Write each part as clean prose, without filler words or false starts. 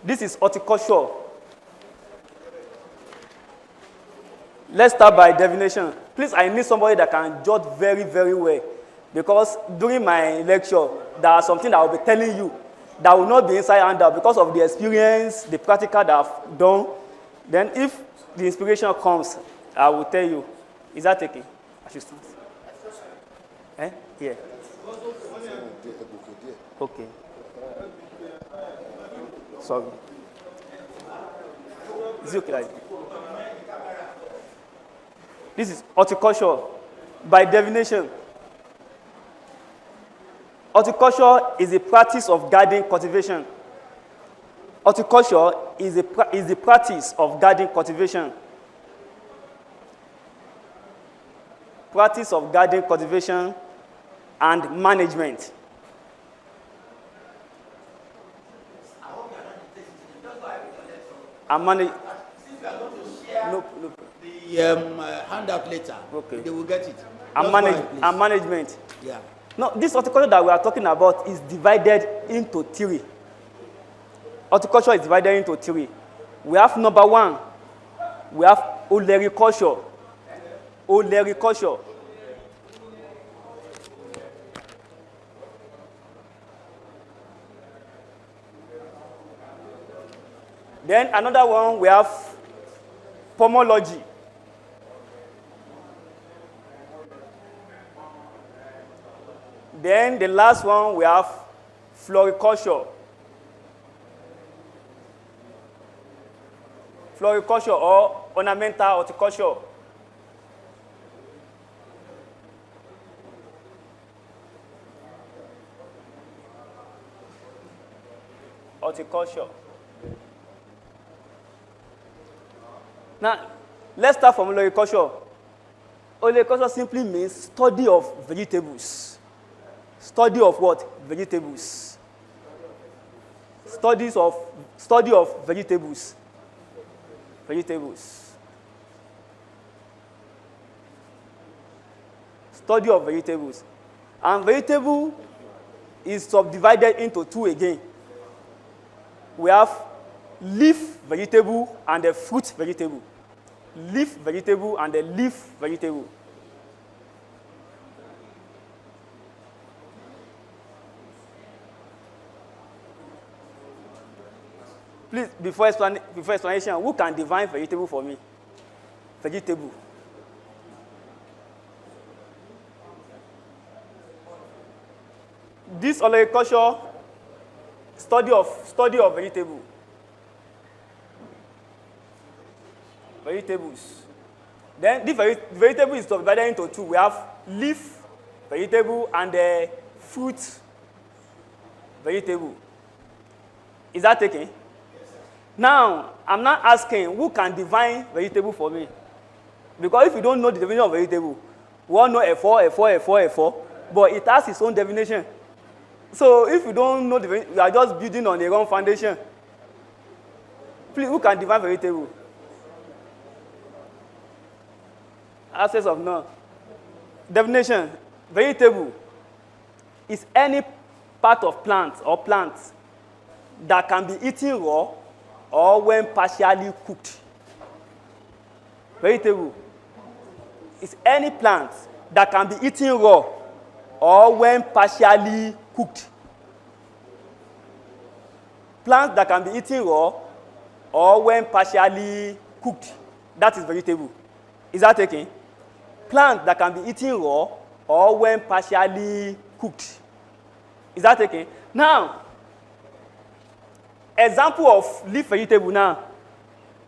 This is horticulture. Let's start by definition. Please, I need somebody that can jot very, very well. Because during my lecture, there are something that I will be telling you that will not be inside handout because of the experience, the practical that I've done. Then if the inspiration comes, I will tell you. Is that okay? Assistant? Yeah. Okay. Sorry. Is it okay like this is horticulture. By definition, horticulture is a practice of garden cultivation. Horticulture is the practice of garden cultivation. Practice of garden cultivation and management. And manage. No. The handout later. Okay. They will get it. And management. Yeah. No, this horticulture that we are talking about is divided into three. Horticulture is divided into three. We have number one. We have olericulture. Olericulture. Then another one, we have pomology. Then the last one, we have floriculture. Floriculture or ornamental horticulture. Horticulture. Now, let's start from olericulture. Olericulture simply means study of vegetables. Study of what? Vegetables. Study of vegetables. Vegetables. Study of vegetables. And vegetable is subdivided into two again. We have leaf vegetable and a fruit vegetable. Leaf vegetable and a leaf vegetable. Please, before explanation, who can define vegetable for me? Vegetable. This olericulture, study of vegetable. Vegetables. Then the vegetable is divided into two. We have leaf vegetable and the fruit vegetable. Is that taken? Now, I'm not asking who can define vegetable for me. Because if you don't know the definition of vegetable, we all know A4, but it has its own definition. So if you don't know the definition, you are just building on a wrong foundation. Please, who can define vegetable? Access of none. Definition. Vegetable is any part of plant or plants that can be eaten raw or when partially cooked. Vegetable is any plant that can be eaten raw or when partially cooked. Plants that can be eaten raw or when partially cooked. That is vegetable. Is that taken? Plant that can be eaten raw or when partially cooked. Is that taken? Now, example of leaf vegetable now.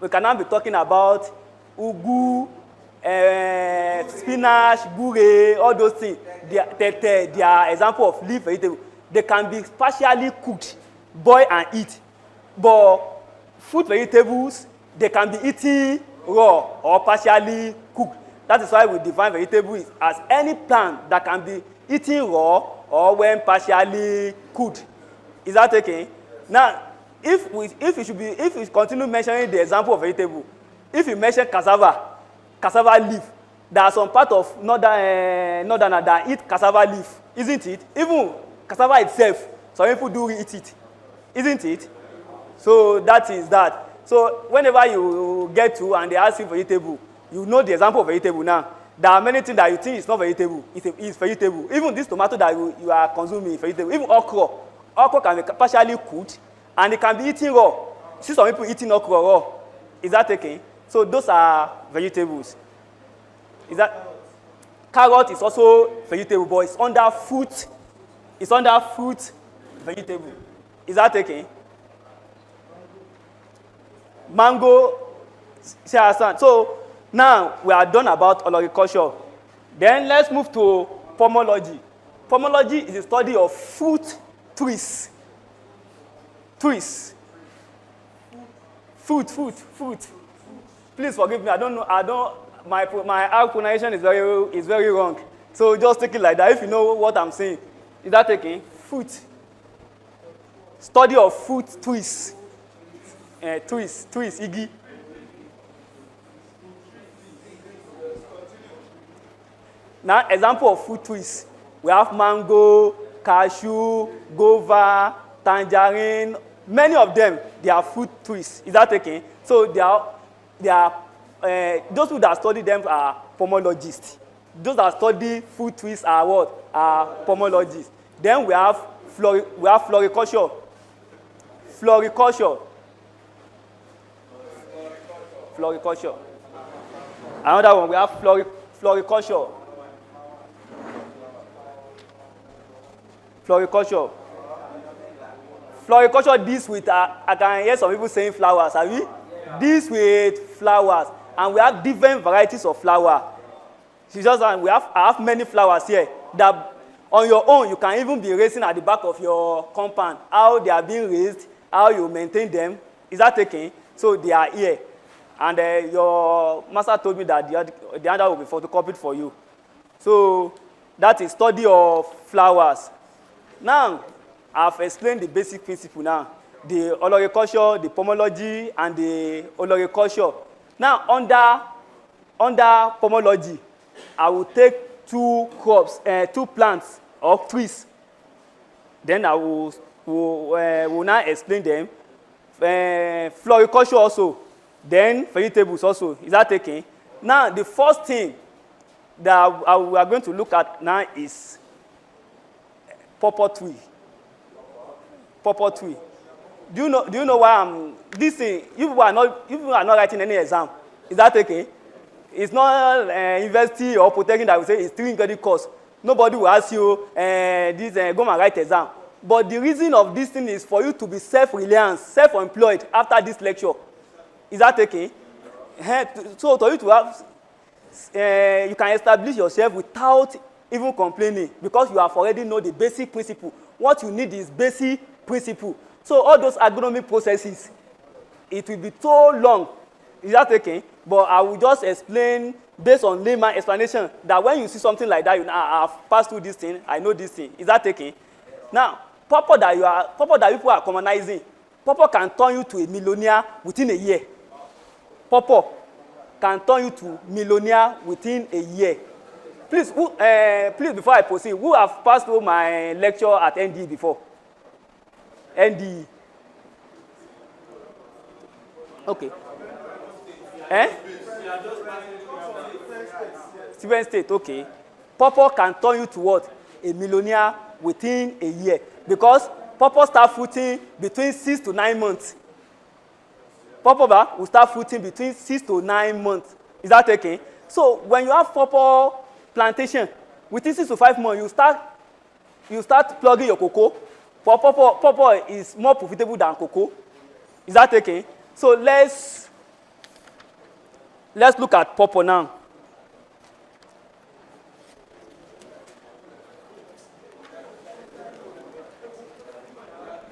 We can now be talking about ugu, spinach, gure, all those things. They are example of leaf vegetable. They can be partially cooked, boil and eat. But fruit vegetables, they can be eaten raw or partially cooked. That is why we define vegetable as any plant that can be eaten raw or when partially cooked. Is that okay? Now, if we continue mentioning the example of vegetable, if you mention cassava leaf, there are some part of northerner that eat cassava leaf, isn't it? Even cassava itself, some people do eat it, isn't it? So that is that. So whenever you get to and they ask you vegetable, you know the example of vegetable now. There are many things that you think is not vegetable. It's vegetable. Even this tomato that you are consuming is vegetable. Even okra. Okra can be partially cooked and it can be eaten raw. See some people eating okra raw. Is that okay? So those are vegetables. Is that carrot is also vegetable, but it's under fruit. It's under fruit vegetable. Is that okay? Mango, so now we are done about oloriculture. Then let's move to pomology. Pomology is the study of fruit trees. Trees. Fruit. Please forgive me. My pronunciation is very wrong. So just take it like that. If you know what I'm saying, is that okay? Fruit. Study of fruit trees. Trees, igi. Now, example of fruit trees. We have mango, cashew, guava, tangerine. Many of them, they are fruit trees. Is that okay? So they are those who that study them are pomologists. Those that study fruit trees are what? Are pomologists. Then we have floriculture. Floriculture. Another one, we have floriculture. Floriculture deals with, I can hear some people saying flowers, have you? Deals with flowers. And we have different varieties of flower. I have many flowers here that on your own, you can even be raising at the back of your compound. How they are being raised, how you maintain them. Is that okay? So they are here. And your master told me that the other will be photocopied for you. So that is study of flowers. Now, I've explained the basic principle now. The oloriculture, the pomology, and the oloriculture. Now, under pomology, I will take two plants or trees. Then I will now explain them. Floriculture also. Then vegetables also. Is that okay? Now, the first thing that we are going to look at now is pawpaw tree. Pawpaw tree. Do you know why I'm this thing? You people are not writing any exam. Is that okay? It's not university or protecting that will say it's 3 credit course. Nobody will ask you go and write exam. But the reason of this thing is for you to be self-reliant, self-employed after this lecture. Is that okay? So for you to have, you can establish yourself without even complaining because you have already know the basic principle. What you need is basic principle. So all those agronomic processes, it will be so long. Is that okay? But I will just explain based on layman explanation that when you see something like that, I've passed through this thing, I know this thing. Is that okay? Now, pawpaw that people are commonizing, pawpaw can turn you to a millionaire within a year. Pawpaw can turn you to millionaire within a year. Please, please, before I proceed, who have passed through my lecture at ND before? ND. Okay. Stephen State, okay. Pawpaw can turn you to what? A millionaire within a year. Because pawpaw start fruiting between 6 to 9 months. Pawpaw will start fruiting between 6 to 9 months. Is that okay? So when you have pawpaw plantation, within 6 to 5 months, you start plugging your cocoa. Pawpaw is more profitable than cocoa. Is that okay? So let's look at pawpaw now.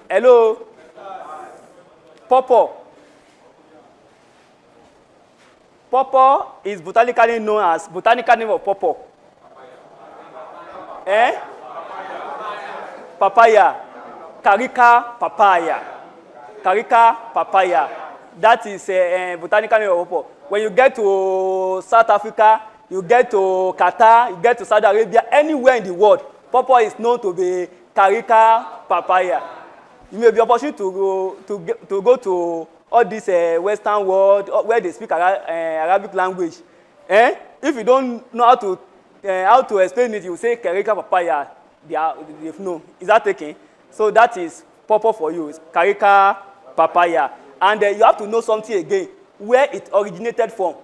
Hello? Pawpaw. Pawpaw is botanically known as botanical name of pawpaw. Papaya. Carica papaya. Carica papaya. That is a botanical name of pawpaw. When you get to South Africa, you get to Qatar, you get to Saudi Arabia, anywhere in the world, pawpaw is known to be Carica papaya. You may be opportunity to go to all this Western world where they speak Arabic language. If you don't know how to explain it, you say Karika papaya. They know. Is that taken? So that is purple for you. It's Karika papaya. And you have to know something again, where it originated from.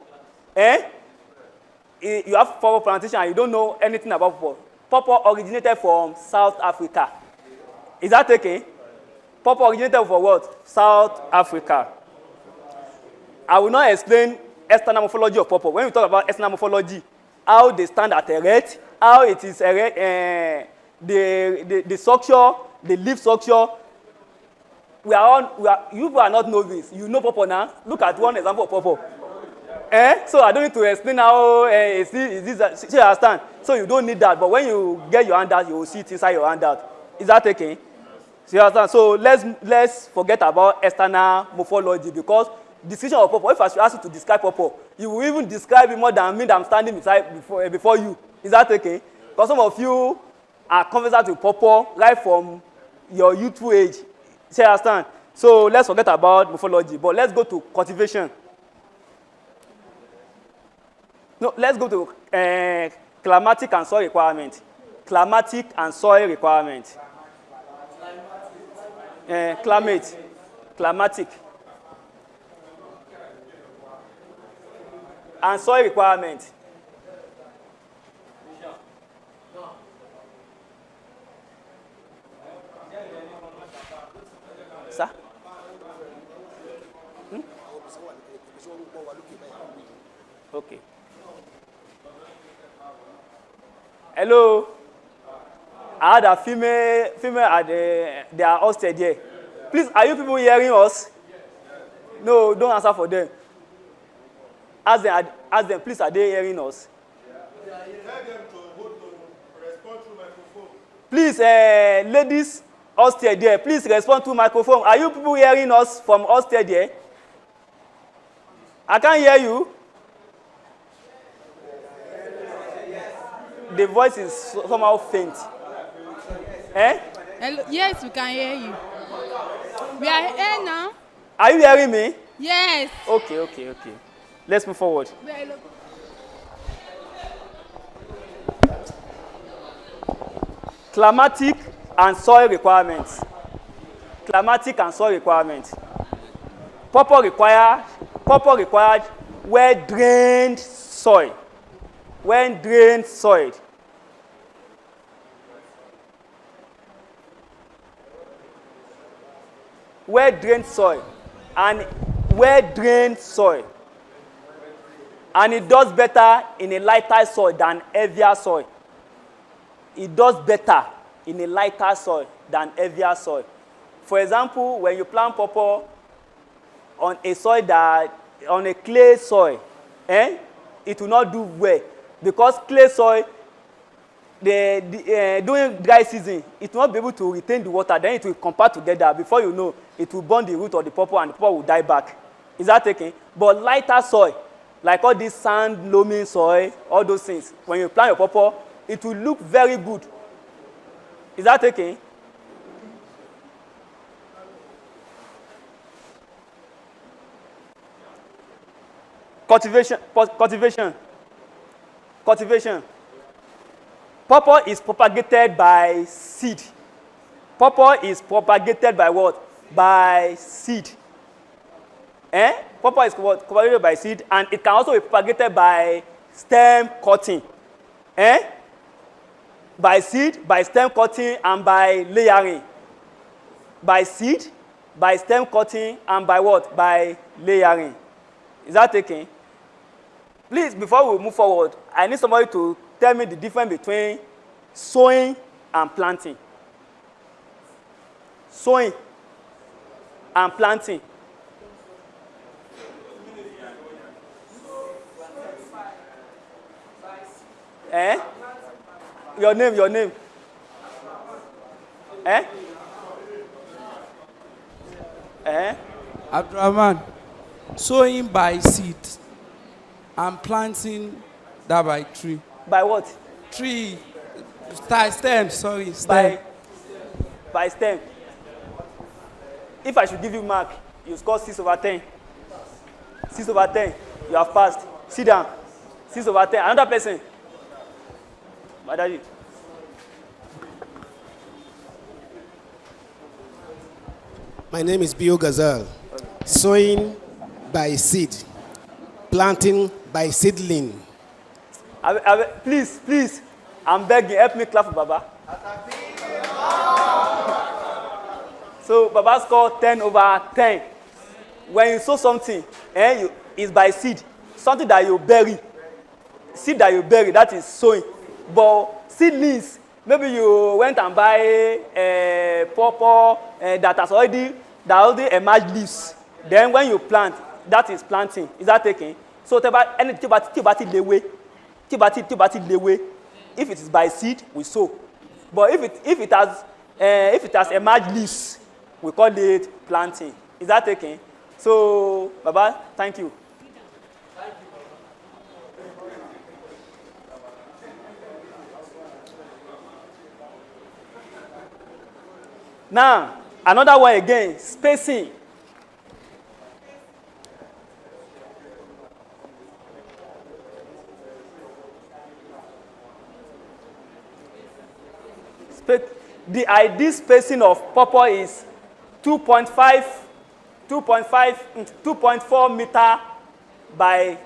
You have purple plantation and you don't know anything about purple. Purple originated from South Africa. Is that taken? Purple originated from what? South Africa. I will not explain external morphology of purple. When we talk about external morphology, how they stand at erect, how it is erect, the structure, the leaf structure. You are not novice. You know purple now. Look at one example of purple. So I don't need to explain how is this. You understand? So you don't need that. But when you get your handout, you will see it inside your handout. Is that okay? So you understand? So let's forget about external morphology, because description of purple. If I should ask you to describe purple, you will even describe it more than me that I'm standing before you. Is that okay? Because some of you are conversant with purple right from your youthful age. So you understand? So let's forget about morphology, but let's go to cultivation. No, let's go to climatic and soil requirement. Climatic and soil requirement. Climatic. And soil requirement. Sir? Okay. Hello. I had a female at they are hosted here. Please, are you people hearing us? No, don't answer for them. Ask them, please, are they hearing us? Please, ladies hosted there, please respond to microphone. Are you people hearing us from hosted here? I can't hear you. The voice is somehow faint. Hello. Yes, we can hear you. We are here now. Are you hearing me? Yes. Okay. Let's move forward. Climatic and soil requirements. Climatic and soil requirements. Purple required well-drained soil. Well-drained soil. Well-drained soil. And well-drained soil. And it does better in a lighter soil than heavier soil. It does better in a lighter soil than heavier soil. For example, when you plant purple on a clay soil, it will not do well, because clay soil, during dry season, it will not be able to retain the water. Then it will compact together. Before you know, it will burn the root of the purple, and the purple will die back. Is that taken? But lighter soil, like all this sand, loamy soil, all those things, when you plant your purple, it will look very good. Is that taken? Cultivation. Purple is propagated by seed. Purple is propagated by what? By seed. Purple is propagated by seed, and it can also be propagated by stem cutting. By seed, by stem cutting, and by layering. By seed, by stem cutting, and by what? By layering. Is that taken? Please, before we move forward, I need somebody to tell me the difference between sowing and planting. Sowing and planting. Your name. Abdurrahman, sowing by seed and planting that by tree. By what? Tree, stem. By stem. if I should give you mark, you score 6 over 10. 6 over 10, you have passed. Sit down. 6 over 10. Another person. My daddy. My name is Bio Gazal. Sowing by seed, planting by seedling. Please, I'm begging, help me clap for Baba. So Baba scored 10 over 10. When you sow something, it's by seed. Something that you bury. Seed that you bury, that is sowing. But seedlings, maybe you went and buy pawpaw that has already emerged leaves. Then when you plant, that is planting. Is that taken? So if it is by seed, we sow. But if it has emerged leaves, we call it planting. Is that taken? So Baba, thank you. Now, another one again, spacing. The ideal spacing of pawpaw is 2.4 meter by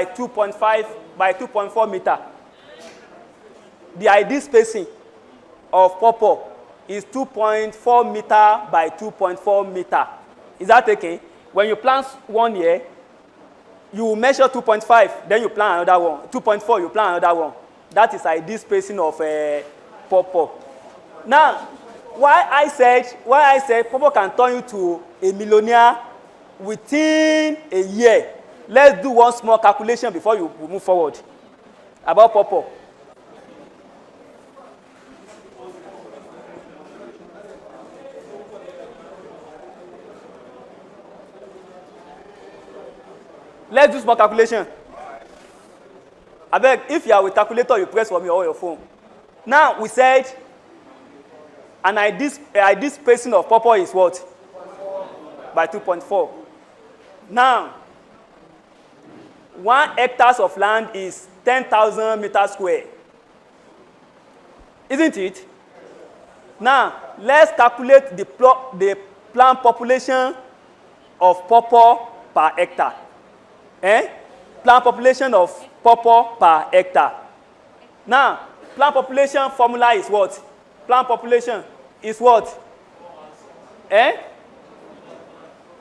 2.4 meter. The ideal spacing of pawpaw is 2.4 meter by 2.4 meter. Is that okay? When you plant 1 year, you measure 2.5, then you plant another one. 2.4, you plant another one. That is ideal spacing of pawpaw. Now, why I said pawpaw can turn you to a millionaire within a year. Let's do one small calculation before you move forward about pawpaw. Let's do small calculation. I beg, if you are with calculator, you press for me or your phone. Now, we said an ideal spacing of pawpaw is what? By 2.4. Now, 1 hectare of land is 10,000 meters square. Isn't it? Now, let's calculate the plant population of pawpaw per hectare. Plant population of pawpaw per hectare. Now, plant population formula is what? Plant population is what?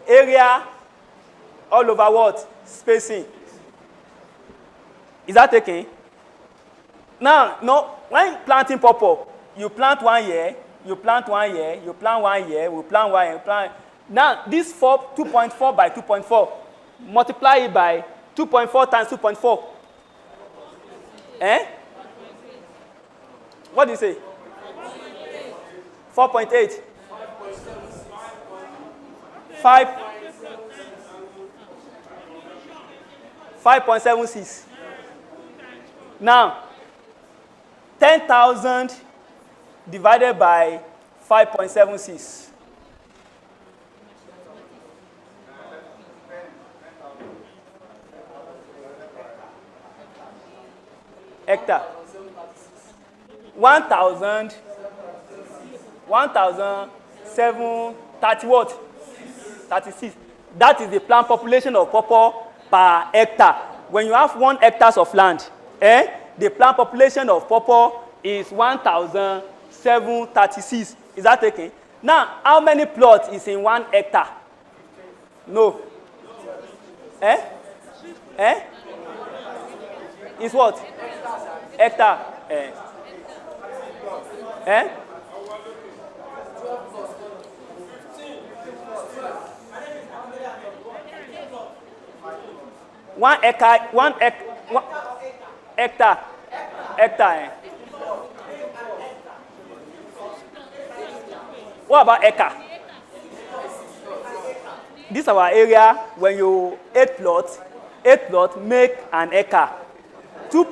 Area all over what? Spacing. Is that taken? Now, no, when planting pawpaw, you plant 1 year, you plant 1 year, you plant 1 year, we plant 1 year, plant. Now, this 2.4 by 2.4, multiply it by 2.4 times 2.4. What do you say? 4.8. 5.76. Now, 10,000 divided by 5.76. Hectare. 1,730 what? 36. That is the plant population of pawpaw per hectare. When you have 1 hectare of land, the plant population of pawpaw is 1,736. Is that taken? Now, how many plots is in 1 hectare? No. Is what? Hectare. 1 hectare. 1 hectare. Hectare. What about acre? This is our area. When you 8 plots make an acre. 2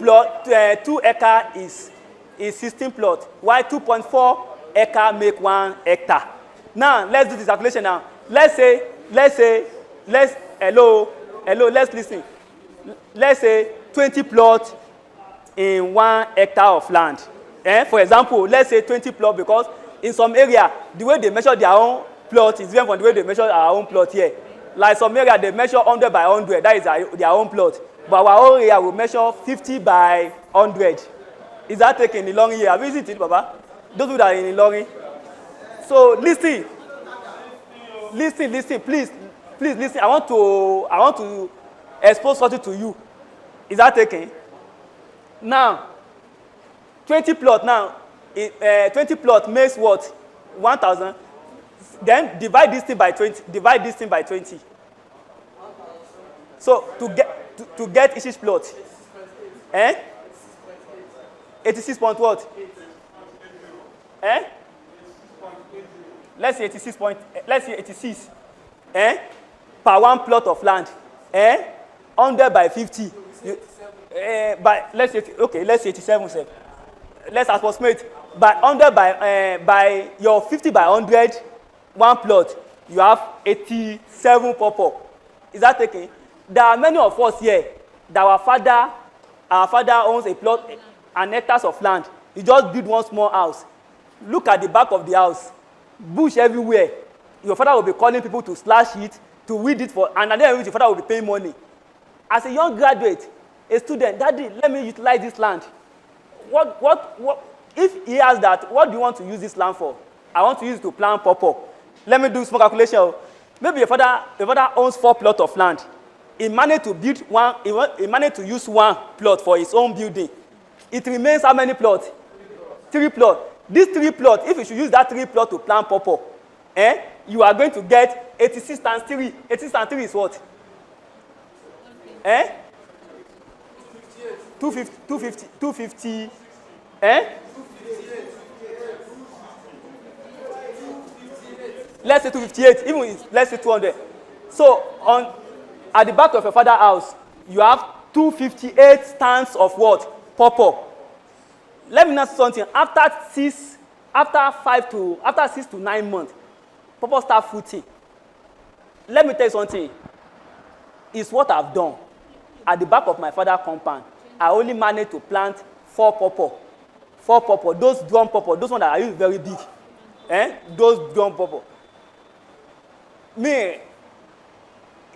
acre is 16 plots. While 2.4 acre make 1 hectare. Now let's do this calculation now. let's listen. Let's say 20 plots in 1 hectare of land. For example, let's say 20 plots, because in some area, the way they measure their own plot is different from the way they measure our own plot here. Like some area, they measure 100 by 100, that is their own plot. But our own area will measure 50 by 100. Is that taking the long year? Have you seen it, Baba? Those who are in Ilorin. So listen, please listen. I want to expose something to you. Is that taking? Now, 20 plot now. 20 plot makes what? 1,000. Then divide this thing by 20. Divide this thing by 20. So to get each plot, 86 point what? Let's say 86 point. Let's say 86. Per 1 plot of land. 100 by 50. By let's say 87. Sir. Let's approximate. By 100 by your 50 by 100, 1 plot, you have 87 purple. Is that taken? There are many of us here that our father owns a plot, an hectares of land. He just built one small house. Look at the back of the house. Bush everywhere. Your father will be calling people to slash it, to weed it for, and then your father will be paying money. As a young graduate, a student, Daddy, let me utilize this land. What? If he has that, what do you want to use this land for? I want to use it to plant pawpaw. Let me do small calculation. Maybe your father owns 4 plots of land. He managed to build one. He managed to use 1 plot for his own building. It remains how many plots? 3 plots. These 3 plots, if you should use that 3 plots to plant pawpaw, you are going to get 86 times 3. 86 times 3 is what? 250. Let's say 258. Even let's say 200. So at the back of your father's house, you have 258 stands of what? Pawpaw. Let me ask something. After 6 to 9 months, pawpaw start fruiting. Let me tell you something. It's what I've done. At the back of my father's compound, I only managed to plant 4 pawpaw. 4 pawpaw. Those drum pawpaw, those ones that are really very big. Those drum pawpaw. Me,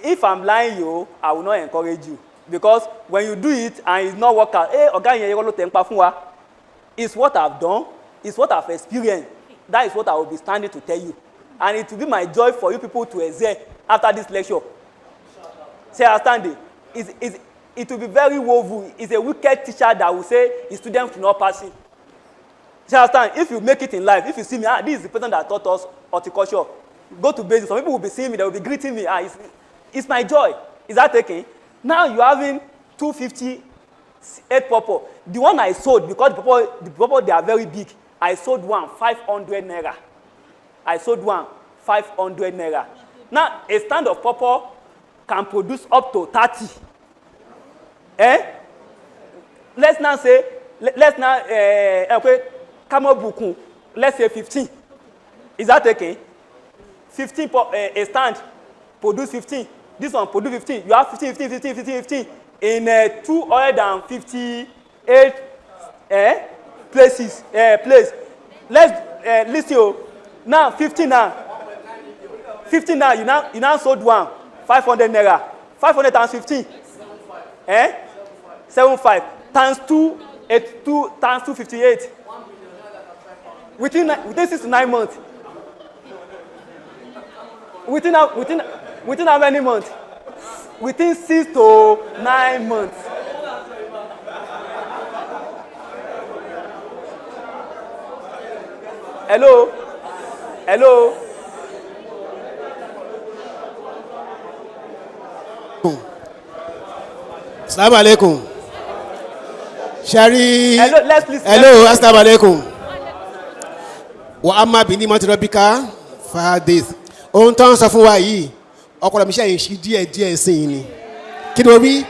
if I'm lying you, I will not encourage you. Because when you do it and it's not work out, it's what I've done, it's what I've experienced. That is what I will be standing to tell you. And it will be my joy for you people to excel after this lecture. Say, understand it. It will be very woeful. It's a wicked teacher that will say his students should not pass it. Say, understand, if you make it in life, if you see me, this is the person that taught us horticulture. Go to basics. Some people will be seeing me, they will be greeting me. It's my joy. Is that taken? Now you're having 258 pawpaw. The one I sold, because the pawpaw they are very big, I sold one 500 naira. I sold one 500 naira. Now a stand of pawpaw can produce up to 30. Let's now say, Kamobukun, let's say 15. Is that okay? 15 a stand produce 15. This one produce 15. You have 15 in 258 places. Let's listen. Now 15 now. 15 now. You now sold one 500 naira. 500 times 15. 75 times 2 times 258. Within 6 to 9 months. Within how many months? Within 6 to 9 months. Hello? Assalamu alaikum. Shari. Hello, let's listen. Hello, assalamu alaikum. Wa amma bi ni mati rabbika fahadith. Ohun tó ń sọ fún wa yìí, ọpọlọ mi ṣe ń ṣí díẹ̀ sí ni. Kí ni mo wí?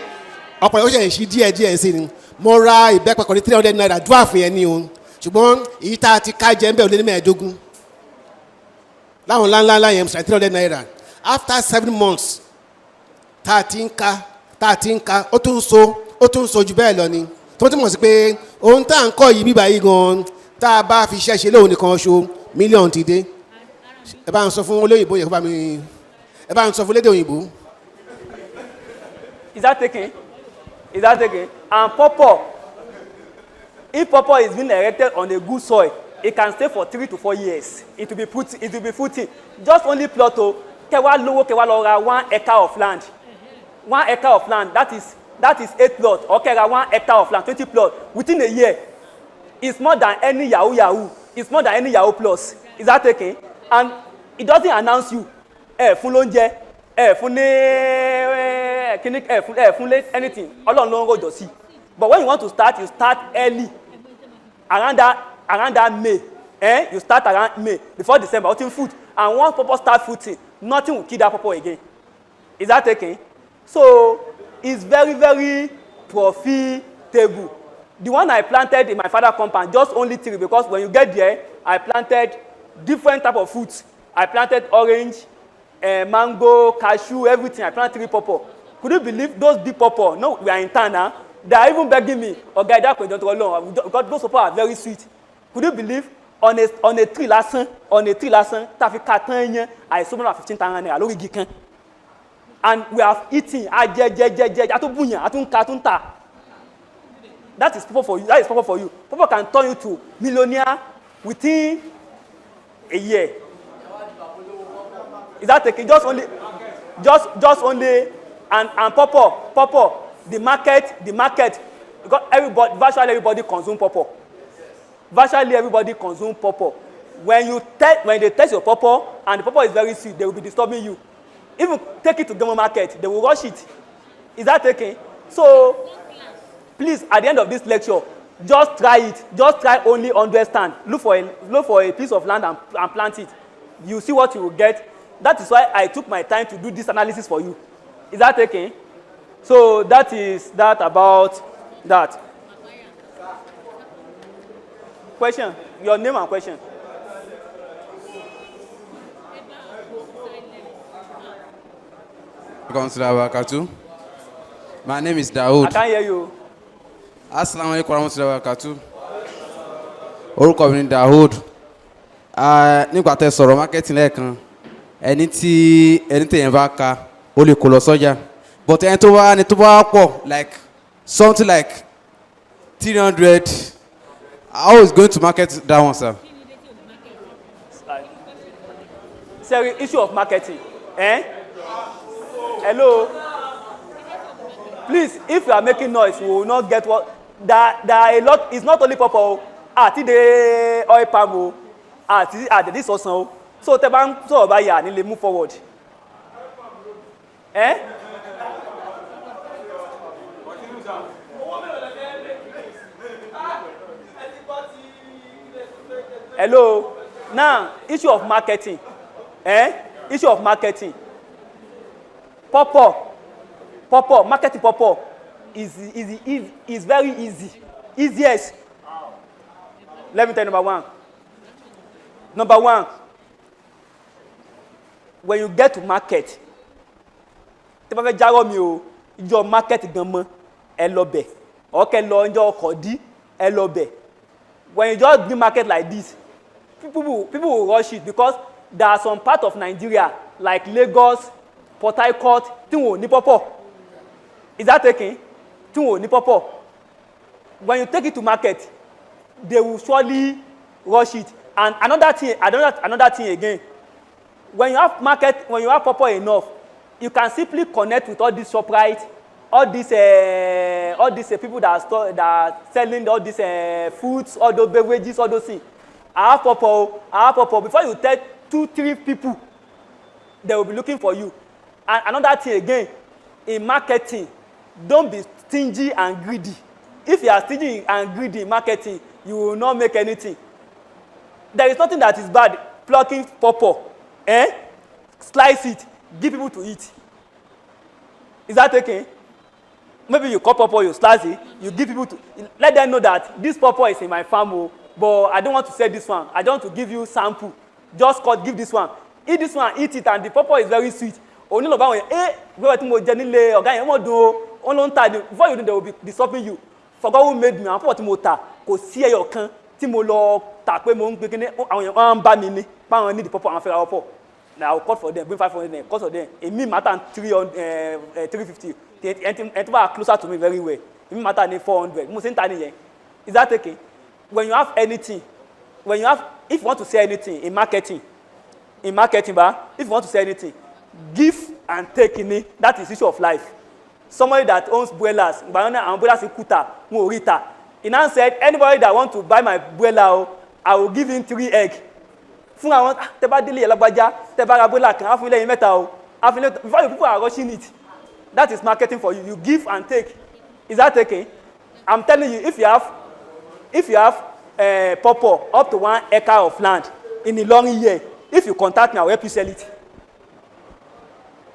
Ọpọlọ mi ṣe ń ṣí díẹ̀ sí ni. Mo ra ìbẹ́pẹ kan ní 300 naira dwarf yẹn ni o. Ṣùgbọ́n èyí tá a ti ká jẹ ń bẹ̀ ò lé ní 15. láwọn ńláńlá yẹn ṣe 300 naira after 7 months 13 ká ó tún so jù bẹ́ẹ̀ lọ ni tó túmọ̀ sí pé ohun tá à ń kọ́ yìí bíbá yìí gan tá a bá fi ṣẹ́ṣe lóhun nìkan ṣo mílíọ̀nù ti dé ẹ bá ń sọ fún olóyìnbó yẹn ẹ bá ń sọ fún lédè òyìnbó. Is that taken? And pawpaw, if pawpaw is being erected on a good soil, it can stay for 3 to 4 years. It will be fruiting. Just only plot to kewa lọ ra 1 acre of land. 1 acre of land, that is 8 plots. Okay, 1 hectare of land, 20 plots. Within a year, it's more than any Yahoo. It's more than any Yahoo plus. Is that taken? And it doesn't announce you. Fún lóúnjẹ, fún anything. Ọlọ́run ló ń rọ̀jò sí. But when you want to start, you start early. Around that May. You start around May, before December, putting fruit. And once pawpaw start fruiting, nothing will kill that pawpaw again. Is that taken? So it's very, very profitable. The one I planted in my father's compound, just only 3, because when you get there, I planted different type of fruits. I planted orange, mango, cashew, everything. I planted 3 pawpaw. Could you believe those big pawpaw? No, we are in town now. They are even begging me, okay, that don't go long, because those pawpaw are very sweet. Could you believe on a tree lesson, tafi katanya, I sold 15,000 naira lórí igi kan. And we have eaten, atunta. That is pawpaw for you. That is pawpaw for you. Pawpaw can turn you to millionaire within a year. Is that taking just only, and pawpaw, the market, because virtually everybody consume pawpaw. Virtually everybody consume pawpaw. When they test your pawpaw and the pawpaw is very sweet, they will be disturbing you. If you take it to Gemo market, they will rush it. Is that taken? So, please, at the end of this lecture, just try it. Just try only 100 stand. Look for a piece of land and plant it. You see what you will get. That is why I took my time to do this analysis for you. Is that taken? So that is that about that. Question. Your name and question. My name is Daoud. I can't hear you. Assalamu alaikum warahmatullahi wabarakatuh. Orúkọ mi ni Daoud. Nígbà tẹ́ sọ̀rọ̀ marketing lẹ́ẹ̀kan, ẹni tí yẹn bá ka, ó lè kó lọ sọ́jà. But ẹni tó bá pọ̀, like something like 300, how is going to market that one, sir? Sorry, issue of marketing. Hello? Please, if you are making noise, we will not get what. There are a lot. It's not only pawpaw. The oil palm. This also. So, the bank, so by ya, need move forward. Hello? Now, issue of marketing. Issue of marketing. Pawpaw, marketing pawpaw is very easy. Easiest. Let me tell you number one. Number one, when you get to market, your market gamma elobe. Okay, lonjo kodi elobe. When you just do market like this, people will rush it because there are some part of Nigeria like Lagos, Port Harcourt, Tinwo ni pawpaw. Is that taken? Tinwo ni pawpaw. When you take it to market, they will surely rush it. And another thing again, when you have pawpaw enough, you can simply connect with all these ShopRite, all these people that are selling all these foods, all those beverages, all those things. I have pawpaw. Before you tell 2-3 people, they will be looking for you. And another thing again, in marketing, don't be stingy and greedy. If you are stingy and greedy in marketing, you will not make anything. There is nothing that is bad. Plucking pawpaw, slice it, give people to eat. Is that okay? Maybe you cut pawpaw, you slice it, you give people to. Let them know that this pawpaw is in my farm, but I don't want to sell this one. I don't want to give you sample. Just give this one. eat this one, eat it, and the pawpaw is very sweet. Only about when where to mo jẹ nílé ọ̀gá yẹn mo dùn o, wọ́n ló ń ta ni, before you know they will be disturbing you. For God who made me, àwọn pawpaw tí mo ta kò sí ẹyọ kan tí mo lọ tà pé mo ń gbé kíní àwọn èèyàn máa ń bá mi ní báwọn ní the pawpaw àwọn fẹ́ ra pawpaw. Now I will cut for them, bring 500 them, cut for them. A me matter 350. And are closer to me very well. A me matter 400. Mo say tani yen. Is that okay? When you have anything, if you want to say anything in marketing, if you want to say anything, give and take in it. That is issue of life. Somebody that owns broilers, banana and broilers in Kuta, Morita. He now said, anybody that want to buy my broiler, I will give him 3 eggs. Fún àwọn tẹ́ bá délé ẹlọ́gbájá tẹ́ bá ra broiler kan á fún ilé yín mẹ́ta o á fún ilé before you people are rushing it, that is marketing for you. You give and take. Is that okay? I'm telling you, if you have pawpaw up to 1 acre of land in a long year, if you contact me, I will help you sell it.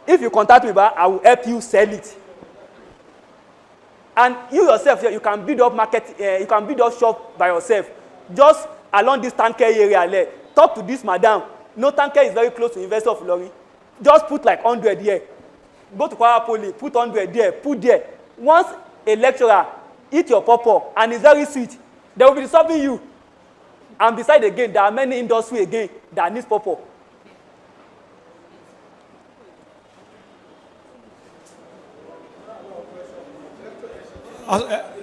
If you contact me, I will help you sell it. And you yourself, you can build up you can build up shop by yourself. Just along this tanker area there. Talk to this madam. No, tanker is very close to University of Ilorin. Just put like 100 here. Go to Kwara Poly, put 100 there, put there. Once a lecturer eat your pawpaw and it's very sweet, they will be disturbing you. And besides again, there are many industries again that need pawpaw.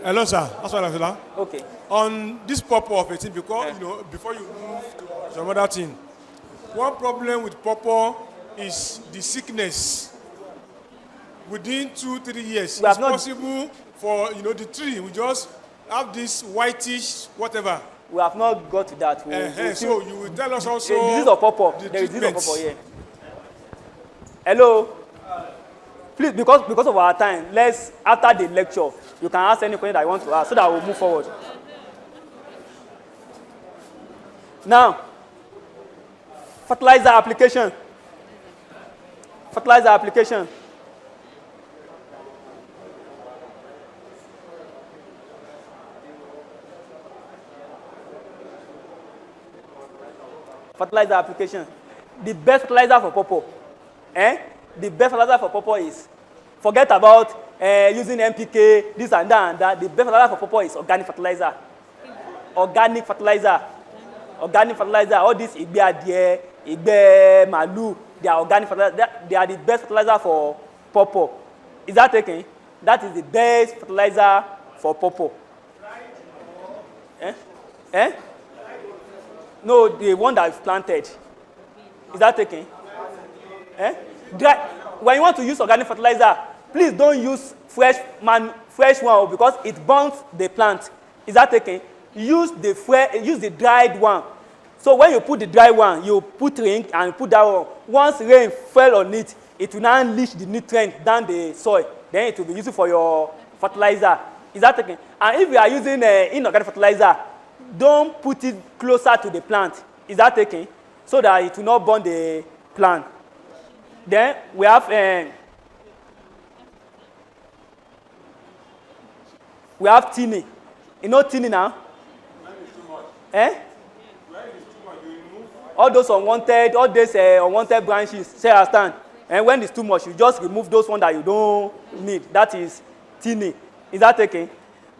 Hello, sir. That's what I said. Okay. On this pawpaw of 18, because before you move to some other thing, one problem with pawpaw is the sickness. Within 2-3 years, it's possible for the tree. We just have this whitish whatever. We have not got to that. So you will tell us also the disease of pawpaw. There is disease of pawpaw here. Hello. Please, because of our time, let's after the lecture, you can ask any question that you want to ask so that we'll move forward. Now, fertilizer application. Fertilizer application. Fertilizer application. The best fertilizer for pawpaw. The best fertilizer for pawpaw is, forget about using NPK, this and that and that. The best fertilizer for pawpaw is organic fertilizer. Organic fertilizer. Organic fertilizer. All this igbe adie, igbe malu, they are organic fertilizer. They are the best fertilizer for pawpaw. Is that okay? That is the best fertilizer for pawpaw. No, the one that is planted. Is that okay? When you want to use organic fertilizer, please don't use fresh one because it burns the plant. Is that okay? Use the dried one. So when you put the dry one, you put ring and put that one. Once rain fell on it, it will now unleash the nutrient down the soil. Then it will be useful for your fertilizer. Is that okay? And if you are using inorganic fertilizer, don't put it closer to the plant. Is that okay? So that it will not burn the plant. Then we have thinning. You know thinning now? All those unwanted branches, say I stand. And when it's too much, you just remove those ones that you don't need. That is thinning. Is that okay?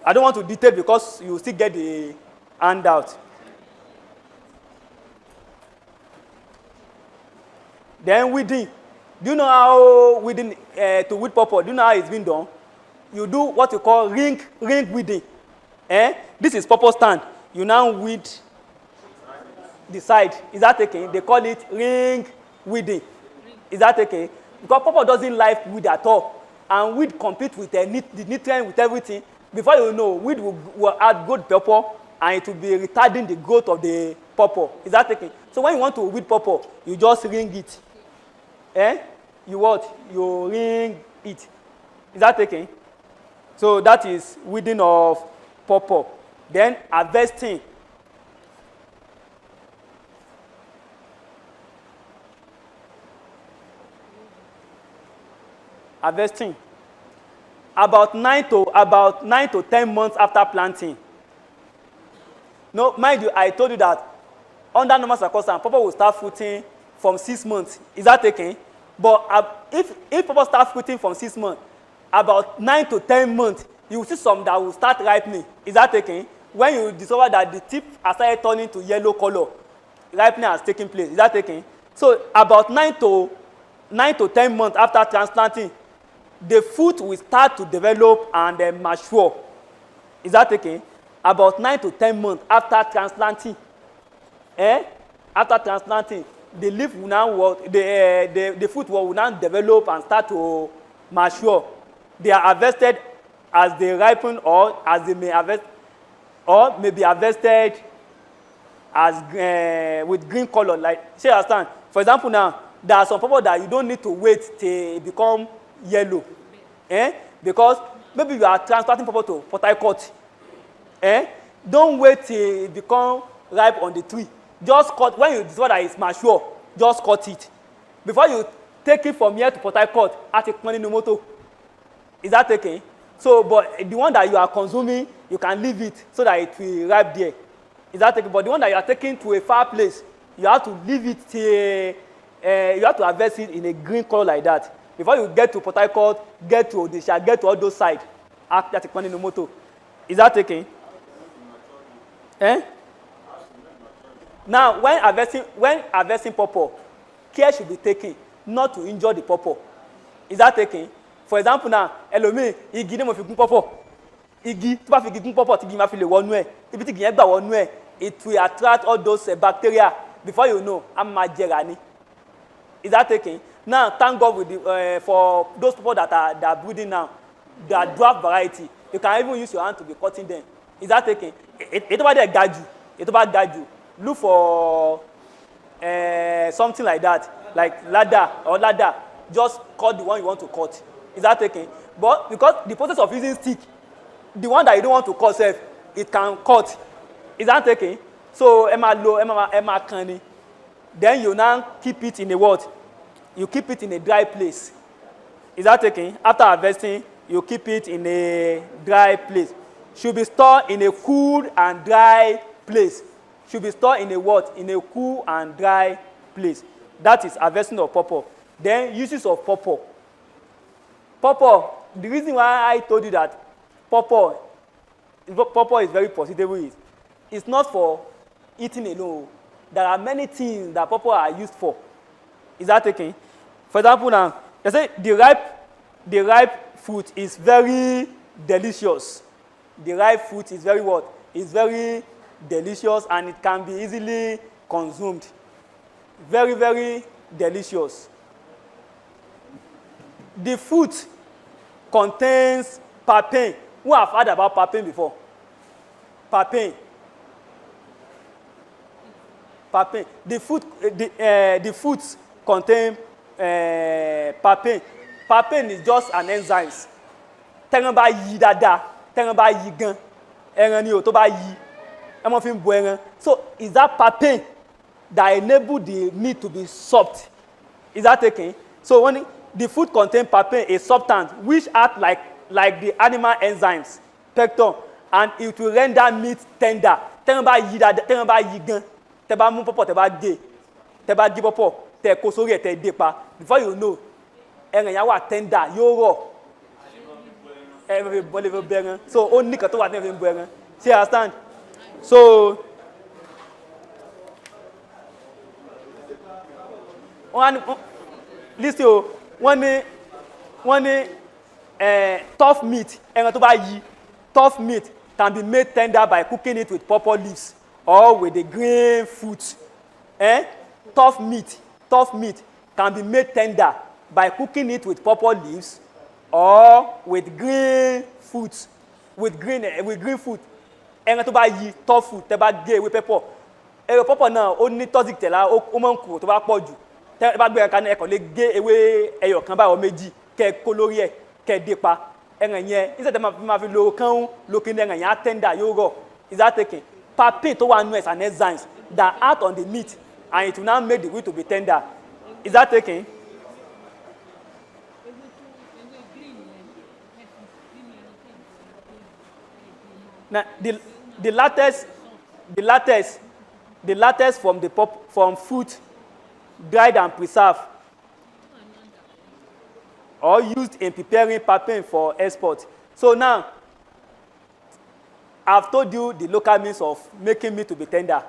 I don't want to detail because you still get the handout. Then weeding. Do you know how weeding to weed pawpaw? Do you know how it's been done? You do what you call ring weeding. This is pawpaw stand. You now weed the side. Is that okay? They call it ring weeding. Is that okay? Because pawpaw doesn't like weed at all, and weed compete with the nutrient with everything. Before you know, weed will add good pawpaw, and it will be retarding the growth of the pawpaw. Is that okay? So when you want to weed pawpaw, you just ring it. You what? You ring it. Is that okay? So that is weeding of pawpaw. Then harvesting. Harvesting. About 9 to 10 months after planting. No, mind you, I told you that under normal circumstances, pawpaw will start fruiting from 6 months. Is that taken? But if pawpaw starts fruiting from 6 months, about 9 to 10 months, you will see some that will start ripening. Is that taken? When you discover that the tip has started turning to yellow color, ripening has taken place. Is that taken? So about 9 to 10 months after transplanting, the fruit will start to develop and then mature. Is that taken? About 9 to 10 months after transplanting. After transplanting, the leaf will now the fruit will now develop and start to mature. They are harvested as they ripen, or as they may harvest, or may be harvested as with green color. Like, say, understand? For example, now there are some people that you don't need to wait till it become yellow, because maybe you are transplanting people to Port Harcourt. Don't wait till it become ripe on the tree. Just cut when you discover that it's mature. Just cut it before you take it from here to Port Harcourt at a money no moto. Is that okay? So, but the one that you are consuming, you can leave it so that it will ripe there. Is that okay? But the one that you are taking to a far place, you have to leave it till you have to harvest it in a green color like that before you get to Port Harcourt, get to Odisha, get to all those sides at a money no moto. Is that okay? Now, when harvesting pawpaw, care should be taken not to injure the pawpaw. Is that taken? For example, now, ẹlòmíì igi ni mo fi gún pawpaw. Igi tí bá fi igi gún pawpaw tí igi máa fi lè wọnú ẹ̀, ibi tí igi yẹn gbà wọnú ẹ̀, it will attract all those bacteria. Before you know, a máa jẹrà ni. Is that taken? Now, thank God with for those people that are breeding now, they are dwarf variety. You can even use your hand to be cutting them. Is that taken? Ètò bá dẹ̀ ga jù, look for something like that, like ladder. Just cut the one you want to cut. Is that taken? But because the process of using stick, the one that you don't want to cut self, it can cut. Is that taken? So Emma canny. Then you now keep it in a what? You keep it in a dry place. Is that taken? After harvesting, you keep it in a dry place. Should be stored in a cool and dry place. Should be stored in a what? In a cool and dry place. That is harvesting of pawpaw. Then uses of pawpaw. Pawpaw, the reason why I told you that pawpaw is very profitable is it's not for eating alone. There are many things that pawpaw are used for. Is that taken? For example, now, they say the ripe fruit is very delicious. The ripe fruit is very what? It's very delicious and it can be easily consumed. Very, very delicious. The fruit contains papain. Who have heard about papain before? Papain. The fruits contain papain. Papain is just an enzyme. Tẹ́ran bá yí dáadáa, tẹ́ran bá yí gan, ẹran ni o tó bá yí, ẹ mọ̀ fi ń bo ẹran. So is that papain that enable the meat to be soft? Is that taken? So when the food contain papain, a substance which act like the animal enzymes, pectin, and it will render meat tender. Tẹ́ran bá yí dáadáa, tẹ́ran bá yí gan, tẹ́ bá mú pọ́pọ́, tẹ́ bá gé pọ́pọ́, tẹ́ kó sórí ẹ̀, tẹ́ dé pa. Before you know, ẹran yẹn wà tender, yóò rọ̀. So only kan tó wà ní ẹ̀fẹ̀ ń bọ ẹran. See, understand? So listen o, wọ́n ní tough meat, ẹran tó bá yí, tough meat can be made tender by cooking it with pawpaw leaves or with the green fruit. Tough meat can be made tender by cooking it with pawpaw leaves or with green fruit. With green fruit. Ẹran tó bá yí, tough fruit, tẹ́ bá gé ewé pepper. Ewé pepper náà ó ní toxic tẹ̀lá, ó máa ń kúrò tó bá pọ̀ jù. Tẹ́ bá gbé ẹran kan ẹ̀kọ́ lè gé ewé ẹyọ kan báyọ̀ méjì kẹ́ kó lórí ẹ̀ kẹ́ dé pa. Ẹran yẹn instead tẹ́ máa fi lo kán lókè ní ẹran yẹn á tender yóò rọ̀. Is that taken? Papain tó wà nù ẹ̀ an enzyme that act on the meat and it will now make the meat to be tender. Is that taken? Now, the latex from fruit dried and preserved, or used in preparing papain for export. So now, I've told you the local means of making meat to be tender.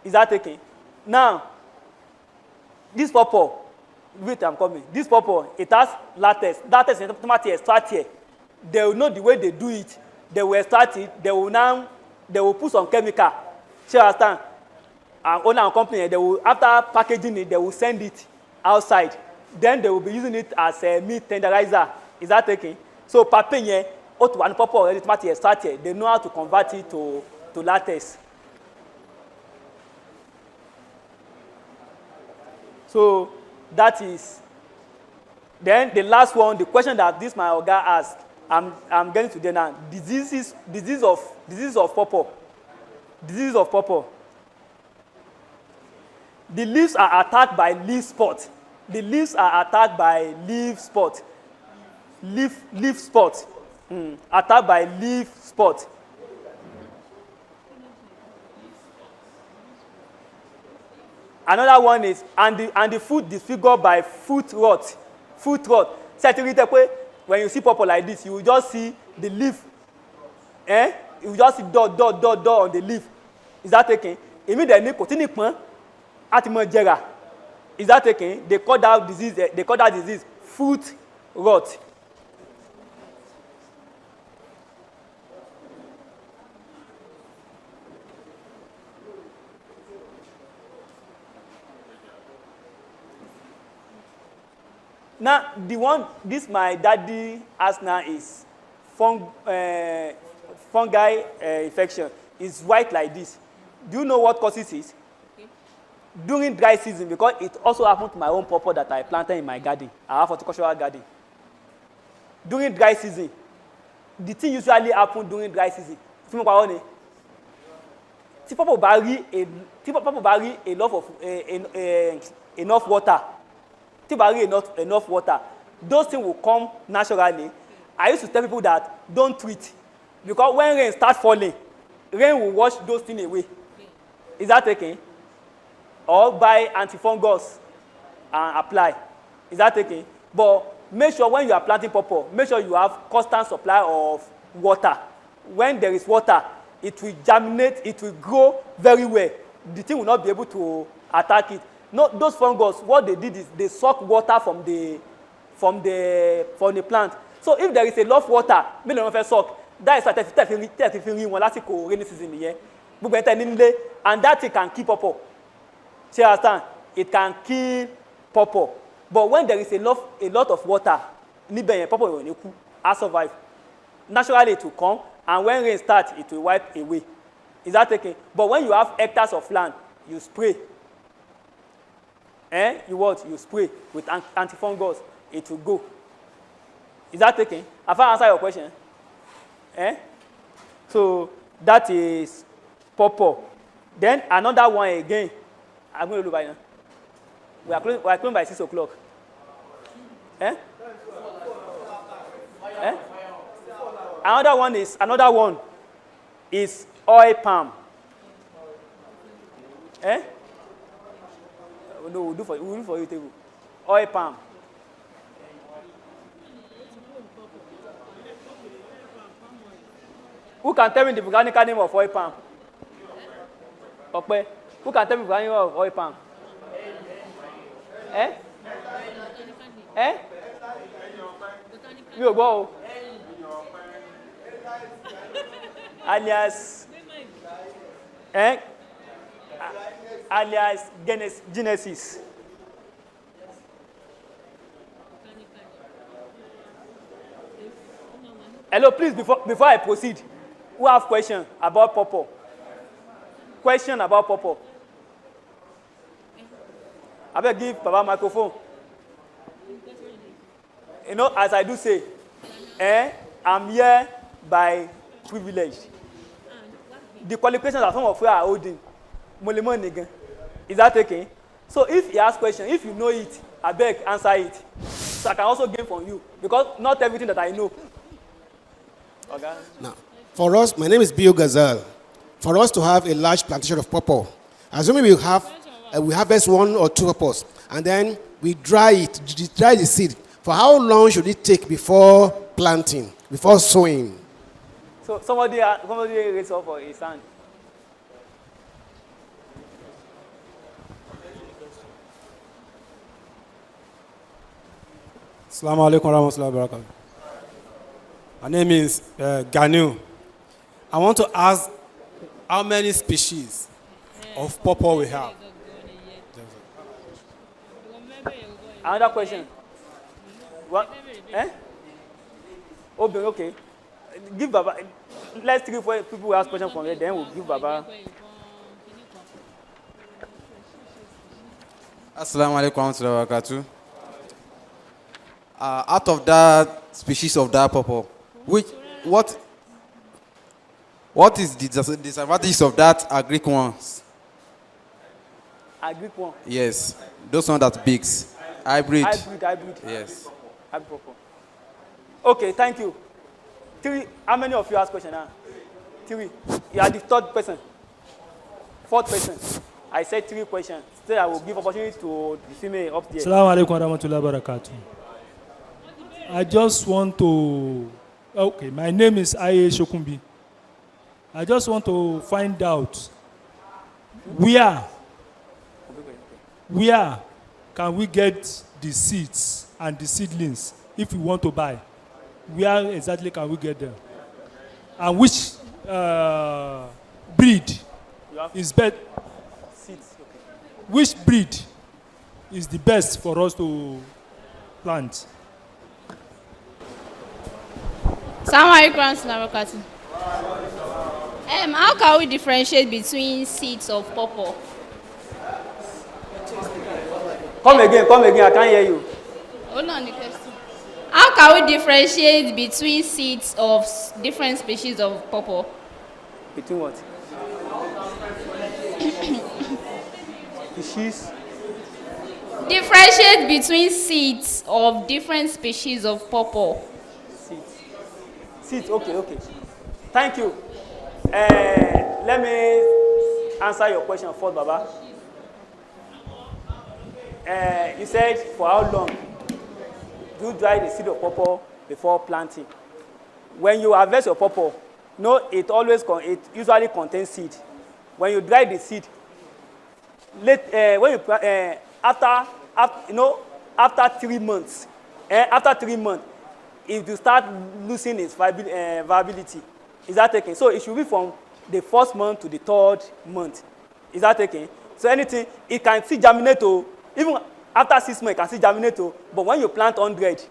Is that okay? Now, this pawpaw, wait, I'm coming. This pawpaw, it has latex. Latex is automatically extract here. They will know the way they do it. They will extract it. They will put some chemical. You understand? And owner and company, they will, after packaging it, they will send it outside. Then they will be using it as a meat tenderizer. Is that okay? So papain here, and pawpaw already automatically extract here. They know how to convert it to latex. So that is. Then the last one, the question that this my oga asked, I'm getting to there now. Disease of pawpaw. Disease of pawpaw. The leaves are attacked by leaf spot. The leaves are attacked by leaf spot. Leaf spot. Attacked by leaf spot. Another one is and the fruit disfigured by fruit rot. Fruit rot. When you see pawpaw like this, you will just see the leaf. You will just see dot on the leaf. Is that okay? It means they continue at Is that okay? They call that disease fruit rot. Now, the one this my daddy asked now is fungi infection. It's white like this. Do you know what causes it? Okay. During dry season, because it also happened to my own pawpaw that I planted in my garden. I have a horticultural garden. During dry season, the thing usually happens during dry season. People bury a lot of enough water. Enough water, those things will come naturally. I used to tell people that don't treat, because when rain starts falling, rain will wash those things away. Is that okay? Or buy antifungus and apply. Is that okay? But make sure when you are planting pawpaw, make sure you have constant supply of water. When there is water, it will germinate, it will grow very well. The thing will not be able to attack it. No, those fungus, what they did is they suck water from the plant. So if there is a lot of water, maybe they don't suck. That is a rainy season here. And that it can kill pawpaw. See understand? It can kill pawpaw. But when there is a lot of water, pawpaw will survive. Naturally it will come, and when rain starts, it will wipe away. Is that okay? But when you have hectares of land, you spray. You spray with antifungus, it will go. Is that okay? Have I answered your question? So that is pawpaw. Then another one again. I'm going to do by now. We are closing by 6 o'clock. Another one is oil palm. No, we'll do for you table. Oil palm. Who can tell me the botanical name of oil palm? Okay. Who can tell me the botanical name of oil palm? You go. Alias. Alias Genesis. Hello, please, before I proceed, who have question about pawpaw? Question about pawpaw. I will give Baba microphone. You know, as I do say, I'm here by privilege. The qualifications that some of you are holding, is that okay? So if you ask question, if you know it, I beg answer it. So I can also gain from you, because not everything that I know. Okay. Now, for us, my name is Bio Gazal. For us to have a large plantation of pawpaw, assuming we have we harvest 1 or 2 purpose, and then we dry the seed. For how long should it take before planting, before sowing? So somebody raise up for his hand. Assalamu alaikum warahmatullahi wabarakatuh. My name is Ganu. I want to ask how many species of pawpaw we have. Another question. What? Eh? Okay. Give Baba. Let's 3 4 people who ask questions from here. Then we'll give Baba. Assalamu alaikum warahmatullahi wabarakatuh. Out of that species of that pawpaw, what is the disadvantages of that agric ones? Agric one. Yes, those ones that bigs. Hybrid. Yes. Hybrid pawpaw. Okay, thank you. 3. How many of you ask question now? 3. You are the 3rd person. 4th person. I said 3 questions. So I will give opportunity to the female up there. Assalamu alaikum warahmatullahi wabarakatuh. I just want to, okay, my name is Aye Shokumbi. I just want to find out where can we get the seeds and the seedlings if we want to buy? Where exactly can we get them? And which breed is better? Seeds. Okay. Which breed is the best for us to plant? How can we differentiate between seeds of pawpaw? Come again, I can't hear you. Hold on the question. How can we differentiate between seeds of different species of pawpaw? Between what? Species? Differentiate between seeds of different species of pawpaw. Seeds, okay. Thank you. Let me answer your question first, Baba. You said for how long do you dry the seed of pawpaw before planting? When you harvest your pawpaw, it usually contains seed. When you dry the seed, after 3 months, if you start losing its viability, is that taken? So it should be from the 1st month to the 3rd month. Is that taken? So anything, it can still germinate, even after 6 months, it can still germinate, but when you plant 100,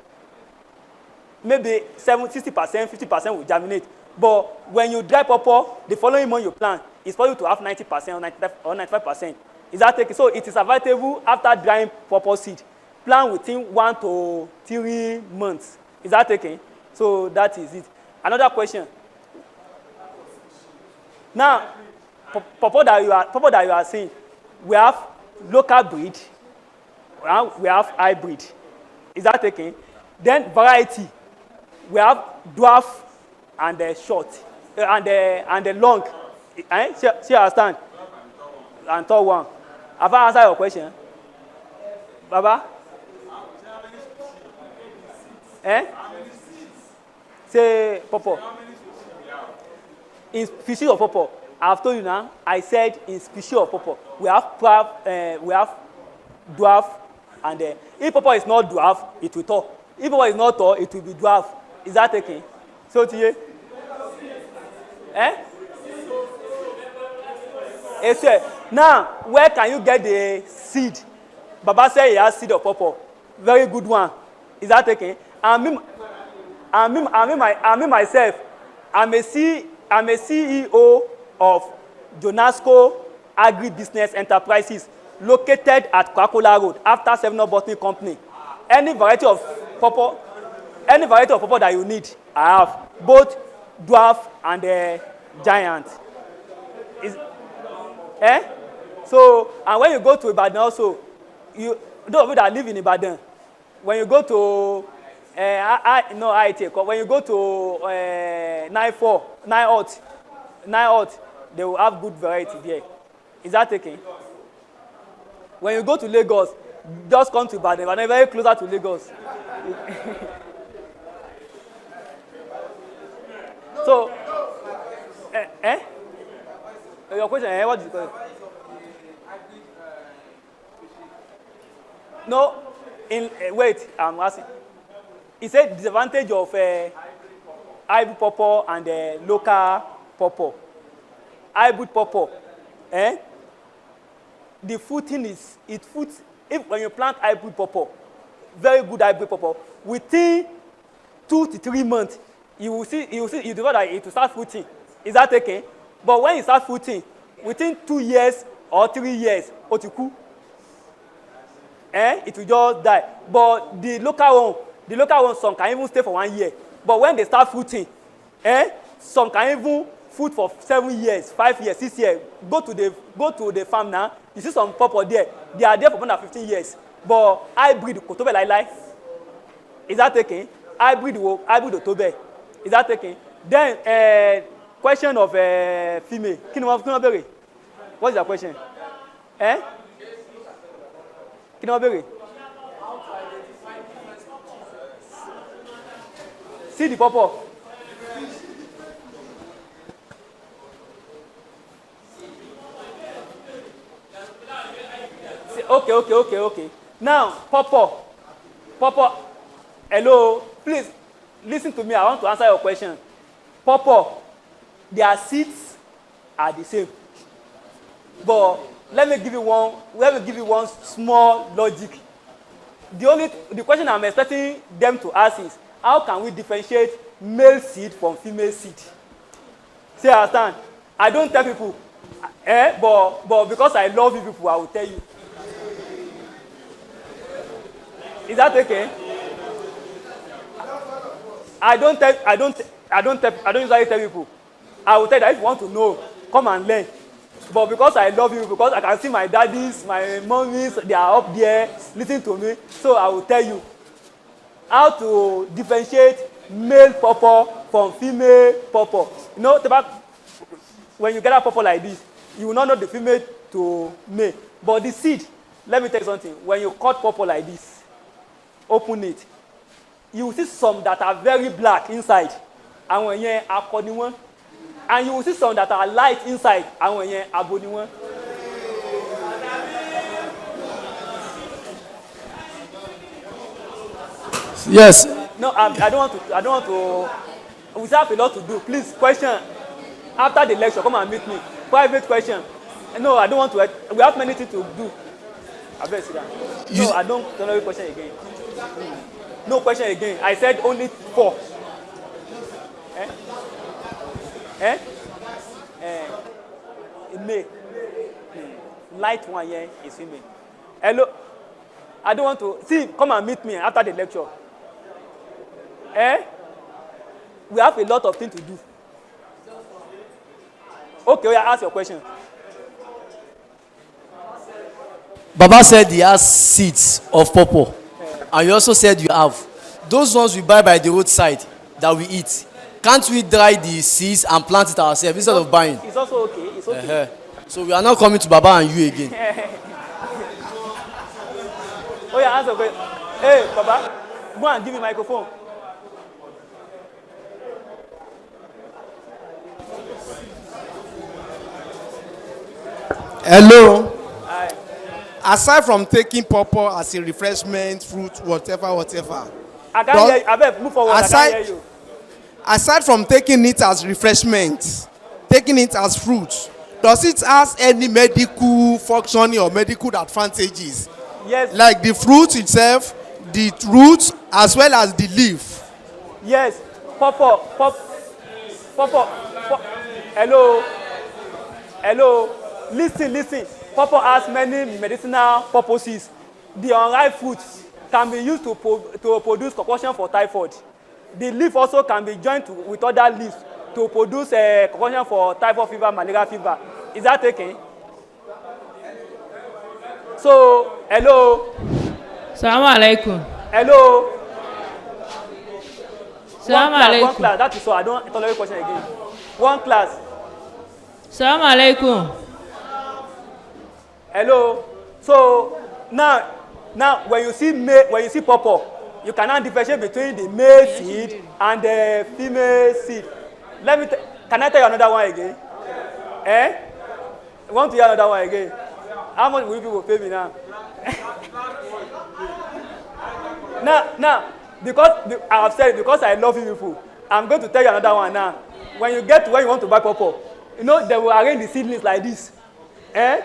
maybe 60%, 50% will germinate. But when you dry pawpaw, the following month you plant, it's for you to have 90% or 95%. Is that taken? So it is available after drying pawpaw seed. Plant within 1 to 3 months. Is that taken? So that is it. Another question. Now, pawpaw that you are saying, we have local breed, we have hybrid. Is that taken? Then variety, we have dwarf and the short and the long. See understand? And third one. Have I answered your question, Baba? Say pawpaw. In species of pawpaw, I have told you now. I said in species of pawpaw, we have dwarf, and if pawpaw is not dwarf, it will tall. If pawpaw is not tall, it will be dwarf. Is that taken? So to now, where can you get the seed? Baba said he has seed of pawpaw. Very good one. Is that taken? Me myself, I'm a CEO of Jonasco Agribusiness Enterprises located at Coca-Cola Road after 7 Bottling Company. Any variety of pawpaw that you need, I have. Both dwarf and giant. So, and when you go to Ibadan also, those of you that live in Ibadan, when you go to when you go to 9 they will have good variety there. Is that taken? When you go to Lagos, just come to Ibadan. Ibadan is very closer to Lagos. So, your question, what is the question? No, wait, I'm asking. He said disadvantage of hybrid pawpaw and local pawpaw. Hybrid pawpaw, the fruiting is, if when you plant hybrid pawpaw, very good hybrid pawpaw, within 2 to 3 months, you discover that it will start fruiting. Is that okay? But when it starts fruiting, within 2 years or 3 years, otiku, it will just die. But the local one, some can even stay for 1 year. But when they start fruiting, some can even fruit for 7 years, 5 years, 6 years. Go to the farm now. You see some pawpaw there. They are there for more than 15 years. But hybrid kotobe lai. Is that taken? Hybrid otobe. Is that taken? Then question of female. What is the question? See the pawpaw. Okay. Now, pawpaw. Hello, please listen to me. I want to answer your question. Pawpaw, their seeds are the same. But let me give you one small logic. The question I'm expecting them to ask is, how can we differentiate male seed from female seed? See, I understand. I don't tell people, but because I love you people, I will tell you. Is that okay? I don't usually tell people. I will tell you that if you want to know, come and learn. But because I love you, because I can see my daddies, my mummies, they are up there listening to me, so I will tell you how to differentiate male pawpaw from female pawpaw. You know, when you get a pawpaw like this, you will not know the female to male. But the seed, let me tell you something. When you cut pawpaw like this, open it, you will see some that are very black inside, and when you are one, and you will see some that are light inside, and when you are one. Yes. No, I don't want to. We still have a lot to do. Please, question after the lecture. Come and meet me. Private question. No, I don't want to. We have many things to do. I better sit down. No, I don't know your question again. No question again. I said only 4. May. Light one here is female. Hello. I don't want to. See, come and meet me after the lecture. We have a lot of things to do. Okay, ask your question. Baba said he has seeds of pawpaw, and you also said you have. Those ones we buy by the roadside that we eat. Can't we dry the seeds and plant it ourselves instead of buying? It's also okay. It's okay. So we are now coming to Baba and you again. Oh yeah, answer question. Hey, Baba, go and give me microphone. Hello. Hi. Aside from taking pawpaw as a refreshment, fruit, whatever. I can't hear you. I better move forward. I can't hear you. Aside from taking it as refreshment, taking it as fruit, does it have any medical functioning or medical advantages? Yes. Like the fruit itself, the roots, as well as the leaf. Yes. Pawpaw. Hello. Listen. Pawpaw has many medicinal purposes. The unripe fruits can be used to produce concoction for typhoid. The leaf also can be joined with other leaves to produce a concoction for typhoid fever, malaria fever. Is that okay? So, hello. Salaam alaikum. Hello. Salaam alaikum. One class. That is all. I don't tolerate question again. One class. Salaam alaikum. Hello. So now when you see pawpaw, you cannot differentiate between the male seed and the female seed. Can I tell you another one again? Eh? You want to hear another one again? How much will people pay me now? now, because I have said, because I love you people, I'm going to tell you another one now. When you get to where you want to buy pawpaw, you know they will arrange the seedlings like this. Eh?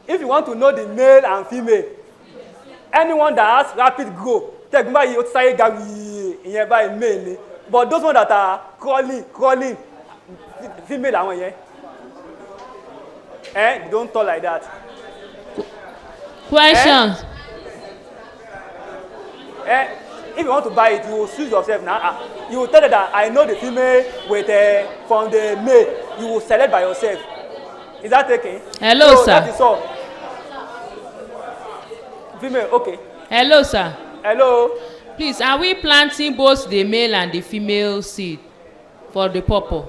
If you want to know the male and female, anyone that has rapid growth, take by you say in by male. But those ones that are crawling, female and one, yeah. Eh? Don't talk like that. Questions? If you want to buy it, you will choose yourself now. You will tell them that I know the female with from the male. You will select by yourself. Is that okay? Hello, so sir. That is all. Female, okay. Hello, sir. Hello. Please, are we planting both the male and the female seed for the pawpaw?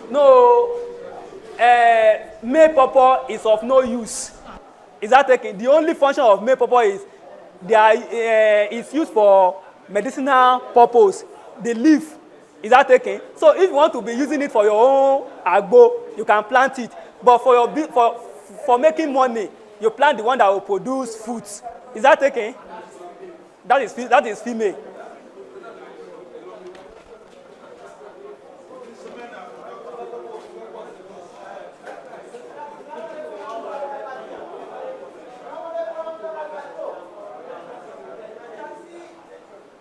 No. Male pawpaw is of no use. Is that okay? The only function of male pawpaw is it's used for medicinal purpose. The leaf. Is that okay? So if you want to be using it for your own agbo, you can plant it. But for your for making money, you plant the one that will produce fruits. Is that okay? That is female.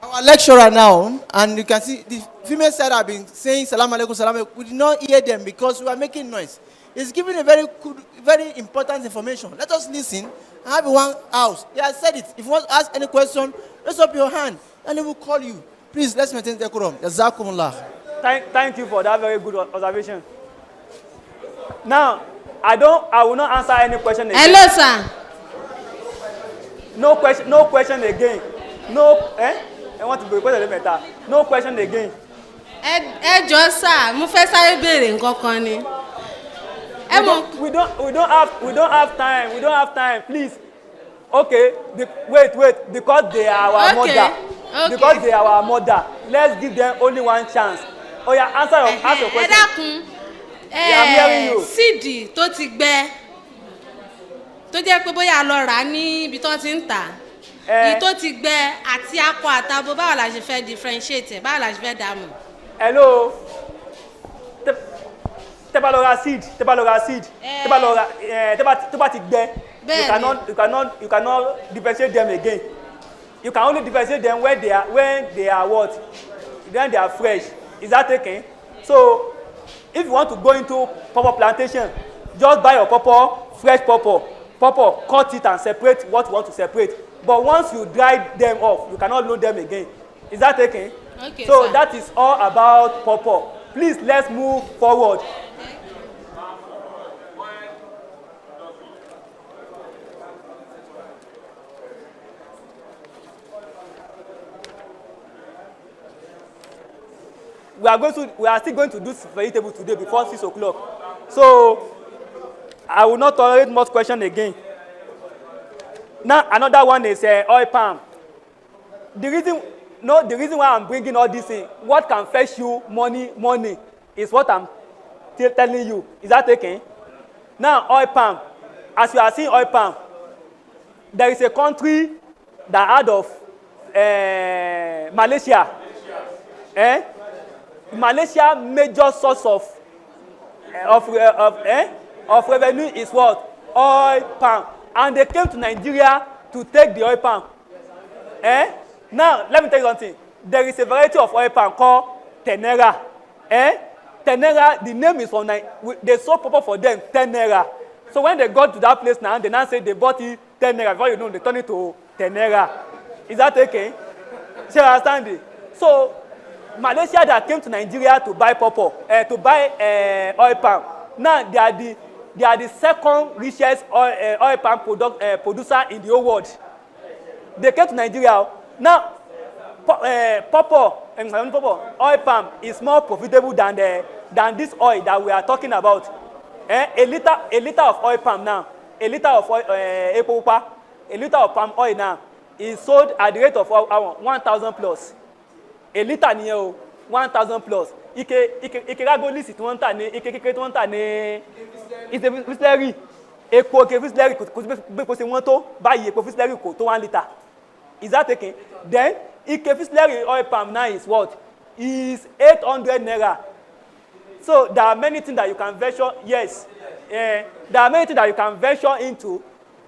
Our lecturer now, and you can see the female side have been saying salam alaikum, salam alaikum. We did not hear them because we are making noise. It's giving a very good, very important information. Let us listen and have one house. He has said it. If you want to ask any question, raise up your hand and he will call you. Please, let's maintain decorum. Jazakumullah. Thank you for that very good observation. Now, I will not answer any question again. Hello, sir. No question again. No, I want to be question better. No question again. Ẹ jọ̀ọ́ sà, mo fẹ́ sáré béèrè nǹkan kan ni. We don't have time. Please. Okay. Wait. Because they are our mother. Okay. Because they are our mother. Let's give them only one chance. Oh yeah, ask your question. Ẹ dákun. I'm hearing you. Síìdì tó ti gbẹ tó jẹ́ pé bóyá lọ rà á ní ibi tó ti ń tà. Èyí tó ti gbẹ àti akọ àtabo báwo la ṣe fẹ́ differentiate báwo la ṣe fẹ́ dààmú. Hello. Tẹ́ bá lọ ra seed. Tẹ́ bá ti gbẹ. You cannot differentiate them again. You can only differentiate them when they are what? When they are fresh. Is that okay? So, if you want to go into pawpaw plantation, just buy your pawpaw, fresh pawpaw, cut it and separate what you want to separate. But once you dry them off, you cannot load them again. Is that okay? Okay, so sir. That is all about pawpaw. Please, let's move forward. We are still going to do vegetable today before 6 o'clock. So I will not tolerate much question again. Now another one is oil palm. The reason why I'm bringing all this in, what can fetch you money is what I'm telling you. Is that okay? Now oil palm, as you are seeing oil palm, there is a country that out of Malaysia. Malaysia major source of revenue is what? Oil palm. And they came to Nigeria to take the oil palm. Now, let me tell you something. There is a variety of oil palm called Tenera. Tenera, the name is from they sold pawpaw for them, 10 naira. So when they got to that place now, they now say they bought it 10 naira. Before you know, they turn it to Tenera. Is that okay? So you understand it? So, Malaysia that came to Nigeria to buy pawpaw, to buy oil palm. Now they are the second richest oil palm producer in the whole world. They came to Nigeria. Now, pawpaw, oil palm is more profitable than this oil that we are talking about. A liter of oil palm now, a liter of oil, epo pupa, a liter of palm oil now is sold at the rate of 1,000 plus. A liter nìyẹn o, 1,000 plus. Ike ragolisi tí wọ́n ń tà ní ike kékeré tí wọ́n ń tà ní ike fisleri. Epo ike fisleri kò sí wọ́n tó báyìí epo fisleri kò tó 1 liter. Is that taken? Then ike fisleri oil palm now is what? Is 800 naira. So there are many things that you can venture. Yes, there are many things that you can venture into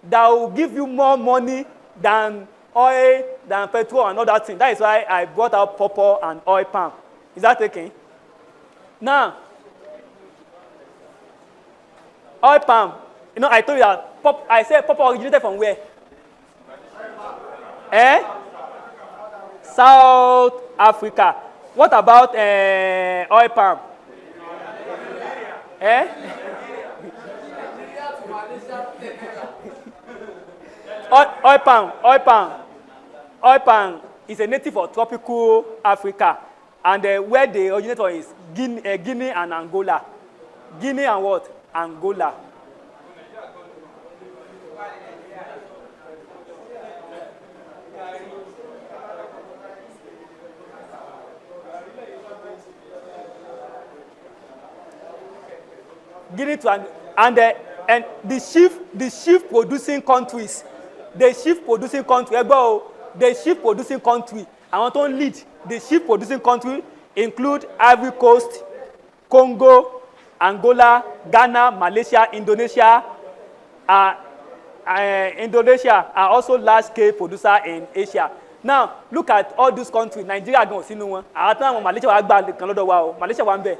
that will give you more money than oil, than petrol and other things. That is why I brought out purple and oil palm. Is that taken? Now, oil palm. You know, I told you that I said purple originated from where? South Africa. What about oil palm? Oil palm is a native of tropical Africa, and where the originator is Guinea and Angola. Guinea and what? Angola. Guinea to and the chief producing countries, the chief producing country, the chief producing country, I want to lead. The chief producing country include Ivory Coast, Congo, Angola, Ghana, Malaysia, Indonesia. Indonesia are also large-scale producer in Asia. Now look at all these countries. Nigeria gan sínú wọn. Àwọn tí wọn Malaysia wà gbà kan lọ́dọ̀ wa o. Malaysia wà ń bẹ̀.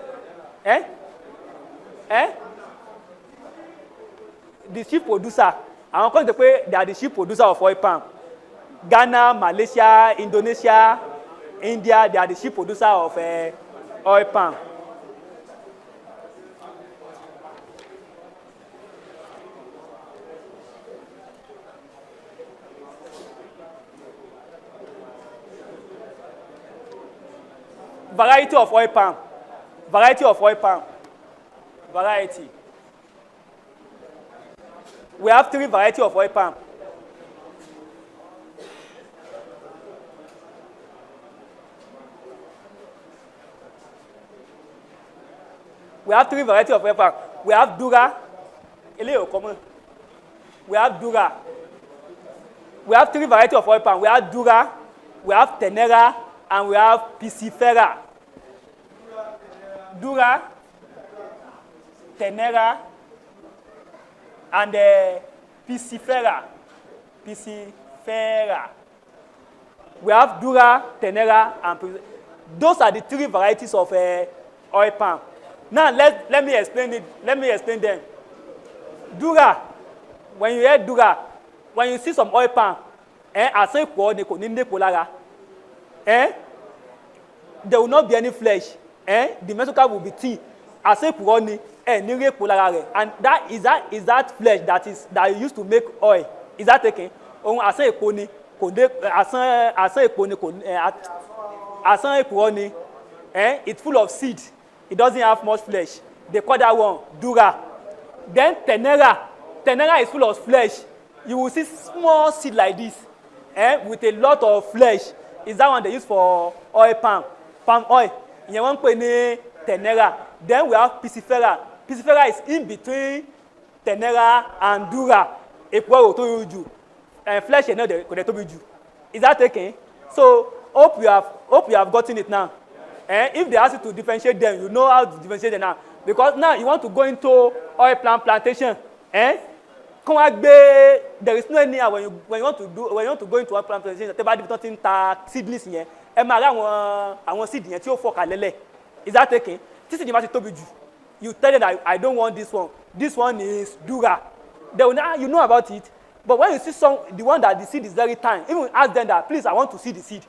The chief producer, àwọn kan sọ pé they are the chief producer of oil palm. Ghana, Malaysia, Indonesia, India, they are the chief producer of oil palm. Variety of oil palm. Variety of oil palm. Variety. We have 3 varieties of oil palm. We have 3 varieties of oil palm. We have Dura. We have Dura. We have 3 varieties of oil palm. We have Dura, we have Tenera, and we have Piscifera. Dura, Tenera, and Piscifera. Piscifera. We have Dura, Tenera, and Piscifera. Those are the 3 varieties of oil palm. Now let me explain it. Let me explain them. Dura, when you hear Dura, when you see some oil palm, there will not be any flesh. The mesocarp will be thin. And that is that flesh that you used to make oil. Is that taken? It's full of seed. It doesn't have much flesh. They call that one Dura. Then Tenera. Tenera is full of flesh. You will see small seed like this, with a lot of flesh. Is that one they use for oil palm oil? You want to Tenera. Then we have Piscifera. Piscifera is in between Tenera and Dura. Flesh is that taken? So hope you have gotten it now. If they ask you to differentiate them, you know how to differentiate them now. Because now you want to go into oil palm plantation. There is no any when you want to go into oil palm plantation. Seedlings here. Seed is that taken? You tell them that I don't want this one. This one is Dura. They will now, you know about it. But when you see the one that the seed is very tiny, even ask them that, please, I want to see the seed.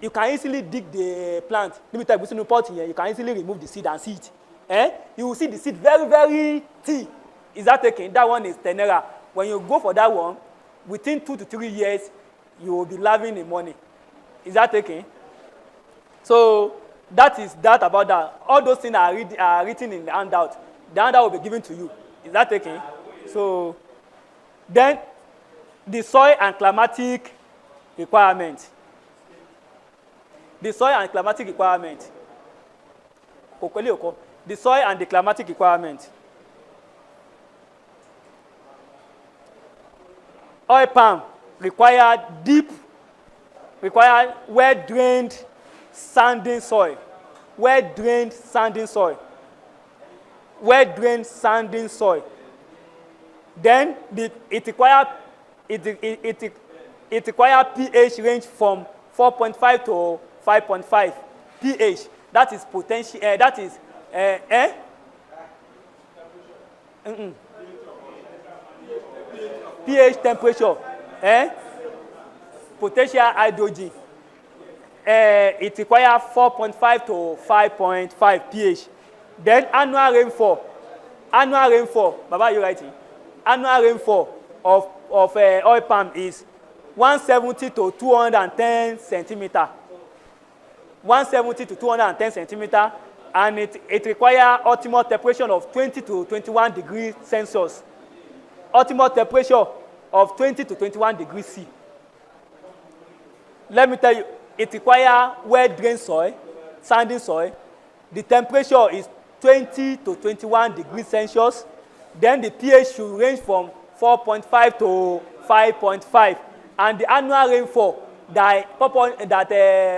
You can easily dig the plant. Let me tell you, pot here. You can easily remove the seed and see it. You will see the seed very, very thin. Is that taken? That one is Tenera. When you go for that one, within 2 to 3 years, you will be loving the money. Is that taken? So that is that about that. All those things are written in the handout. the other will be given to you. Is that taken? So then the soil and climatic requirement. The soil and climatic requirement. The soil and the climatic requirement. Oil palm require well-drained sandy soil. Well-drained sandy soil. Well-drained sandy soil. Then it require pH range from 4.5 to 5.5 pH. That is potential. That is pH temperature. Potential hydrogen. It requires 4.5 to 5.5 pH. Then annual rainfall. Annual rainfall. Baba, you writing? Annual rainfall of oil palm is 170 to 210 centimeter. 170 to 210 centimeter, and it requires optimal temperature of 20 to 21 degrees Celsius. Optimal temperature of 20 to 21 degrees C. Let me tell you, it requires well-drained soil, sandy soil. The temperature is 20 to 21 degrees Celsius. Then the pH should range from 4.5 to 5.5. And the annual rainfall that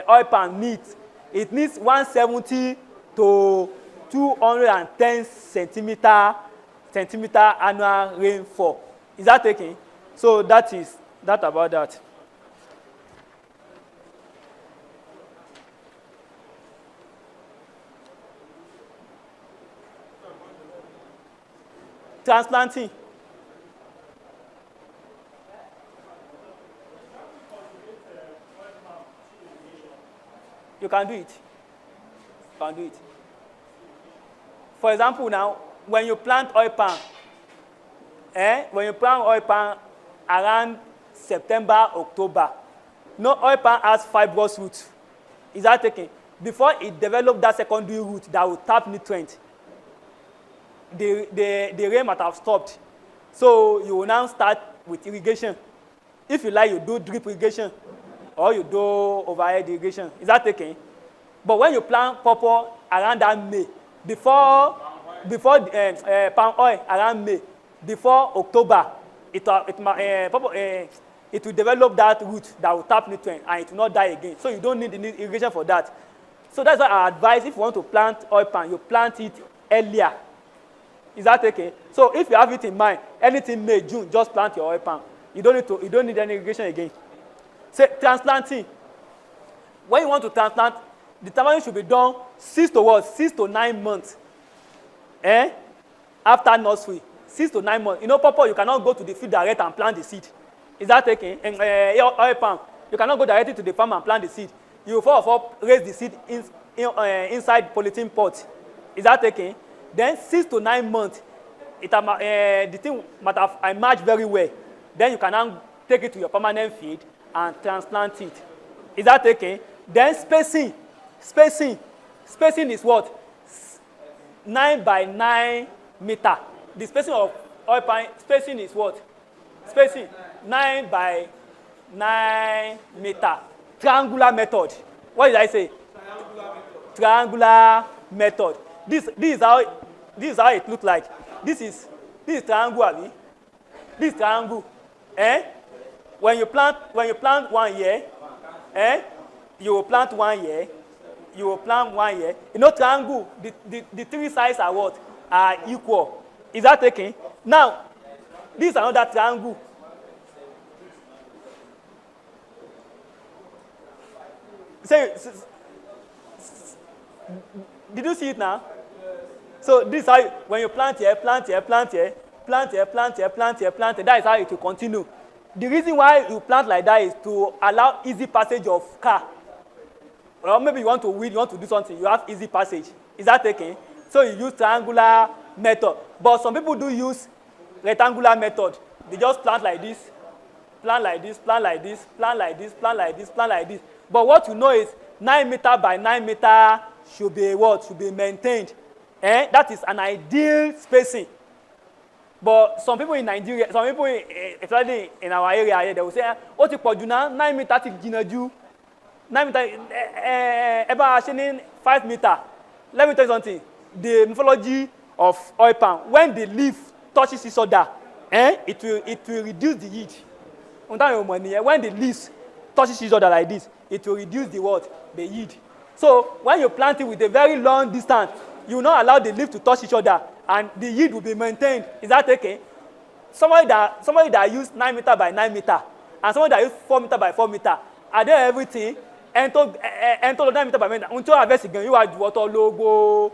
oil palm needs, it needs 170 to 210 centimeter annual rainfall. Is that taken? So that is that about that. Transplanting. You can do it. You can do it. For example, now, when you plant oil palm, when you plant oil palm around September, October, no oil palm has fibrous roots. Is that taken? Before it develops that secondary root that will tap nutrient, the rain might have stopped. So you will now start with irrigation. If you like, you do drip irrigation or you do overhead irrigation. Is that taken? But when you plant pawpaw around that May, before palm oil around May, before October, it will develop that root that will tap nutrient and it will not die again. So you don't need irrigation for that. So that's why I advise, if you want to plant oil palm, you plant it earlier. Is that okay? So if you have it in mind, anything May, June, just plant your oil palm. You don't need any irrigation again. Say transplanting. When you want to transplant, the transplanting should be done 6 to 9 months. After nursery. 6 to 9 months. You know, pawpaw, you cannot go to the field direct and plant the seed. Is that okay? Oil palm, you cannot go directly to the farm and plant the seed. You first of all raise the seed inside polythene pot. Is that okay? Then 6 to 9 months, the thing might have emerged very well. Then you can now take it to your permanent field and transplant it. Is that okay? Then spacing. Spacing is what? 9 by 9 meter. The spacing of oil palm, spacing is what? Spacing 9 by 9 meter. Triangular method. What did I say? Triangular method. This is how it looks like. This is triangle, abi? This triangle. When you plant 1 year, you will plant 1 year. You will plant 1 year. You know, triangle. The three sides are what? Are equal. Is that taken? Now, this is another triangle. Say, did you see it now? So this is how when you plant here, that is how it will continue. The reason why you plant like that is to allow easy passage of car. Or maybe you want to weed, you want to do something, you have easy passage. Is that taken? So you use triangular method. But some people do use rectangular method. They just plant like this, plant like this, plant like this, plant like this, plant like this, plant like this. But what you know is 9 meter by 9 meter should be what? Should be maintained. That is an ideal spacing. But some people in Nigeria, some people, especially in our area here, they will say, "Oh, ti pọ̀jù náà 9 meter ti jìnnà jù 9 meter ẹ bá a ṣe ní 5 meter." Let me tell you something. The morphology of oil palm, when the leaf touches each other, it will reduce the yield. When the leaves touches each other like this, it will reduce the what? The yield. So when you plant it with a very long distance, you will not allow the leaf to touch each other, and the yield will be maintained. Is that okay? Somebody that use 9 meter by 9 meter, and somebody that use 4 meter by 4 meter, are there everything? And to 9 meter by 9 meter, until harvest again, you are water logo.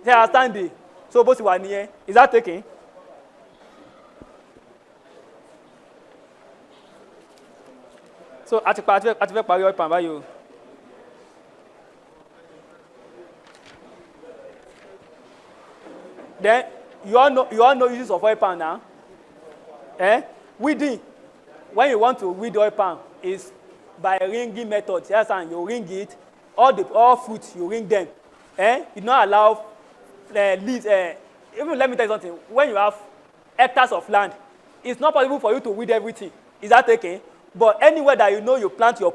They are standing. So both one here. Is that okay? So at the parí oil palm báyìí o. Then you all know uses of oil palm now. Weeding, when you want to weed oil palm, is by ringing method. Yes, and you ring it. All fruits you ring them. You not allow leaves. Even let me tell you something. When you have hectares of land, it's not possible for you to weed everything. Is that okay? But anywhere that you know you plant your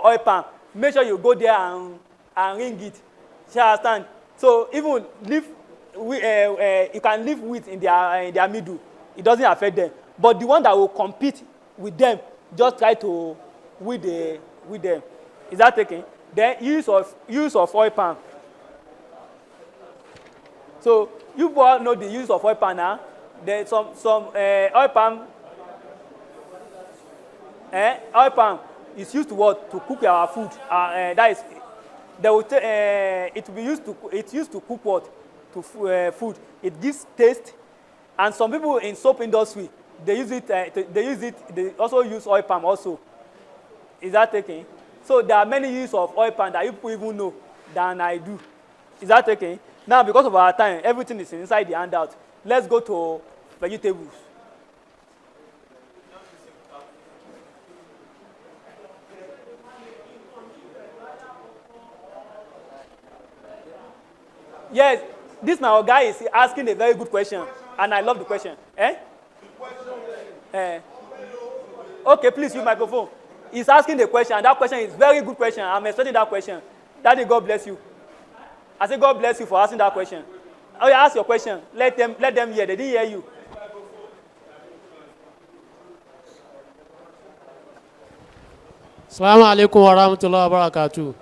oil palm, make sure you go there and ring it. You understand? So even you can leave wheat in their middle. It doesn't affect them. But the one that will compete with them, just try to weed them. Is that okay? Then use of oil palm. So you all know the use of oil palm now. There's some oil palm. Oil palm is used to what? To cook our food. That is, it's used to cook what? To food. It gives taste, and some people in soap industry they use it. They also use oil palm also. Is that taken? So there are many uses of oil palm that you people even know than I do. Is that taken? Now because of our time, everything is inside the handout. Let's go to vegetables. Yes, this my guy is asking a very good question, and I love the question. Okay, please use microphone. He's asking the question, and that question is very good question. I'm expecting that question. Daddy, God bless you. I say God bless you for asking that question. Oh, you ask your question. Let them hear. They didn't hear you. Assalamu alaikum warahmatullahi wabarakatuh.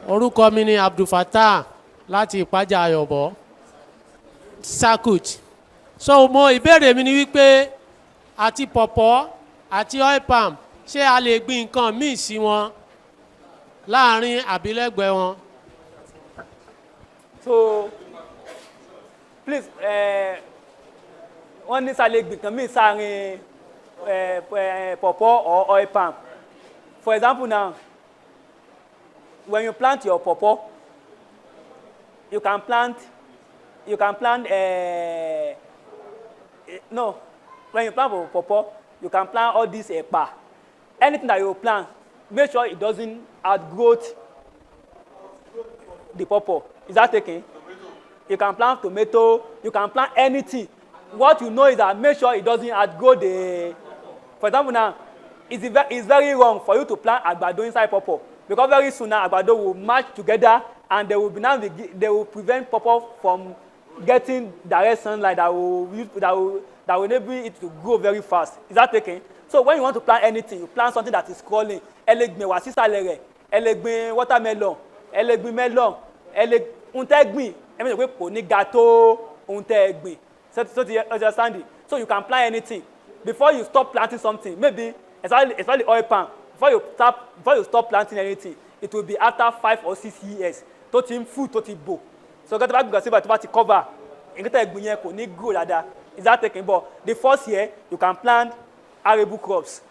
Orúkọ mi ni Abdul Fattah láti Ìpájà Ayọ̀bọ̀ Sakut. So mo ìbéèrè mi ni wípé àti pọ̀pọ́ àti oil palm ṣé a lè gbin nǹkan míì sí wọn láàrin àbílẹ̀gbẹ́ wọn. So please wọ́n ní sálẹ̀ gbin nǹkan míì sáàrin pọ̀pọ́ or oil palm. For example now, when you plant your pawpaw, you can plant no, when you plant pawpaw, you can plant all this epa. Anything that you plant, make sure it doesn't outgrow the pawpaw. Is that taken? You can plant tomato, you can plant anything. What you know is that make sure it doesn't outgrow the. For example now, it's very wrong for you to plant àgbàdo inside pawpaw, because very soon now àgbàdo will match together and they will prevent pawpaw from getting direct sunlight that will enable it to grow very fast. Is that taken? So when you want to plant anything, you plant something that is crawling. Ẹ lè gbìn wá sísàlẹ̀ rẹ̀, ẹ lè gbìn watermelon, ẹ lè gbìn melon, ẹ lè ohun tẹ́ gbìn, ẹ mọ̀ pé kò ní ga tó ohun tẹ́ gbìn. So you understand it? So you can plant anything. Before you stop planting something, maybe especially oil palm, before you stop planting anything, it will be after 5 or 6 years. Tó ti ń fruit, tó ti bò. So get back to the tó ti cover. Nǹkan tẹ́ gbìn yẹn kò ní grow dáadáa. Is that taken? But the first year you can plant arable crops.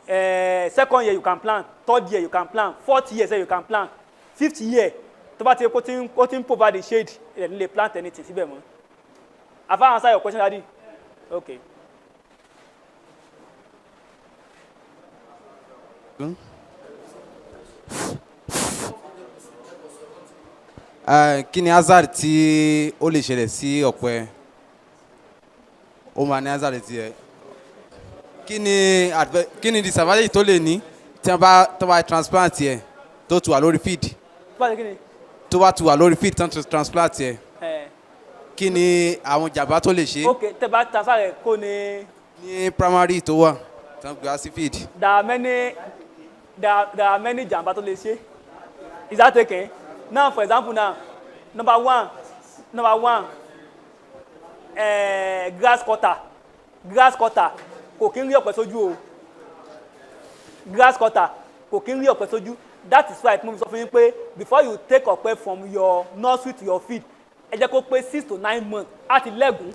Second year you can plant. Third year you can plant. Fourth year you can plant. Fifth year, tó bá ti provide the shade, you can plant anything. Have I answered your question, Daddy? Okay. Kí ni hazard tí ó lè ṣẹlẹ̀ sí ọ̀pẹ? Ó máa ní hazard tiẹ̀. Kí ni disadvantage tó lè ní tí wọ́n bá transplant yẹ tó tù wà lórí feed? Tó bá tù wà lórí feed tán transplant yẹ. Kí ni àwọn jàmbá tó lè ṣe? Ok, tẹ́ bá transfer rẹ̀ kó ní. Ní primary tó wà tán gbé wá sí feed. There are many jàmbá tó lè ṣe. Is that okay? Now, for example, number one, grass cutter kò kí ń rí ọ̀pẹ sójú o. Grass cutter kò kí ń rí ọ̀pẹ sójú. That is why mo sọ fún yín pé before you take ọ̀pẹ from your nursery to your field, ẹ jẹ́ kó pé 6 to 9 months á ti lẹ́gùn.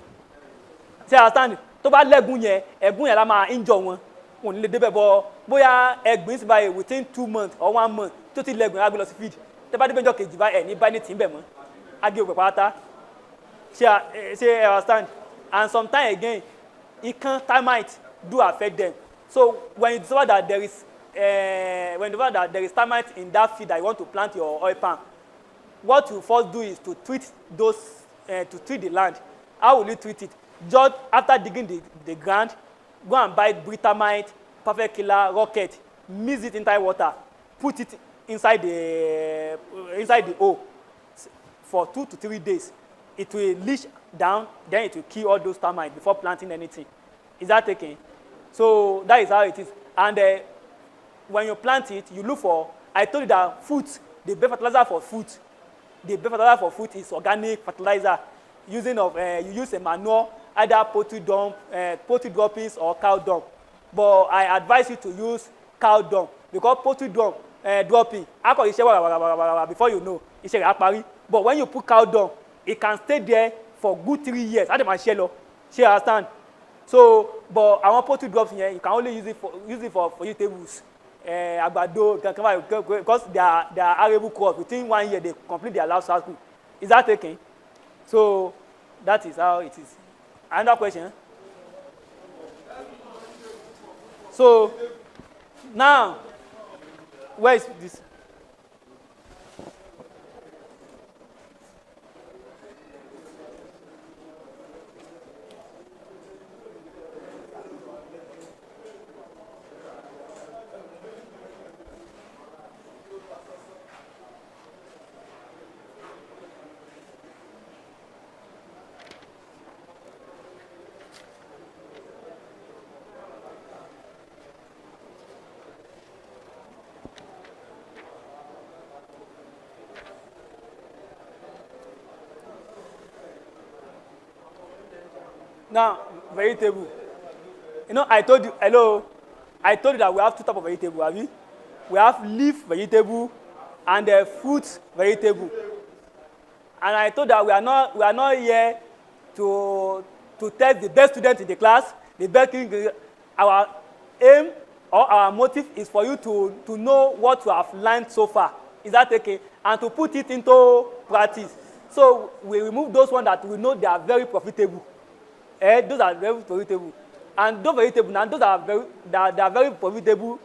Ṣé understand? Tó bá lẹ́gùn yẹn, ẹ̀gún yẹn la máa injure wọn. Wọn ò ní lè débẹ̀ bọ́ bóyá ẹ̀gbìn sì báyìí within 2 months or 1 month tó ti lẹ́gùn á gbé lọ sí field. Tẹ́ bá débẹ̀ jọ kejì báyìí ẹ̀ ní bá ní tì ń bẹ̀ mọ́. Á gé òpè pátá. Ṣé understand? And sometimes again, termite do affect them. So when you discover that there is termite in that field that you want to plant your oil palm, what you first do is to treat the land. How will you treat it? Just after digging the ground, go and buy Britamite, Perfect Killer, Rocket, mix it inside water, put it inside the hole for 2 to 3 days. It will leach down, then it will kill all those termites before planting anything. Is that taken? So that is how it is. And when you plant it, you look for, I told you that fruit, the best fertilizer for fruit is organic fertilizer. You use a manure, either poultry droppings or cow dung. But I advise you to use cow dung because poultry dropping, before you know, it's a rapari. But when you put cow dung, it can stay there for good 3 years. I don't understand. So, but our poultry drops here, you can only use it for vegetables. Àgbàdo, because they are arable crops. Within 1 year, they complete their life cycle. Is that taken? So that is how it is. Another question? So now, where is this? Now, vegetable. You know, I told you that we have 2 types of vegetable, have we? We have leaf vegetable and fruit vegetable. And I told that we are not here to test the best student in the class, the best. Our aim or our motive is for you to know what you have learned so far. Is that okay? And to put it into practice. So we remove those ones that we know they are very profitable. Those are very profitable. And those vegetables, now those are very profitable.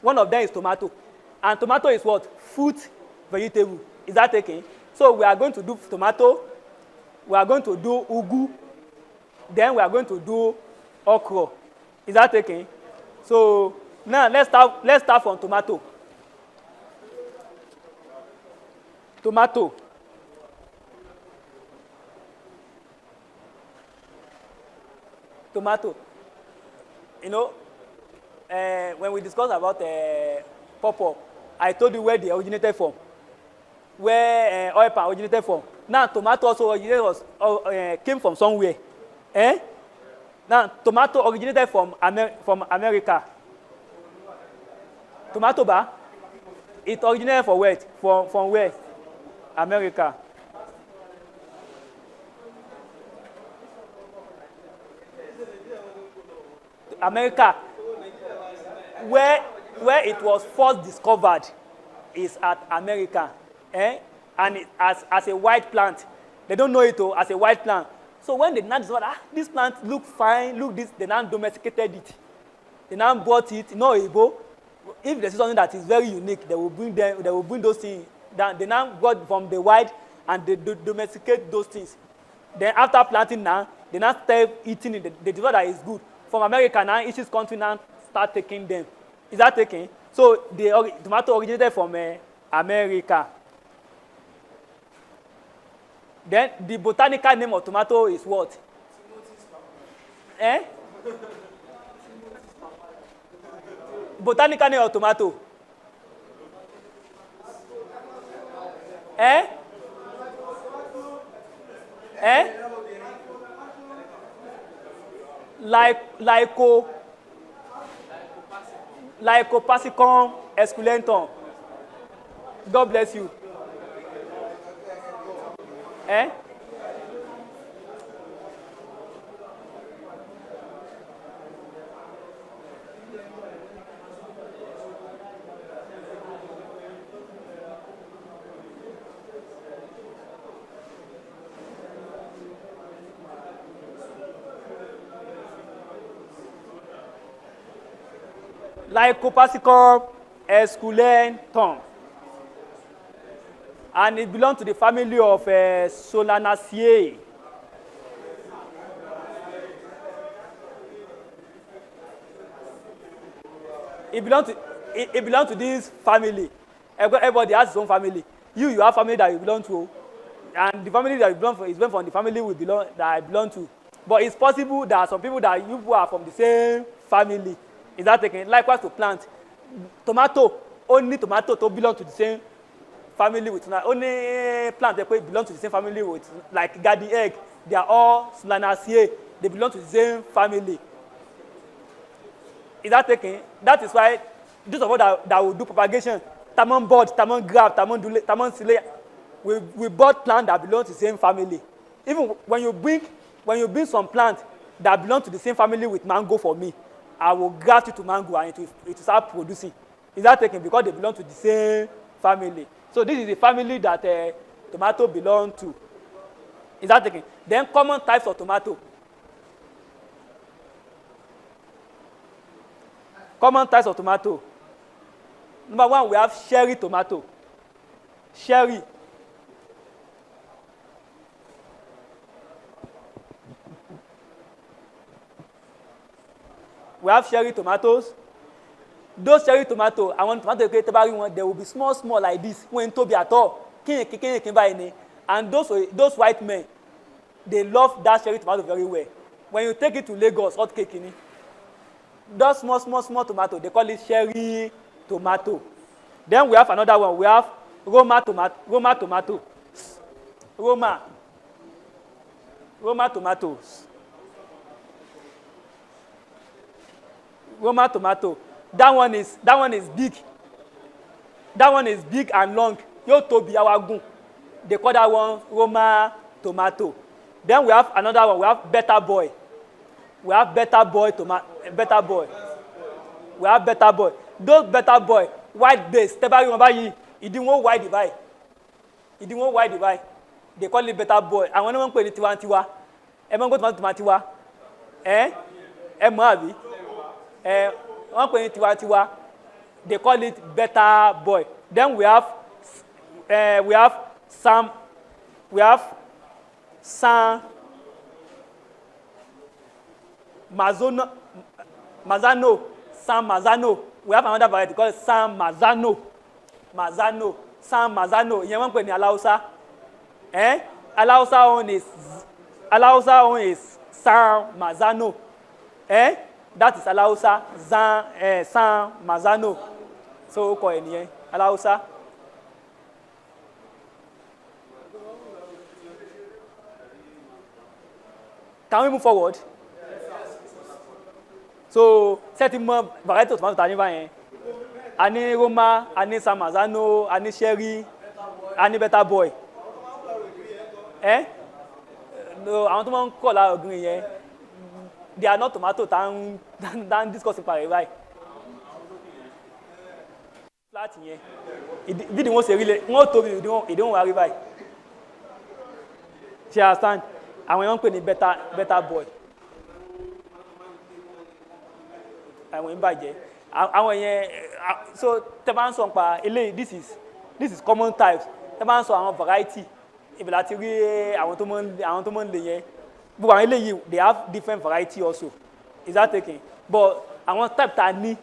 One of them is tomato. And tomato is what? Fruit vegetable. Is that okay? So we are going to do tomato. We are going to do ugu. Then we are going to do okra. Is that okay? So now let's start from tomato. Tomato. You know, when we discussed about pawpaw, I told you where they originated from, where oil palm originated from. Now, tomato also came from somewhere. Now, tomato originated from America. Tomato bar, it originated from where? From where? America. America, where it was first discovered is at America, and as a white plant. They don't know it as a white plant. So when they now discovered, this plant look fine, look this, they now domesticated it. They now brought it, no Igbo. If there's something that is very unique, they will bring those things down. They now brought from the white and they domesticate those things. Then after planting now, they now start eating it. They discover that it's good. From America now, each country now start taking them. Is that taken? So the tomato originated from America. Then the botanical name of tomato is what? Botanical name of tomato. Lycopassicum esculentum. God bless you. Lycopassicum esculentum. And it belongs to the family of Solanaceae. It belongs to this family. Everybody has his own family. You have family that you belong to, and the family that you belong to is from the family that I belong to. But it's possible that some people that you are from the same family. Is that taken? Likewise to plant. Only tomato to belong to the same family with only plant that belong to the same family with, like garden egg. They are all Solanaceae. They belong to the same family. Is that taken? That is why those of us that will do propagation, tamon bud, tamon grab, tamon dule, tamon sile, we bought plant that belong to the same family. Even when you bring some plant that belong to the same family with mango for me, I will graft it to mango and it will start producing. Is that taken? Because they belong to the same family. So this is the family that tomato belong to. Is that taken? Then common types of tomato. Common types of tomato. Number one, we have cherry tomato. Cherry. We have cherry tomatoes. Those cherry tomatoes, I want tomato they will be small like this. When to be at all. And those white men, they love that cherry tomato very well. When you take it to Lagos, hot cake in it. Those small tomato, they call it cherry tomato. Then we have another one. We have Roma tomato. Roma tomatoes. Roma tomato. That one is big. That one is big and long. Yo tobi awagun. They call that one Roma tomato. Then we have another one. We have Better Boy. We have Better Boy tomato. Better Boy. We have Better Boy. Those Better Boy, white base. Tebari remember ye. It didn't want white divide. It didn't want white divide. They call it Better Boy. And when one put it tiwa. Everyone go to tomatiwa. Abi. One put it tiwa. They call it Better Boy. Then we have Sam Mazzano. We have another variety called Sam Mazzano. Sam Mazzano. You want to put Alausa? Alausa own is Sam Mazzano. That is Alausa. Sam Mazzano. So call it Alausa. Can we move forward? So, certain more variety of tomatoes are Ani Roma, Ani Sam Mazzano, Ani Cherry, Ani Better Boy. No, I want to call out green here. They are not tomatoes than discussing by flat here. It didn't want to really, not to be, it don't worry by. She understand? And we want to better boy. And we buy so this is common types. Teban so our variety. ìbí láti rí àwọn tó mọ́ ń lè yẹn gbogbo àwọn eléyìí they have different variety also is that taken but àwọn type ta ní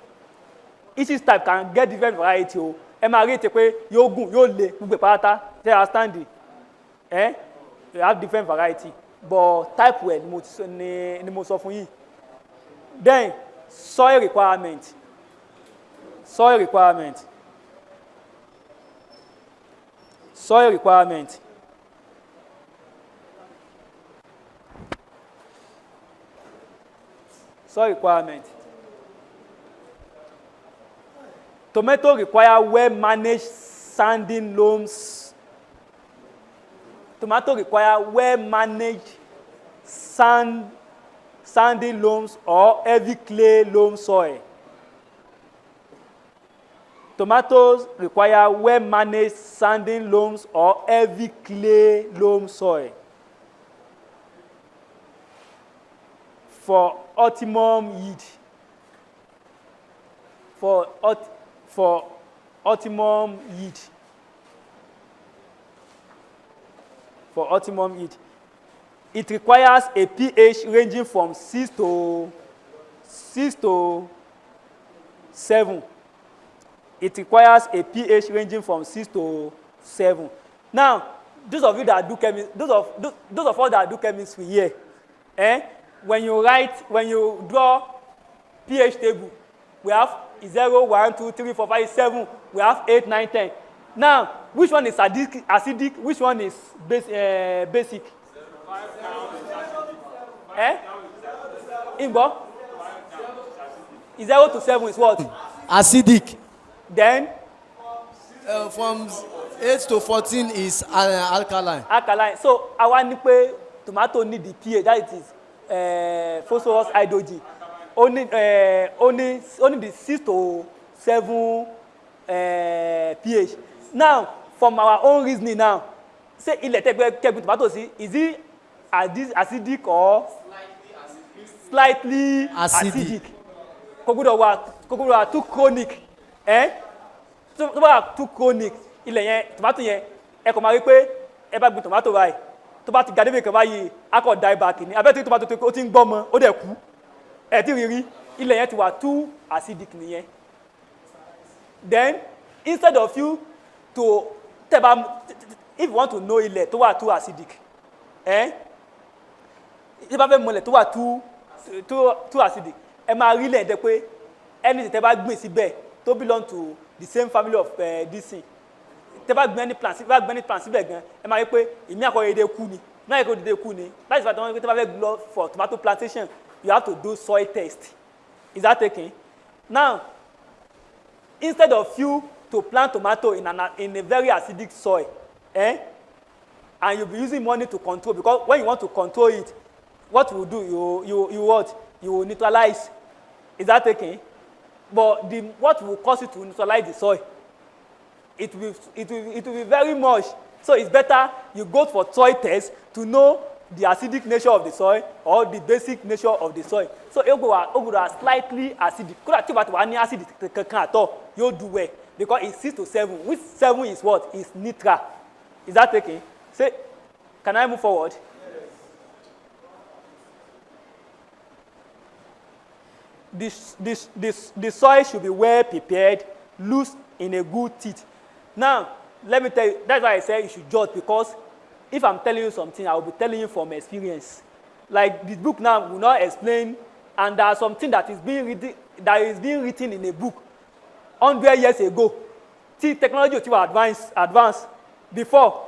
each type can get different variety o ẹ máa rí ètè pé yóò gùn yóò le gbogbo ìpárátá tẹ́ ẹ stand you have different variety but type well ni mo sọ fún yìí then soil requirement soil requirement soil requirement soil requirement tomato require well managed sanding loams tomato require well managed sandy loams or heavy clay loam soil. Tomatoes require well managed sanding loams or heavy clay loam soil for optimum yield. For optimum yield. For optimum yield. It requires a pH ranging from 6 to 7. It requires a pH ranging from 6 to 7. Now, those of you that do chemistry, those of us that do chemistry here, when you draw pH table, we have 0, 1, 2, 3, 4, 5, 7. We have 8, 9, 10. Now, which one is acidic? Which one is basic? Imbo? 0 to 7 is what? Acidic. Then? From 8 to 14 is alkaline. Alkaline. So, I want to say tomato need the pH, that is phosphorus hydrogen. Only the 6 to 7 pH. Now, from our own reasoning now, say tomato is it acidic or slightly acidic? Kogudo too chronic. So too chronic. Ilẹ̀ yẹn tomato yẹn ẹ kò máa rí pé ẹ bá gbin tomato báyìí tó bá ti ga débi kan báyìí a kò die back ni abẹ́ tí tomato tó ti ń gbọ́ mọ́ ó dẹ̀ kú ẹ̀ tí rírí ilẹ̀ yẹn ti wà too acidic nìyẹn. Then instead of you to if you want to know ilẹ̀ tó wà too acidic tí bá fẹ́ mọ ilẹ̀ tó wà too acidic ẹ máa rí ilẹ̀ dẹ pé ẹni tẹ́ bá gbìn síbẹ̀ tó belong to the same family of this thing tẹ́ bá gbìn any plant síbẹ̀ gan ẹ máa rí pé ìmí àkọ́yẹ èdè kú ni ìmí àkọ́yẹ èdè kú ni láti ìfàtà wọn pé tẹ́ bá fẹ́ lọ for tomato plantation you have to do soil test. Is that taken? Now, instead of you to plant tomato in a very acidic soil, and you'll be using money to control, because when you want to control it, what you will do, you will neutralize. Is that taken? But what will cause you to neutralize the soil? It will be very much. So it's better you go for soil test to know the acidic nature of the soil or the basic nature of the soil. So it will slightly acidic. Could have acid at all. You do well because it's 6 to 7. Which 7 is what? Is neutral. Is that taken? Say, can I move forward? The soil should be well prepared, loose in a good teeth. Now, let me tell you, that's why I say you should judge, because if I'm telling you something, I will be telling you from experience. Like this book now will not explain, and there are something that is being written in a book 100 years ago. See, technology was advanced. Before,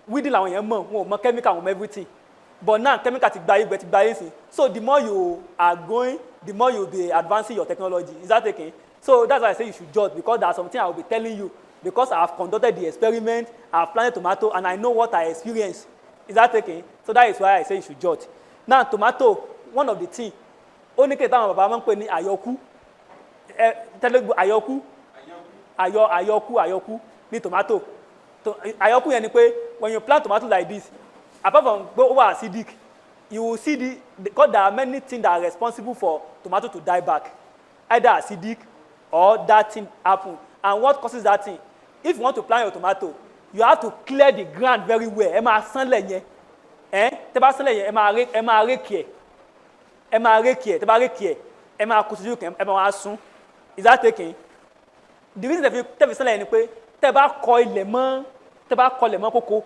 we did our more chemical and everything. But now, chemical is. So the more you are going, the more you'll be advancing your technology. Is that okay? So that's why I say you should judge, because there's something I will be telling you. Because I have conducted the experiment, I have planted tomato, and I know what I experienced. Is that okay? So that is why I say you should judge. Now, tomato, one of the things, only time Baba man pè ní àyọkú. Àyọkú ní tomato. Àyọkú yẹn ni pé when you plant tomato like this, apart from over acidic, you will see because there are many things that are responsible for tomato to die back. Either acidic or that thing happen. And what causes that thing? If you want to plant your tomato, you have to clear the ground very well. Ẹ máa sánlẹ̀ yẹn. Tẹ́ bá sánlẹ̀ yẹn, ẹ máa rékì ẹ̀. Ẹ máa rékì ẹ̀, tẹ́ bá rékì ẹ̀, ẹ máa kó sójú kan, ẹ máa wá sún. Is that taking? The reason tẹ́ fi sánlẹ̀ yẹn ni pé tẹ́ bá kọ ilẹ̀ mọ́ kókó,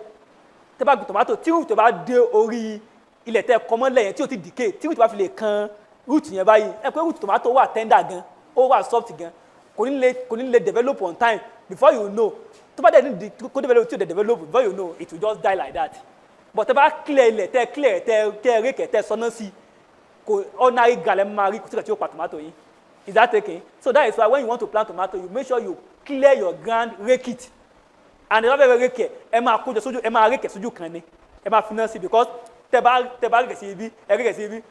tẹ́ bá gbin tomato, tí root bá dé orí ilẹ̀ tẹ́ kọ mọ́lẹ̀ yẹn tí ò ti decay, tí root bá fi lè kan root yẹn báyìí, ẹ pé root tomato wà tender gan, ó wà soft gan, kò ní lè develop on time. Before you know, tó bá dẹ̀ ní kó develop tí ò dẹ̀ develop, before you know, it will just die like that. But tẹ́ bá clear ilẹ̀ tẹ́ rékẹ̀ tẹ́ sọ́nà sí, kò ordinary galẹ̀ máa rí kò sí kẹ̀ tí ó pa tomato yìí. Is that taking? So that is why when you want to plant tomato, you make sure you clear your ground, rake it. And the other rake, ẹ máa kó jọ sójú, ẹ máa rake sójú kan ni, ẹ máa fi náà sí, because tẹ́ bá rake sí ibi, ẹ rake sí ibi,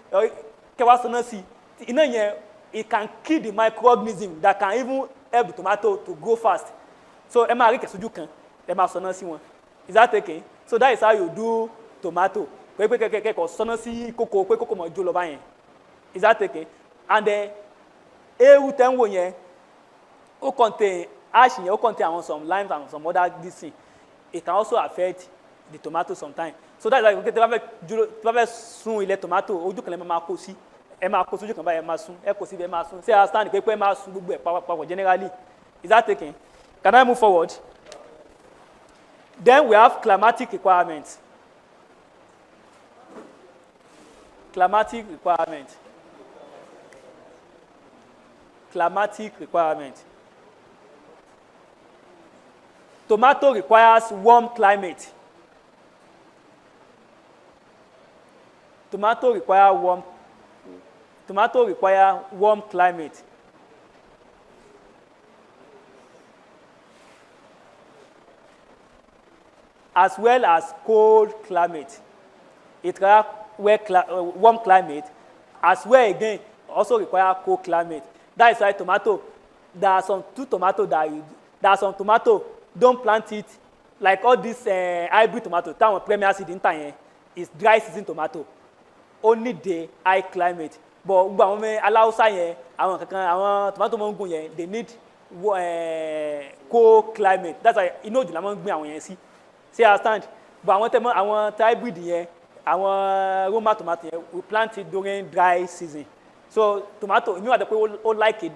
kẹ́ wá sọ́nà sí, iná yẹn, it can kill the microorganism that can even help the tomato to grow fast. So ẹ máa rake sójú kan, ẹ máa sọ́nà sí wọn. Is that taking? So that is how you do tomato. Pé kẹ́kẹ́ sọ́nà sí kókó, pé kókó mọ̀ jó lọ báyẹn. Is that taking? And then ewu tẹ́ ń wò yẹn, ó contain ash yẹn, ó contain some limes and some other this thing. It can also affect the tomato sometimes. So that's why tẹ́ bá fẹ́ sun ilẹ̀ tomato, ojú kan lẹ́ máa kó sí, ẹ máa kó sójú kan báyìí, ẹ máa sun, ẹ kó sí ibẹ̀, ẹ máa sun. Ṣé understand pé ẹ máa sun gbogbo ẹ̀ papọ̀ generally? Is that taking? Can I move forward? Then we have climatic requirements. Climatic requirement. Climatic requirement. Tomato requires warm climate. Tomato require warm climate. As well as cold climate. It requires warm climate, as well again also require cold climate. That is why tomato, there are some tomato, don't plant it like all this hybrid tomato, that one premier seed in time is dry season tomato. Only the high climate. But Alausa yẹn, àwọn tomato mongo yẹn, they need cold climate. That's why you know the lamang gbin àwọn yẹn sí. See understand? But àwọn hybrid yẹn, àwọn Roma tomato yẹn, we plant it during dry season. So tomato, you know that people like a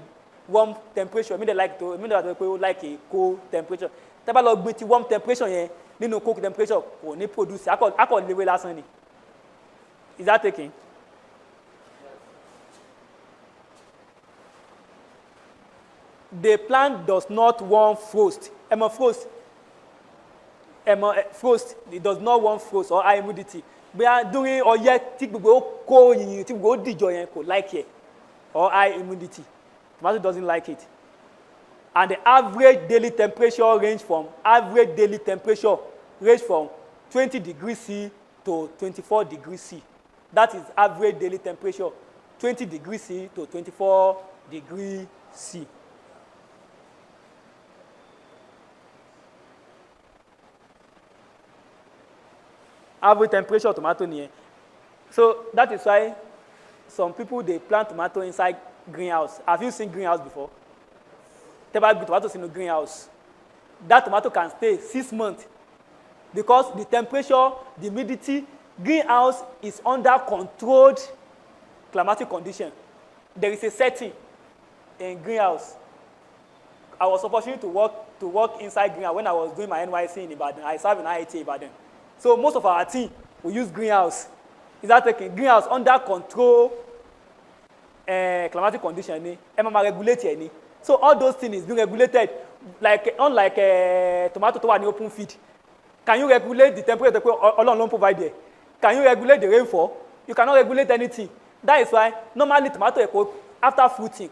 warm temperature. They like a cold temperature. Tẹ́ bá lọ gbin ti warm temperature yẹn nínú cold temperature kò ní produce. Akọ lewe lásán ni. Is that taking? The plant does not want frost. Frost, it does not want frost or high humidity. But during or yet tí gbogbo kó yìnyín tí gbogbo dìjọ yẹn kò like it or high humidity. Tomato doesn't like it. And the average daily temperature range from 20 degrees C to 24 degrees C. That is average daily temperature, 20 degrees C to 24 degrees C. Average temperature of tomato nìyẹn. So that is why some people they plant tomato inside greenhouse. Have you seen greenhouse before? Tẹ́ bá gbin tomato sínú greenhouse. That tomato can stay 6 months because the temperature, the humidity, greenhouse is under controlled climatic condition. There is a setting in greenhouse. I was opportunity to work inside greenhouse when I was doing my NYC in Ibadan. I serve in IIT Ibadan. So most of our team we use greenhouse. Is that taking greenhouse under control climatic condition ni? Regulate any. So all those things is being regulated. Like unlike tomato to an open feed. Can you regulate the temperature Ọlọ́run ló provide there? Can you regulate the rainfall? You cannot regulate anything. That is why normally tomato after fruiting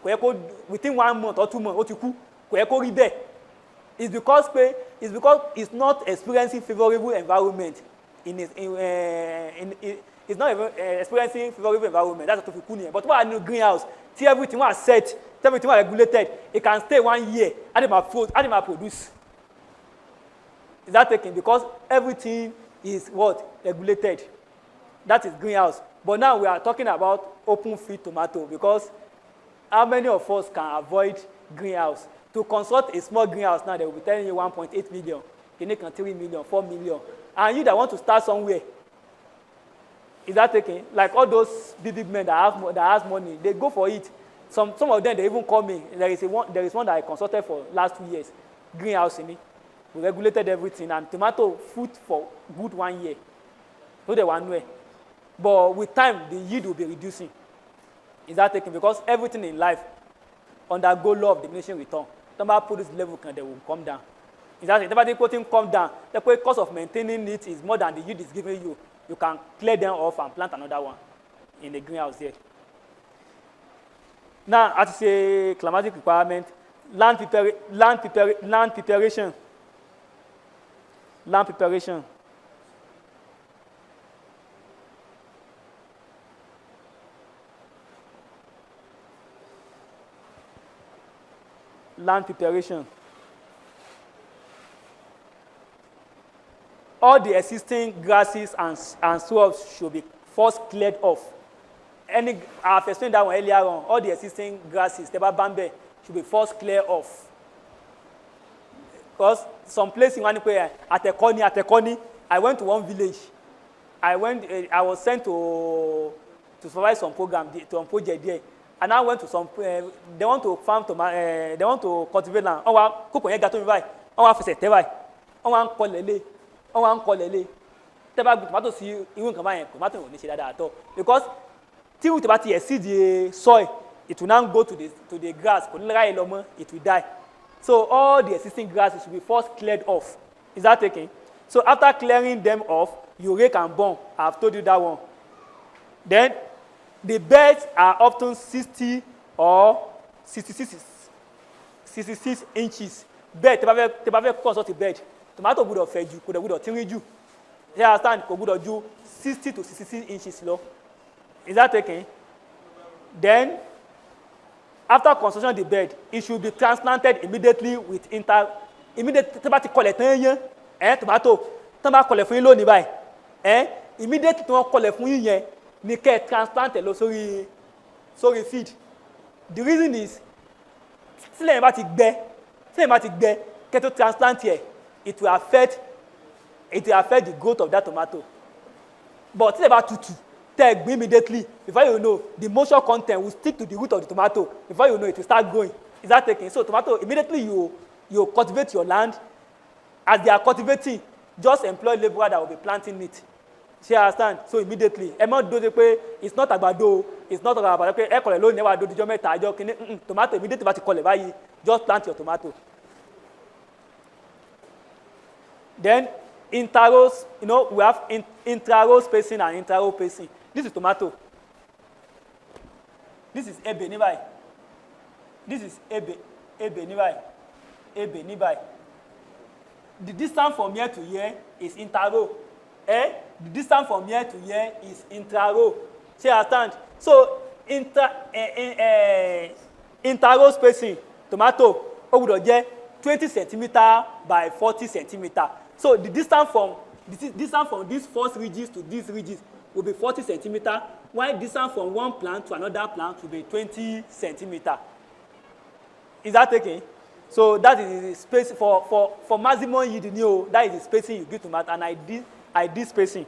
within 1 month or 2 months ó ti kú kò yẹ kó rí bẹ́ẹ̀. It's because it's not experiencing favorable environment it's not experiencing favorable environment. That's what we call it. But what I know greenhouse, see everything was set, everything was regulated. It can stay 1 year and it might produce. Is that taken? Because everything is what? Regulated. That is greenhouse. But now we are talking about open field tomato because how many of us can avoid greenhouse? To consult a small greenhouse now, they will be telling you 1.8 million. kìíní kan 3 million 4 million and you that want to start somewhere, is that taken? Like all those big men that has money, they go for it. Some of them, they even call me. There is one that I consulted for last 2 years, greenhouse in it. We regulated everything and tomato fruit for good 1 year. So they one way. But with time, the yield will be reducing. Is that taken? Because everything in life undergo law of diminishing return. Somebody put this level, they will come down. Is that it? If the come down, the cost of maintaining it is more than the yield is giving you. You can clear them off and plant another one in the greenhouse here. Now, as a climatic requirement, land preparation. Land preparation. Land preparation. All the existing grasses and shrubs should be first cleared off. I've explained that one earlier on. All the existing grasses, bambe, should be first cleared off. Because some place in Wanipwe, Atekoni, I went to one village. I was sent to supervise some program, to a project there. And I went to some, they want to farm they want to cultivate land. On va cook on gato vai. On va faire tevai. On va kolele. Teba tomato si even kan bayen, tomato ò ní ṣe dáadáa at all. Because tí root bá ti exceed the soil, it will now go to the grass. Kò ní ráyè lọ mọ́, it will die. So all the existing grasses should be first cleared off. Is that taken? So after clearing them off, you rake and burn. I've told you that one. Then the beds are often 60 or 66 inches. Bed, tẹ́ bá fẹ́ construct a bed. Tomato gbọ́dọ̀ fẹ̀ jù, kò dẹ̀ gbọ́dọ̀ tínrín jù. You understand? Kò gbọ́dọ̀ ju 60 to 66 inches lọ. Is that taken? Then, after construction of the bed, it should be transplanted immediately with immediately tí bá ti kọlẹ̀ tán yẹn, tomato, tí wọ́n bá kọlẹ̀ fún yín lónìí báyìí, immediately tí wọ́n kọlẹ̀ fún yín yẹn, ni kẹ́ ẹ transplant ẹ̀ lọ sórí feed. The reason is, sílẹ̀ yẹn bá ti gbẹ, kẹ́ ẹ tó transplant yẹ, it will affect the growth of that tomato. But sílẹ̀ bá tutù, tẹ́ ẹ gbìn immediately, before you know, the moisture content will stick to the root of the tomato. Before you know, it will start growing. Is that taken? So tomato, immediately you cultivate your land. As they are cultivating, just employ laborer that will be planting it. You understand? So immediately, ẹ mọ̀ dóde pé it's not àgbàdo, it's not àgbàdo pé ẹ kọlẹ̀ lónìí ẹ wá dóde jọ mẹ́ta àjọ kìíní tomato immediately bá ti kọlẹ̀ báyìí, just plant your tomato. Then interrows, we have intra-row spacing and intra-row spacing. This is tomato. This is ebe níbàyí. This is ebe níbàyí. Ebe níbàyí. The distance from here to here is inter-row. The distance from here to here is intra-row. See, understand? So inter-row spacing, tomato, ó gbọ́dọ̀ jẹ́ 20 centimeter by 40 centimeter. So the distance from these first ridges to these ridges will be 40 centimeter, while distance from one plant to another plant will be 20 centimeter. Is that taken? So that is the space for maximum yield. That is the spacing you give to tomato, and I did spacing.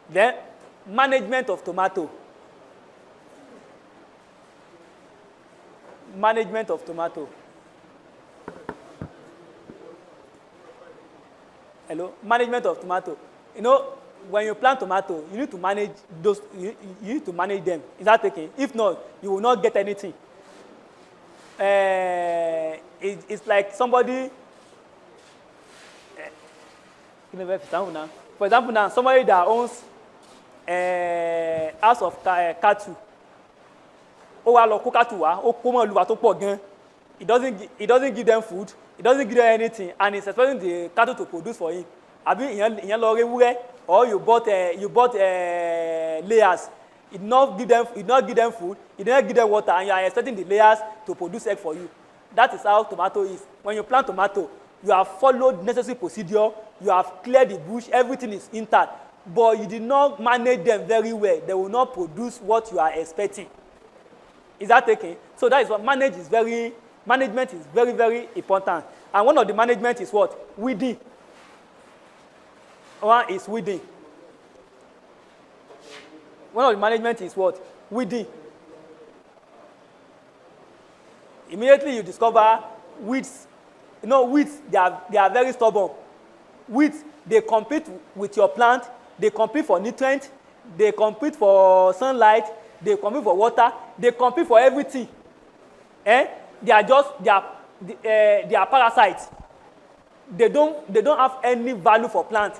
Then management of tomato. Management of tomato. Hello? Management of tomato. When you plant tomato, you need to manage those. You need to manage them. Is that taken? If not, you will not get anything. It's like somebody. For example, now somebody that owns house of cattle. Ó wá lọ kó cattle wá, ó kó mọ́ ìlú wa tó pọ̀ gan. He doesn't give them food. He doesn't give them anything, and he's expecting the cattle to produce for him. Àbí ìyẹn lọ rewúrẹ́, or you bought layers. He did not give them food. He did not give them water, and you are expecting the layers to produce egg for you. That is how tomato is. When you plant tomato, you have followed necessary procedure. You have cleared the bush. Everything is intact, but you did not manage them very well. They will not produce what you are expecting. Is that taken? So that is what management is very, very important. And one of the management is what? Weeding. One is weeding. One of the management is what? Weeding. Immediately you discover weeds. You know, weeds, they are very stubborn. Weeds, they compete with your plant. They compete for nutrients. They compete for sunlight. They compete for water. They compete for everything. They are parasites. They don't have any value for plant.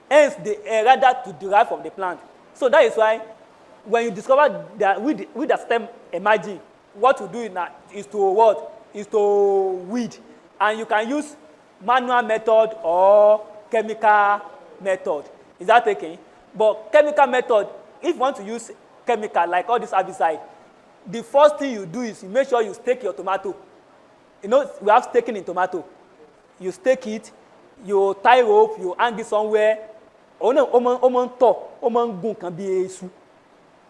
Hence, they rather to derive from the plant. So that is why when you discover that with the stem emerging, what you do is to what? Is to weed. And you can use manual method or chemical method. Is that okay? But chemical method, if you want to use chemical like all this herbicide, the first thing you do is you make sure you stake your tomato. You know, we have staking in tomato. You stake it, you tie rope, you hang it somewhere. Is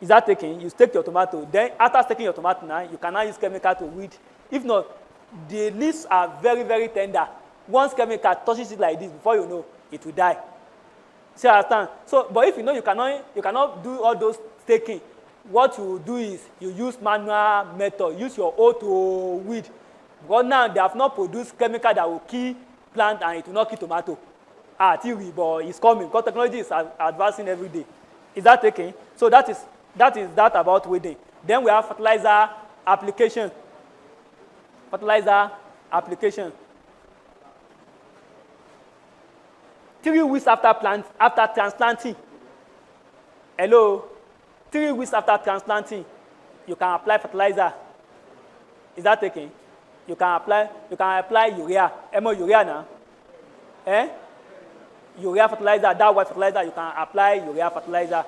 that taking? You stake your tomato. Then after staking your tomato now, you cannot use chemical to weed. If not, the leaves are very, very tender. Once chemical touches it like this, before you know, it will die. See, understand? So, but if you know you cannot do all those staking, what you do is you use manual method, use your hoe to weed. Because now they have not produced chemical that will kill plant and it will not kill tomato. But it's coming because technology is advancing every day. Is that taking? So that is that about weeding. Then we have fertilizer application. Fertilizer application. 3 weeks after transplanting. Hello? 3 weeks after transplanting, you can apply fertilizer. Is that taking? You can apply urea. Urea now. Urea fertilizer, that white fertilizer, you can apply urea fertilizer.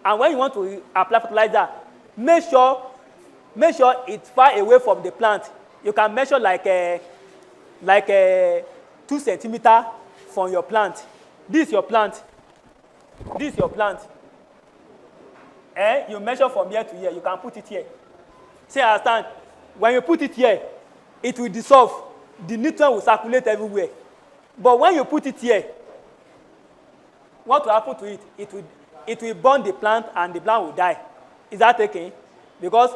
And when you want to apply fertilizer, make sure it's far away from the plant. You can measure like 2 centimeters from your plant. This is your plant. This is your plant. You measure from here to here. You can put it here. See, understand? When you put it here, it will dissolve. The nutrient will circulate everywhere. But when you put it here, what will happen to it? It will burn the plant and the plant will die. Is that taken? Because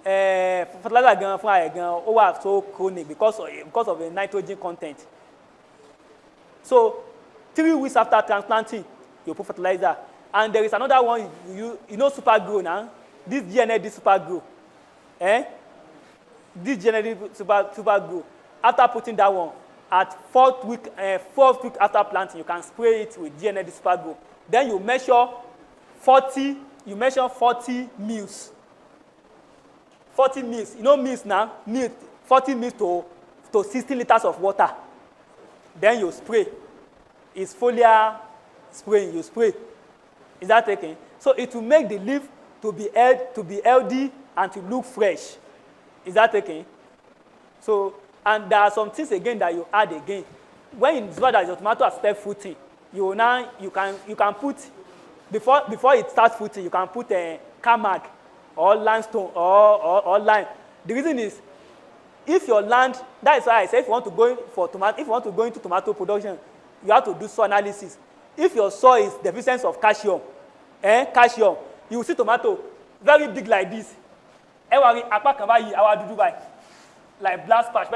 fertilizer is so chronic because of the nitrogen content. So 3 weeks after transplanting, you put fertilizer. And there is another one, you know super grow now? This GNAD super grow. This GNAD super grow. After putting that one, at 4th week after planting, you can spray it with GNAD super grow. Then you measure 40 mils. 40 mils. You know mils now? 40 mils to 60 liters of water. Then you spray. It's foliar spraying. You spray. Is that taken? So it will make the leaf to be healthy and to look fresh. Is that taken? So, and there are some things again that you add again. When you discover that your tomato has started fruiting, you can put before it starts fruiting, you can put a camag or limestone or lime. The reason is if your land, that is why I say if you want to go into tomato production, you have to do soil analysis. If your soil is deficient of calcium, you will see tomato very big like this. Like black patch.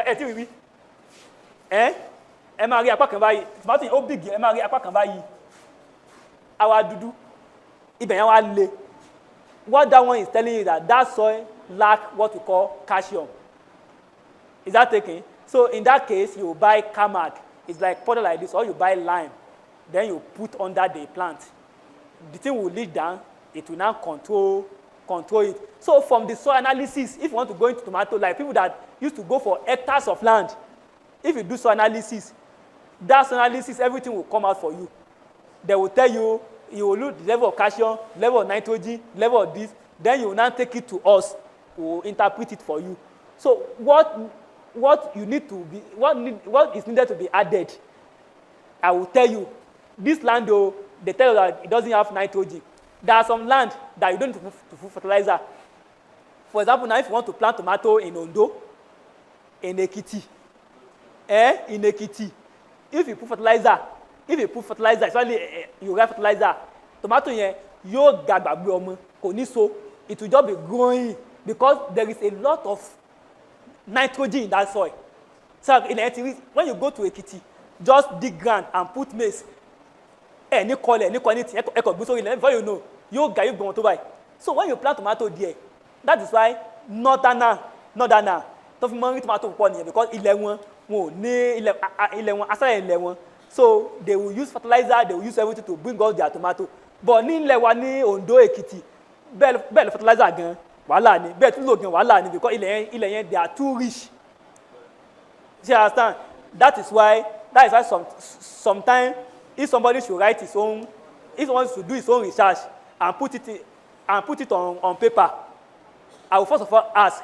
Tomato big, what that one is telling you that soil lack what we call calcium. Is that taken? So in that case, you buy camag. It's like powder like this, or you buy lime. Then you put under the plant. The thing will leak down. It will now control it. So from the soil analysis, if you want to go into tomato, like people that used to go for hectares of land, if you do soil analysis, everything will come out for you. They will tell you, you will look the level of calcium, level of nitrogen, level of this. Then you will now take it to us. We will interpret it for you. So what you need to be, what is needed to be added, I will tell you. This land, though, they tell you that it doesn't have nitrogen. There are some land that you don't need to put fertilizer. For example, now if you want to plant tomato in Ondo, in Ekiti, in Ekiti, if you put fertilizer, especially urea fertilizer, tomato yẹn yóò ga gbàgbé ọmọ kò ní so, it will just be growing because there is a lot of nitrogen in that soil. So when you go to Ekiti, just dig ground and put maize. Ní kọlẹ̀ ní ẹ̀kọ́ gbé sórí ilẹ̀ before you know yóò ga yóò gbọ̀n tó báyìí. So when you plant tomato there, that is why northerner tó fi mọ́ rí tomato púpọ̀ nìyẹn because ilẹ̀ wọn ò ní ilẹ̀ wọn asálẹ̀ ilẹ̀ wọn. So they will use fertilizer, they will use everything to bring out their tomato. But ní ilẹ̀ wa ní Ondo Ekiti bẹ́ẹ̀ lọ fertilizer gan wàhálà ni bẹ́ẹ̀ tún lò gan wàhálà ni because ilẹ̀ yẹn they are too rich. You understand? That is why sometimes if somebody should write his own, if someone should do his own research and put it on paper, I will first of all ask,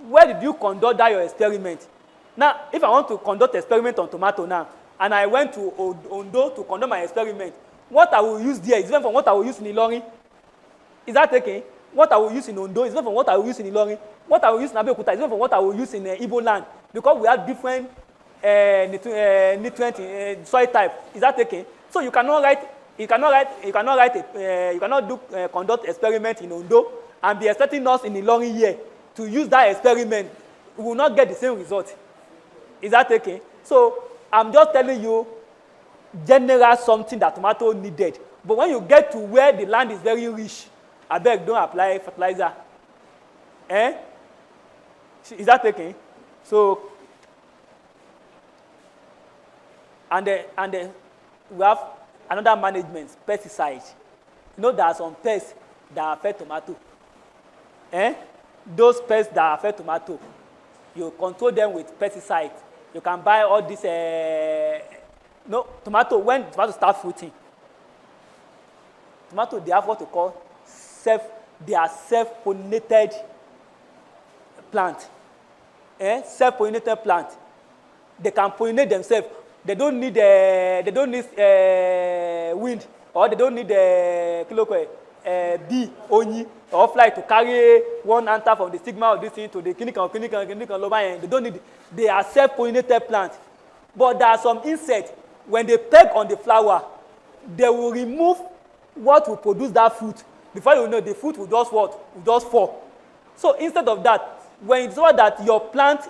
where did you conduct that your experiment? Now, if I want to conduct experiment on tomato now, and I went to Ondo to conduct my experiment, what I will use there is different from what I will use in Ilorin. Is that okay? What I will use in Ondo is different from what I will use in Ilorin. What I will use in Abeokuta is different from what I will use in Igbo land because we have different nutrient soil type. Is that okay? So you cannot conduct experiment in Ondo and be expecting us in Ilorin here to use that experiment. We will not get the same result. Is that okay? So I'm just telling you general something that tomato needed. But when you get to where the land is very rich, I beg don't apply fertilizer. Is that okay? So and then we have another management, pesticide. You know there are some pests that affect tomato. Those pests that affect tomato, you control them with pesticide. You can buy all this tomato when tomato start fruiting. Tomato they have what we call self-pollinated plant. Self-pollinated plant. They can pollinate themselves. They don't need wind or they don't need bee only or fly to carry one anther from the stigma of this thing to the clinical loba. They don't need. They are self-pollinated plants. But there are some insects when they peg on the flower, they will remove what will produce that fruit. Before you know, the fruit will just what? Will just fall. So instead of that, when you discover that your plant,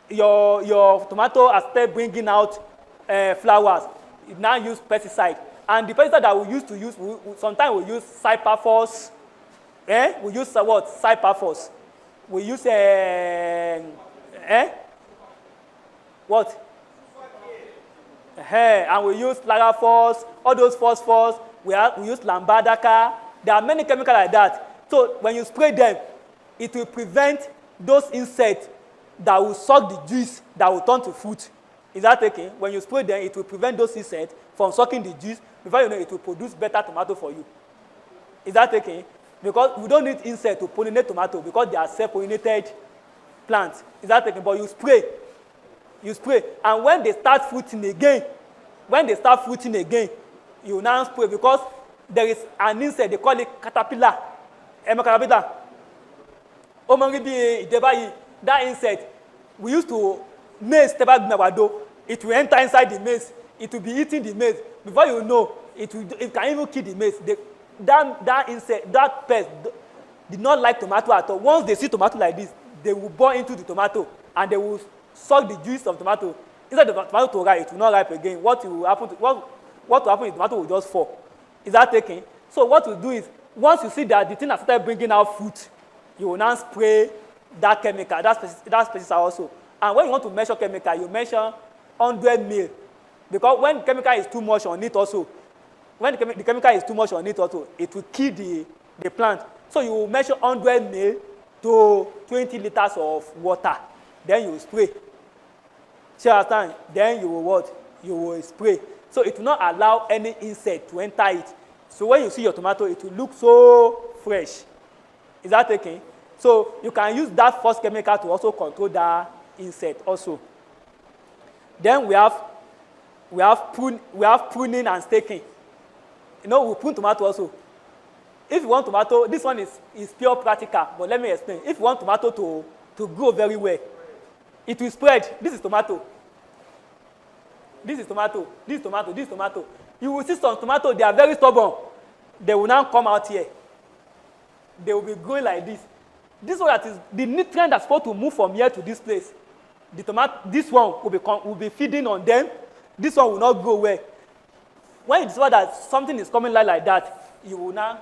your tomato has started bringing out flowers, you now use pesticide. And the pesticide that we used to use, sometimes we use cyperphos. We use what? Cyperphos. We use what? And we use Laraphos, all those phosphors. We use Lambadaka. There are many chemicals like that. So when you spray them, it will prevent those insects that will suck the juice that will turn to fruit. Is that okay? When you spray them, it will prevent those insects from sucking the juice. Before you know, it will produce better tomato for you. Is that okay? Because we don't need insects to pollinate tomato because they are self-pollinated plants. Is that okay? But you spray. And when they start fruiting again, you now spray because there is an insect, they call it caterpillar. That insect, we used to maize, it will enter inside the maize. It will be eating the maize. Before you know, it can even kill the maize. That insect, that pest did not like tomato at all. Once they see tomato like this, they will bore into the tomato and they will suck the juice of tomato. Instead of the tomato to ripe, it will not ripe again. What will happen is the tomato will just fall. Is that taken? So what you do is, once you see that the thing has started bringing out fruit, you will now spray that chemical, that pesticide also. And when you want to measure chemical, you measure 100 ml. Because when chemical is too much on it also, the chemical is too much on it also, it will kill the plant. So you will measure 100 ml to 20 liters of water. Then you will spray. See how time? Then you will what? You will spray. So it will not allow any insect to enter it. So when you see your tomato, it will look so fresh. Is that okay? So you can use that first chemical to also control that insect also. Then we have pruning and staking. We prune tomato also. If you want tomato, this one is pure practical, but let me explain. If you want tomato to grow very well, it will spread. This is tomato. This is tomato. This is tomato. This is tomato. You will see some tomato. They are very stubborn. They will now come out here. They will be growing like this. This one that is the nutrient that's supposed to move from here to this place. The tomato. This one will be feeding on them. This one will not grow well. When you discover that something is coming out like that, you will now.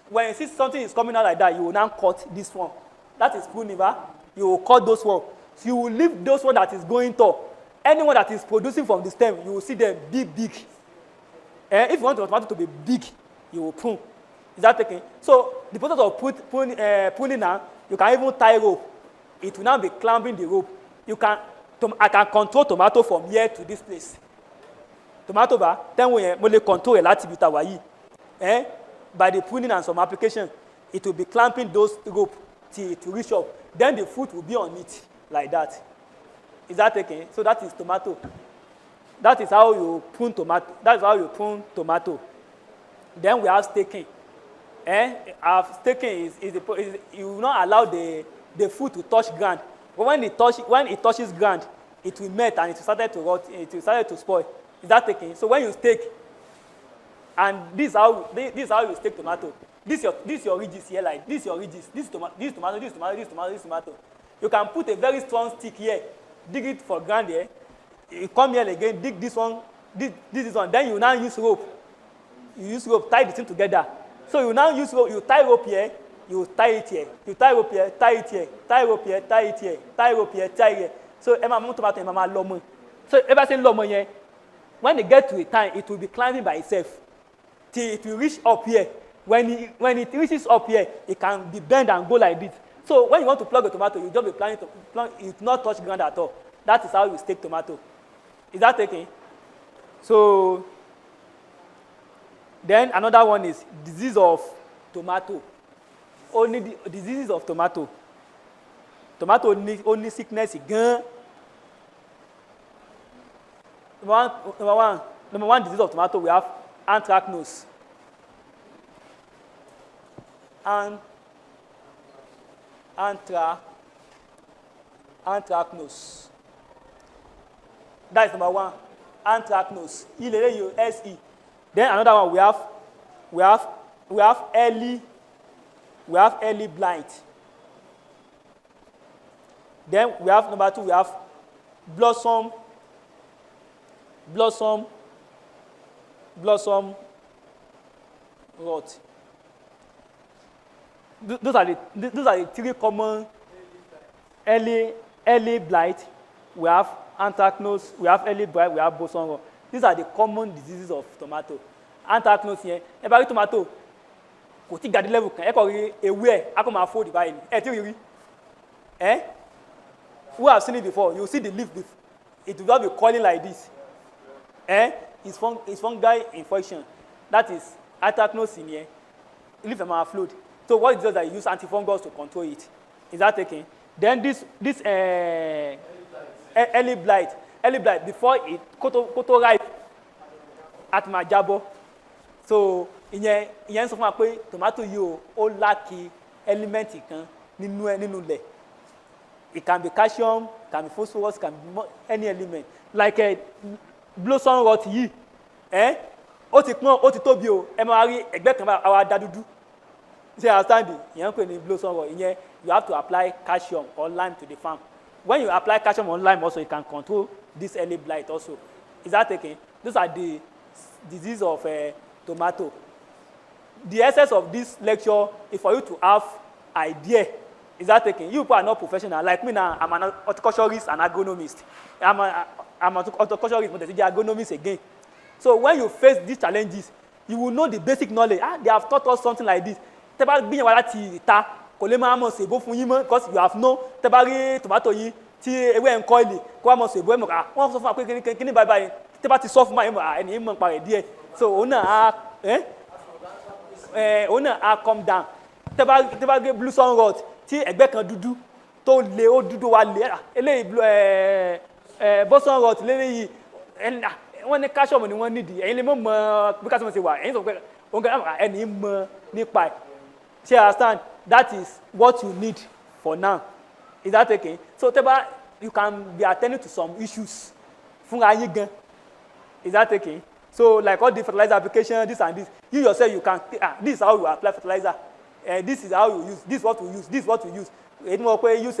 When you see something is coming out like that, you will now cut this one. That is pruning. You will cut those one. So you will leave those one that is going tall. Anyone that is producing from the stem, you will see them big. If you want your tomato to be big, you will prune. Is that taken? So the process of pruning now, you can even tie rope. It will now be clamping the rope. I can control tomato from here to this place. Tomato then we control a lot of by the pruning and some application, it will be clamping those rope till it will reach up. Then the fruit will be on it like that. Is that taken? So that is tomato. That is how you prune tomato. That is how you prune tomato. Then we have staking. Staking is you will not allow the fruit to touch ground. But when it touches ground, it will melt and it will start to rot. It will start to spoil. Is that taken? So when you stake, and this is how you stake tomato. This your ridges here, like this your ridges. This tomato. You can put a very strong stick here, dig it for ground here. You come here again, dig this one, this one. Then you now use rope. You use rope, tie the thing together. So you now use rope. You tie rope here. You tie it here. You tie rope here. Tie it here. Tie rope here. Tie it here. Tie rope here. Tie here. So tomato lomo. So ever say lomo here. When they get to a time, it will be climbing by itself till it will reach up here. When it reaches up here, it can be bent and go like this. So when you want to plug a tomato, you just be planning to plug. It will not touch ground at all. That is how you stake tomato. Is that taken? So then another one is disease of tomato. Only the diseases of tomato. Tomato only sickness again. Number one disease of tomato, we have anthracnose. Anthracnose. That is number one. Anthracnose. E-L-A-U-S-E. Then another one we have early blight. Then we have number two, we have blossom rot. Those are the three common early blight. We have anthracnose, we have early blight, we have blossom rot. These are the common diseases of tomato. Anthracnose here, every tomato, kò tí gadi level kan, ẹ kò rí ewé ẹ̀, a kò máa fold báyìí, ẹ tí rí. Who have seen it before? You see the leaf, it will not be curling like this. It's fungi infection. That is anthracnose in here. Leaf and float. So what it does is that you use antifungals to control it. Is that taken? Then this early blight before it koto ripe at majabo. So ìyẹn sọ fún wa pé tomato yìí ó lack element kan nínú ilẹ̀. It can be calcium, can be phosphorus, can be any element. Like blossom rot yìí, ó ti pọ́n, ó ti tóbi o, ẹ máa rí ẹgbẹ́ kan bá wa dá dúdú. Ṣé understand? Ìyẹn ń pè ní blossom rot. Ìyẹn you have to apply calcium or lime to the farm. When you apply calcium or lime also, you can control this early blight also. Is that taken? Those are the disease of tomato. The essence of this lecture is for you to have idea. Is that taken? You people are not professional. Like me now, I'm an horticulturist and agronomist. I'm an horticulturist, but there's agronomist again. So when you face these challenges, you will know the basic knowledge. They have taught us something like this. Tẹ́bá gbìyànjú wá láti ìta, kò lè máa mọ̀ sí ìbò fún yín mọ́, because you have no. Tẹ́bá rí tomato yìí tí ewé ẹ̀ ń kọ́ ilé, kó wá mọ̀ sí ìbò ẹ̀ mọ̀ ká. Wọ́n sọ fún wa pé kíní báyìí. Tẹ́bá ti sọ fún wa ẹni yìí mọ̀ nípa rẹ̀ díẹ̀. So òun náà á calm down. Tẹ́bá gbé blossom rot tí ẹgbẹ́ kan dúdú tó le ó dúdú wa le eléyìí blossom rot léléyìí wọ́n ní calcium ni wọ́n nídìí ẹ̀yin lè mọ̀ bí calcium ṣe wà ẹ̀yin sọ pé ẹni mọ̀ nípa ẹ̀. Ṣé understand? That is what you need for now. Is that okay? So you can be attending to some issues Funga yín gan. Is that taken? So like all the fertilizer application, this and this, you yourself you can this is how you apply fertilizer. This is how you use. This is what to use. This is what to use. Use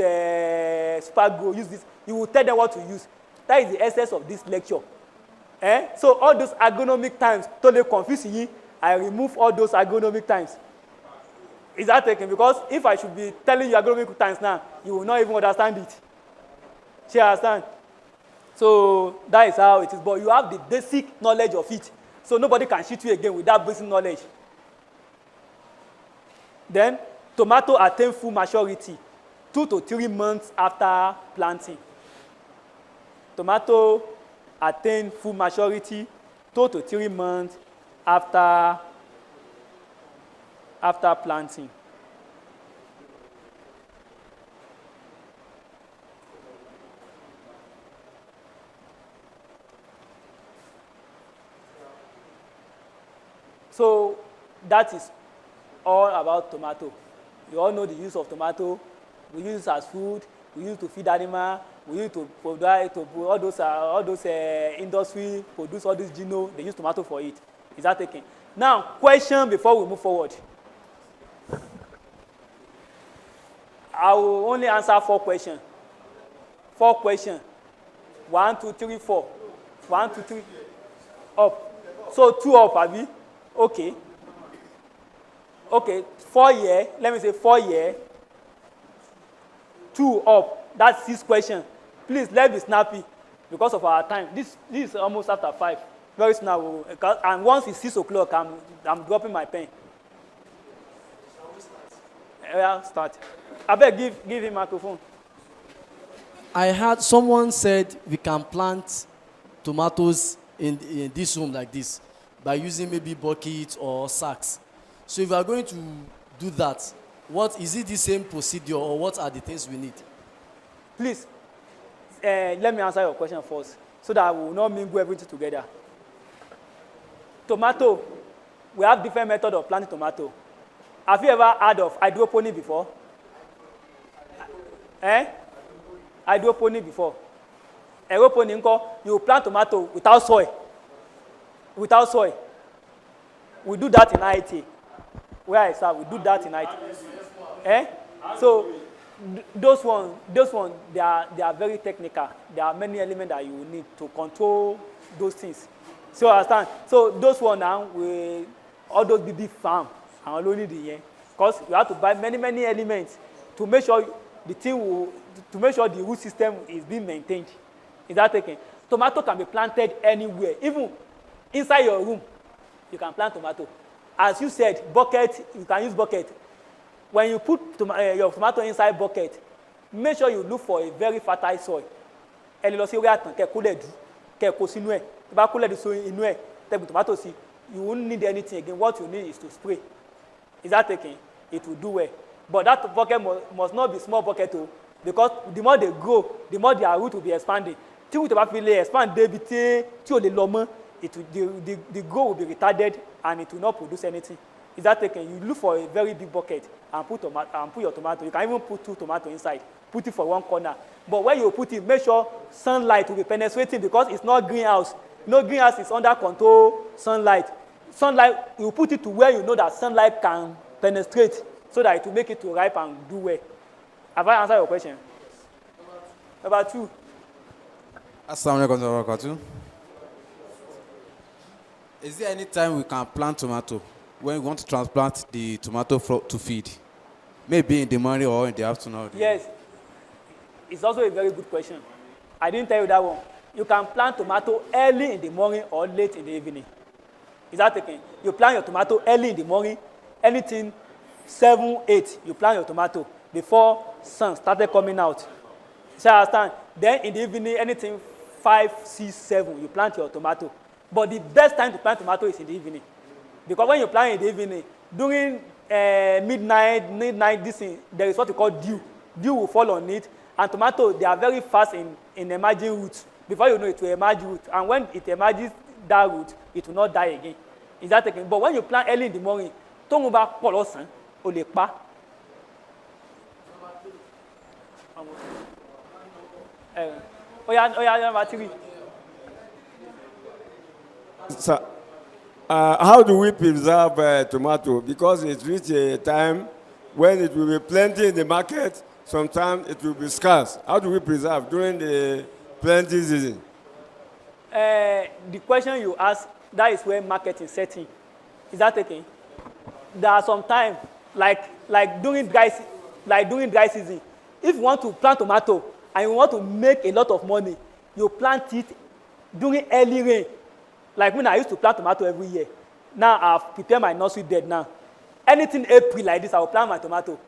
Spago. Use this. You will tell them what to use. That is the essence of this lecture. So all those agronomic times, totally confusing you. I remove all those agronomic times. Is that taken? Because if I should be telling you agronomic times now, you will not even understand it. Do you understand? So that is how it is. But you have the basic knowledge of it. So nobody can shoot you again with that basic knowledge. Then, tomato attain full maturity 2 to 3 months after planting. Tomato attain full maturity 2 to 3 months after planting. So that is all about tomato. You all know the use of tomato. We use it as food. We use it to feed animal. We use it to provide to all those industry produce all this geno. They use tomato for it. Is that taken? Now, question before we move forward. I will only answer 4 questions. 4 questions. 1, 2, 3, 4. 1, 2, 3. Up. So 2 up, Abi. Okay. Okay, 4 years. Let me say 4 years. 2 up. That's 6 questions. Please, let's be snappy because of our time. This is almost after 5. Very snappy. And once it's 6 o'clock, I'm dropping my pen. Yeah, start. I beg, give him microphone. I heard someone said we can plant tomatoes in this room like this by using maybe buckets or sacks. So if we are going to do that, what is it the same procedure or what are the things we need? Please, let me answer your question first so that we will not mingle everything together. Tomato, we have different methods of planting tomato. Have you ever heard of hydroponic before? Hydroponic before. Aeroponic, you plant tomato without soil. Without soil. We do that in IT. Where I serve, we do that in IT. So those ones, they are very technical. There are many elements that you need to control those things. So understand? So those ones now, all those big farm, and only the year, because you have to buy many elements to make sure to make sure the root system is being maintained. Is that taken? Tomato can be planted anywhere, even inside your room. You can plant tomato. As you said, bucket, you can use bucket. When you put your tomato inside bucket, make sure you look for a very fertile soil. You won't need anything again. What you need is to spray. Is that taken? It will do well. But that bucket must not be small bucket too, because the more they grow, the more their root will be expanding. Till they expand, the growth will be retarded and it will not produce anything. Is that taken? You look for a very big bucket and put your tomato. You can even put 2 tomatoes inside. Put it for one corner. But when you put it, make sure sunlight will be penetrating because it's not greenhouse. No greenhouse is under control sunlight. Sunlight, you put it to where you know that sunlight can penetrate so that it will make it to ripe and do well. Have I answered your question? Number 2. Assalamu alaikum wa barakatuh. Is there any time we can plant tomato when we want to transplant the tomato to feed? Maybe in the morning or in the afternoon? Yes. It's also a very good question. I didn't tell you that one. You can plant tomato early in the morning or late in the evening. Is that taken? You plant your tomato early in the morning, anything 7, 8, you plant your tomato before sun started coming out. So I understand. Then in the evening, anything 5, 6, 7, you plant your tomato. But the best time to plant tomato is in the evening. Because when you plant in the evening, during midnight, there is what we call dew. Dew will fall on it. And tomato, they are very fast in emerging roots. Before you know it will emerge root. And when it emerges that root, it will not die again. Is that taken? But when you plant early in the morning, don't over polosan or le pa. Number 3. Sir, how do we preserve tomato? Because it reaches a time when it will be plenty in the market, sometimes it will be scarce. How do we preserve during the plenty season? The question you ask, that is where marketing setting. Is that okay? There are some time, like during dry season, if you want to plant tomato and you want to make a lot of money, you plant it during early rain. Like when I used to plant tomato every year. Now I've prepared my nursery bed now. Anything April like this, I will plant my tomato.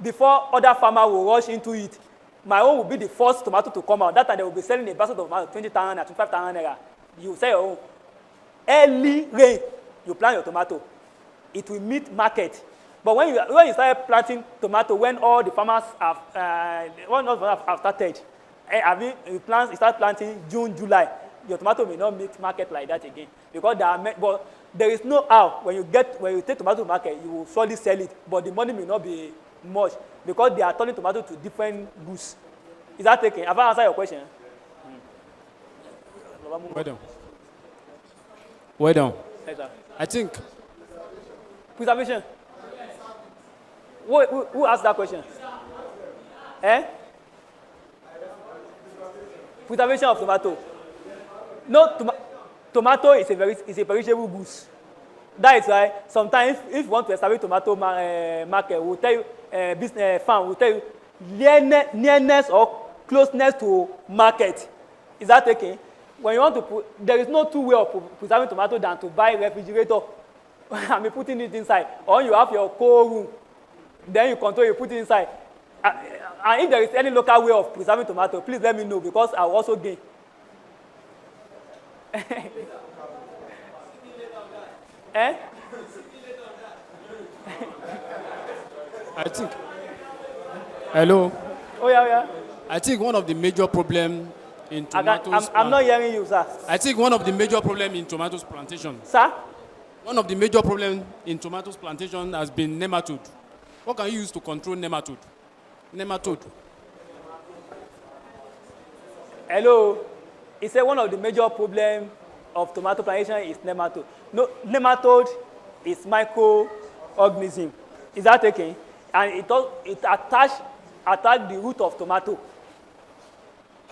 Before other farmers will rush into it, my own will be the first tomato to come out. That time they will be selling a basket of tomato 20,000 naira, 25,000 naira. You sell your own. Early rain, you plant your tomato. It will meet market. But when you start planting tomato, when all the farmers have started, you start planting June, July, your tomato may not meet market like that again. Because but there is no how. When you take tomato to market, you will surely sell it, but the money may not be much because they are turning tomato to different goods. Is that taken? Have I answered your question? Well done. Well done. Yes, sir. I think. Preservation. Who asked that question? Preservation of tomato. No, tomato is a perishable goods. That is why sometimes if you want to establish tomato market, we'll tell you, business farm will tell you nearness or closeness to market. Is that okay? When you want to there is no two way of preserving tomato than to buy refrigerator and be putting it inside, or you have your cold room, then you control, you put it inside. And if there is any local way of preserving tomato, please let me know because I will also gain. I think. Hello. Oh yeah. I think one of the major problems in tomatoes. I'm not hearing you, sir. I think one of the major problems in tomatoes plantation. Sir. One of the major problems in tomatoes plantation has been nematode. What can you use to control nematode? Nematode. Hello. He said one of the major problems of tomato plantation is nematode. No, nematode is microorganism. Is that okay? And it attach the root of tomato.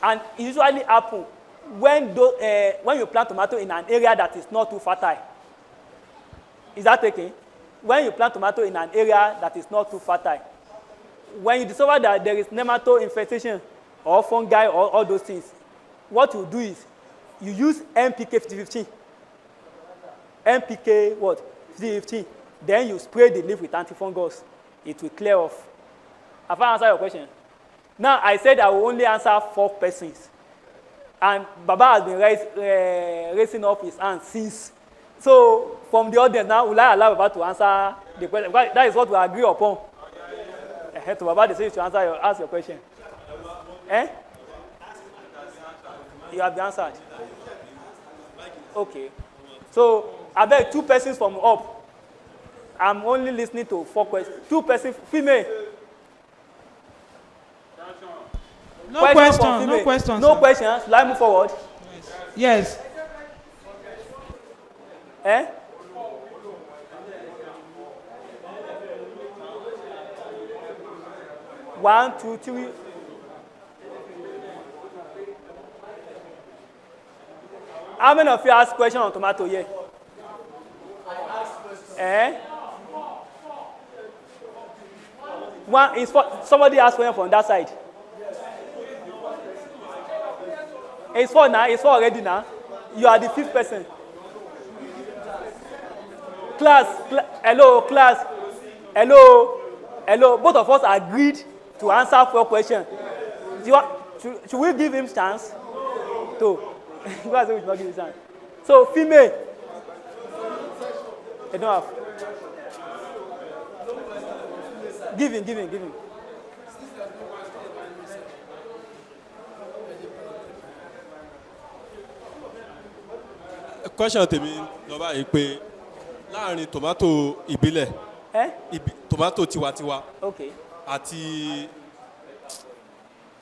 And it usually happens when you plant tomato in an area that is not too fertile. Is that okay? When you plant tomato in an area that is not too fertile, when you discover that there is nematode infestation or fungi or all those things, what you do is you use NPK 50/50. NPK what? 50/50. Then you spray the leaf with antifungus. It will clear off. Have I answered your question? Now, I said I will only answer 4 persons. And Baba has been raising up his hand since. So, from the audience now, will I allow Baba to answer the question? Because that is what we agree upon. To Baba, they say you should ask your question. You have been answered. Okay. So, I beg 2 persons from up. I'm only listening to 4 questions. 2 persons, female. No question. No question. No questions. Shall I move forward? Yes. One, two, three. How many of you ask questions on tomato here? One is for somebody asked question from that side. It's 4 now. It's 4 already now. You are the 5th person. Class. Hello, class. Hello. Both of us agreed to answer 4 questions. Should we give him chance? To. You guys will not give him chance. So, female. They don't have. Give him. Question tèmi lọ báyìí pé láàrin tomato ìbílẹ̀ tomato tiwantiwa àti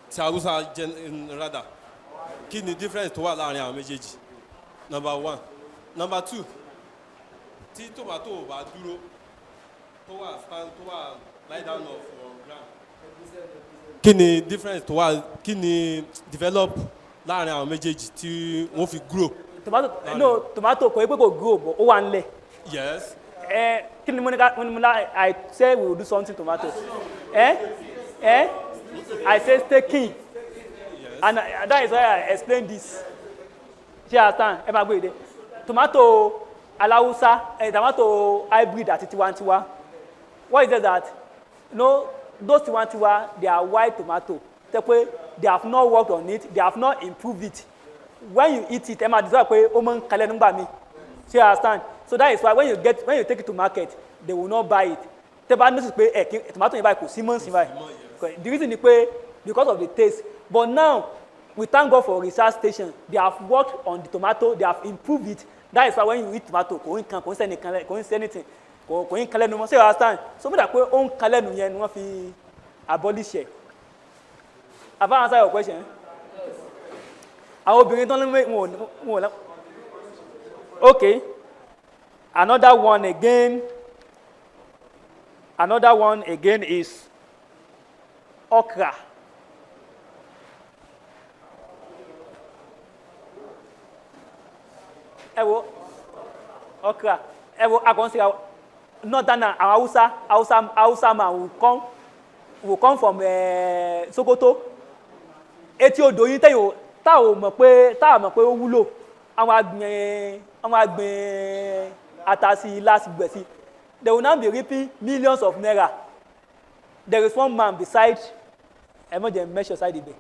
ti Hausa rádà kí ni difference tó wà láàrin àwọn méjèèjì. Number one. Number two. Tí tomato ò bá dúró tó wà stand tó wà lie down of ground. Kí ni difference tó wà kí ni develop láàrin àwọn méjèèjì tí wọ́n fi grow? Tomato kò yẹ pé kò grow but ó wà nílẹ̀. Yes. Kí ni mo ní I say we will do something tomato. I say staking. Yes. And that is why I explain this. Ṣé àtàn ẹ máa gbé ìdè. Tomato aláwùsá tomato hybrid àti tiwantiwa. What is it that? Those tiwantiwa, they are white tomato. They have not worked on it, they have not improved it. When you eat it, ẹ máa decide pé ó máa ń kalẹ̀ nígbà mi. Ṣé you understand? So that is why when you take it to market, they will not buy it. Tẹ́ bá notice pé tomato yẹn báyìí kò sí mọ́ sí báyìí. The reason is pé because of the taste. But now, we thank God for research station. They have worked on the tomato, they have improved it. That is why when you eat tomato, kò ń say anything. Kò ń kalẹ̀ nu mọ́. Ṣé you understand? So mo dà pé ó ń kalẹ̀ nu yẹn ni wọ́n fi abolish ẹ̀. Have I answered your question? Àwọn obìnrin tó ń wọ́n okay. Another one again is okra. Okra. I consider northern Hausa man will come from Sokoto. Etí odò yín tẹ́yìn tá ò mọ̀ pé ó wúlò àwọn àgbẹ̀ àtàsí láti gbẹ̀sí. They will now be reaping millions of naira. There is one man beside measure side ibẹ̀.